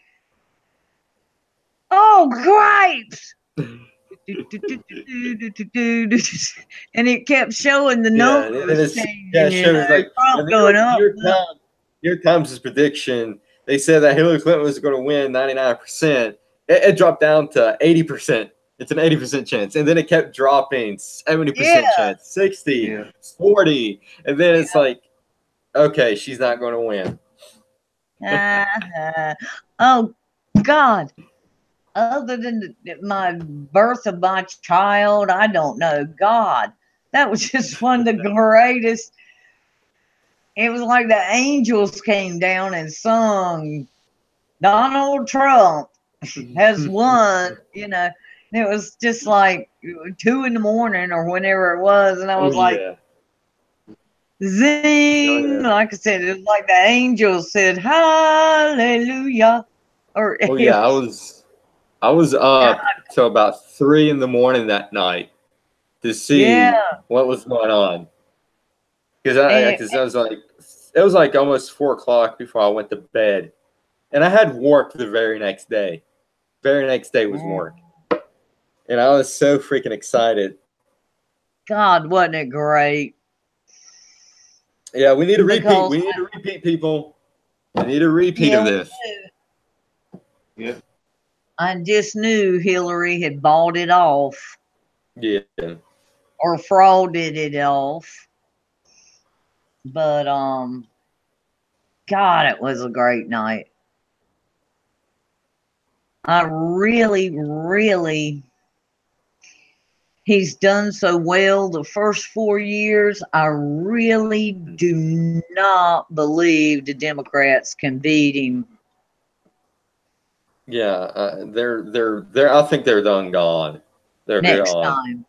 "Oh, grapes." and it kept showing the Yeah, and numbers it's yeah, it changing, shows like Trump going up. New York Times' prediction. They said that Hillary Clinton was going to win 99%. It dropped down to 80%. It's an 80% chance, and then it kept dropping 70% chance, 60, 40, and then it's like, okay, she's not going to win. Oh God. Other than my birth of my child, I don't know. God, that was just one of the greatest. It was like the angels came down and sung Donald Trump has won, you know. And it was just like 2 in the morning or whenever it was, and I was like, zing. Like I said, it was like the angels said, hallelujah. Or I was up till about 3 in the morning that night to see what was going on. Because it was like almost 4 o'clock before I went to bed. And I had work the very next day. Very next day was work. And I was so freaking excited. God, wasn't it great? Yeah, we need a repeat. We need a repeat, people. We need a repeat of this. Yeah. I just knew Hillary had bought it off. Yeah. Or frauded it off. But God, it was a great night. I really, he's done so well the first 4 years. I really do not believe the Democrats can beat him. Yeah, they're I think they're done gone. They're next gone.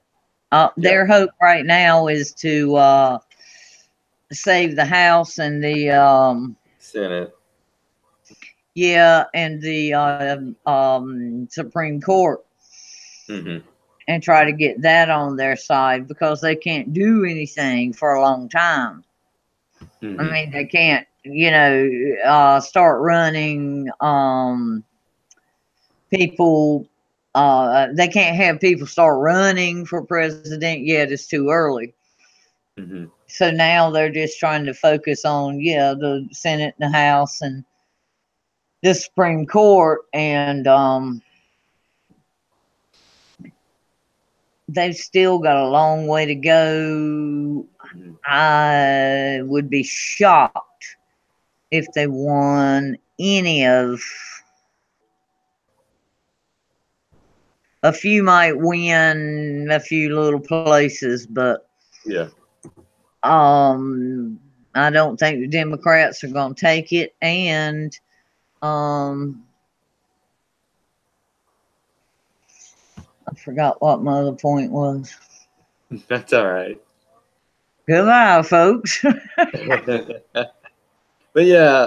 time. Their hope right now is to save the House and the Senate. Yeah, and the Supreme Court. Mm-hmm. And try to get that on their side because they can't do anything for a long time. Mm-hmm. I mean, they can't, start running people. They can't have people start running for president yet. It's too early. Mm-hmm. So now they're just trying to focus on, the Senate and the House and the Supreme Court. And they've still got a long way to go. I would be shocked if they won any of. A few might win a few little places, but I don't think the Democrats are going to take it, and I forgot what my other point was. That's all right. Goodbye, folks. But yeah,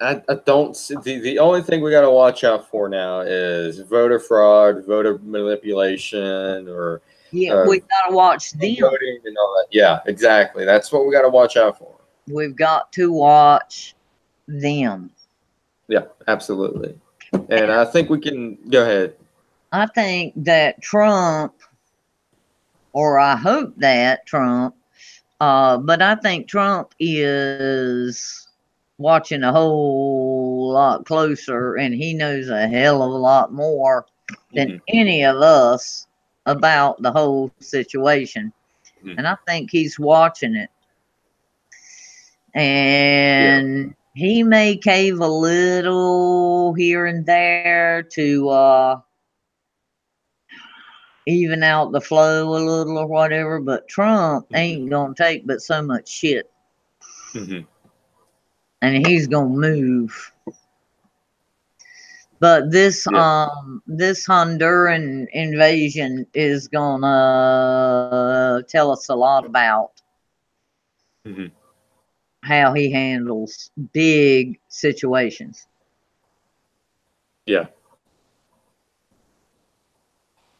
I don't see the only thing we got to watch out for now is voter fraud, voter manipulation, or we got to watch them. Voting and all that. Yeah, exactly. That's what we got to watch out for. We've got to watch them. Yeah, absolutely. And I think we can go ahead. I think that Trump, or I hope that Trump, but I think Trump is watching a whole lot closer, and he knows a hell of a lot more than any of us about the whole situation. And I think he's watching it. And he may cave a little here and there to even out the flow a little or whatever, but Trump ain't gonna take but so much shit. And he's gonna move. But this this Honduran invasion is gonna tell us a lot about how he handles big situations. Yeah.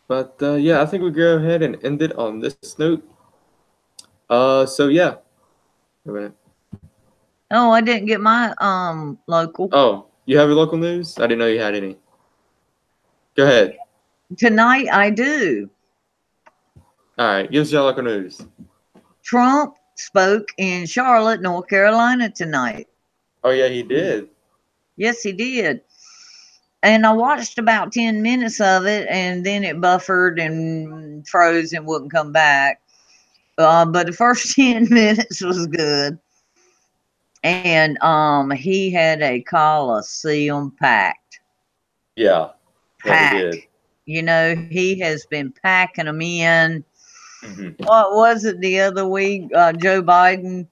But I think we go ahead and end it on this note. So yeah. Oh, I didn't get my local. Oh, you have your local news? I didn't know you had any. Go ahead. Tonight I do. All right, give us your local news. Trump spoke in Charlotte, North Carolina tonight. Oh yeah, he did. Yes, he did. And I watched about 10 minutes of it, and then it buffered and froze and wouldn't come back. But the first 10 minutes was good. And he had a Coliseum packed. Yeah, Packed. he did. You know, he has been packing them in. Mm-hmm. What was it the other week? Joe Biden.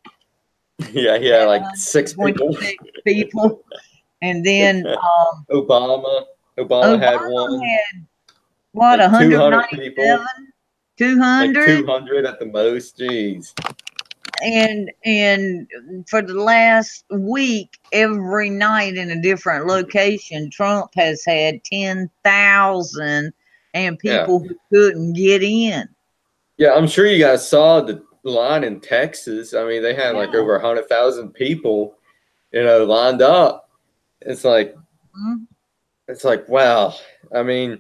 Yeah, he had like 6 people. people. And then Obama had one. had what, like 200 people. 200? Like 200 at the most. Jeez. And for the last week, every night in a different location, Trump has had 10,000 and people who couldn't get in. Yeah, I'm sure you guys saw the line in Texas. I mean, they had like over 100,000 people, lined up. It's like, wow. I mean,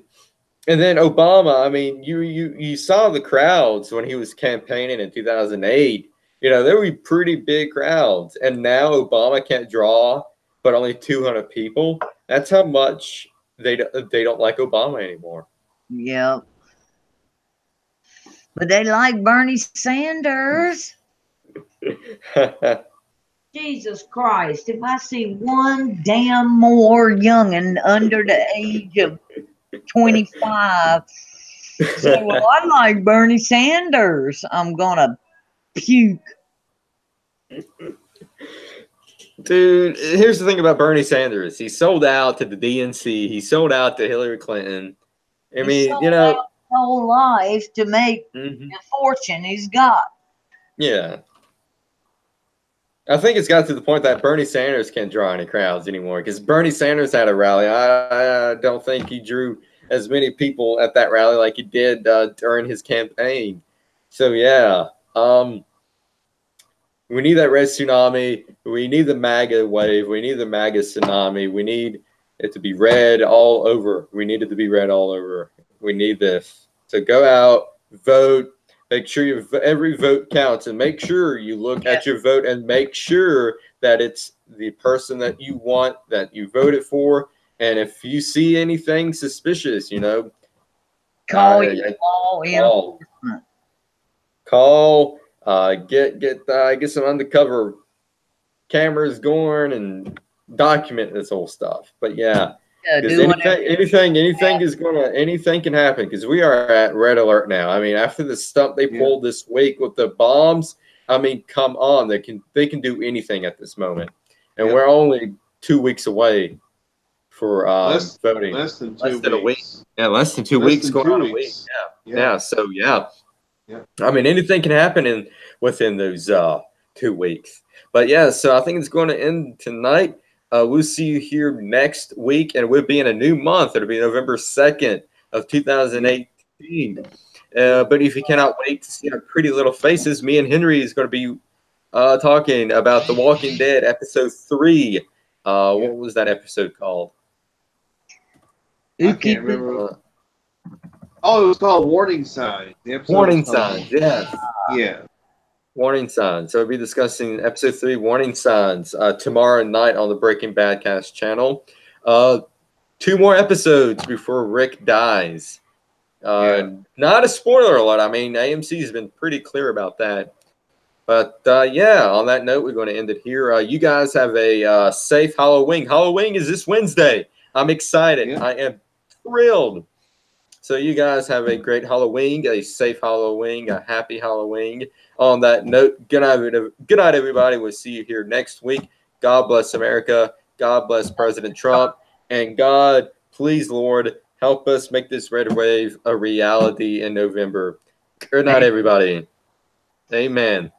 and then Obama. I mean, you saw the crowds when he was campaigning in 2008. There were pretty big crowds, and now Obama can't draw, but only 200 people. That's how much they don't like Obama anymore. Yep. But they like Bernie Sanders. Jesus Christ. If I see one damn more youngin' under the age of 25 say, well, I like Bernie Sanders, I'm going to puke. Dude, here's the thing about Bernie Sanders. He sold out to the DNC. He sold out to Hillary Clinton. I mean, out whole life to make the fortune he's got. Yeah. I think it's got to the point that Bernie Sanders can't draw any crowds anymore, because Bernie Sanders had a rally. I don't think he drew as many people at that rally like he did during his campaign. So, yeah. We need that red tsunami. We need the MAGA wave. We need the MAGA tsunami. We need it to be red all over. We need it to be red all over. We need this. So go out, vote. Make sure every vote counts, and make sure you look at your vote and make sure that it's the person that you want, that you voted for. And if you see anything suspicious, call law enforcement. Call. Get some undercover cameras going and document this whole stuff. But yeah. Anything can happen, because we are at red alert now. I mean, after the stunt they pulled this week with the bombs, I mean, come on, they can do anything at this moment, and we're only 2 weeks away for voting. Less than 2 weeks. A week. Yeah, less than 2 weeks. Going on a week. Yeah. So yeah. I mean, anything can happen within those 2 weeks. But yeah, so I think it's going to end tonight. We'll see you here next week, and we'll be in a new month. It'll be November 2nd of 2018. But if you cannot wait to see our pretty little faces, me and Henry is going to be talking about The Walking Dead episode 3. What was that episode called? I can't remember. Oh, it was called Warning Signs. Warning Signs, yes. Yeah. Warning Signs. So we'll be discussing episode 3, Warning Signs, tomorrow night on the Breaking Bad Cast channel. 2 more episodes before Rick dies. Not a spoiler alert. I mean, AMC has been pretty clear about that. But yeah, on that note, we're going to end it here. You guys have a safe Halloween. Halloween is this Wednesday. I'm excited. Yeah. I am thrilled. So you guys have a great Halloween, a safe Halloween, a happy Halloween. On that note, good night, everybody. We'll see you here next week. God bless America. God bless President Trump. And God, please, Lord, help us make this red wave a reality in November. Good night, everybody. Amen.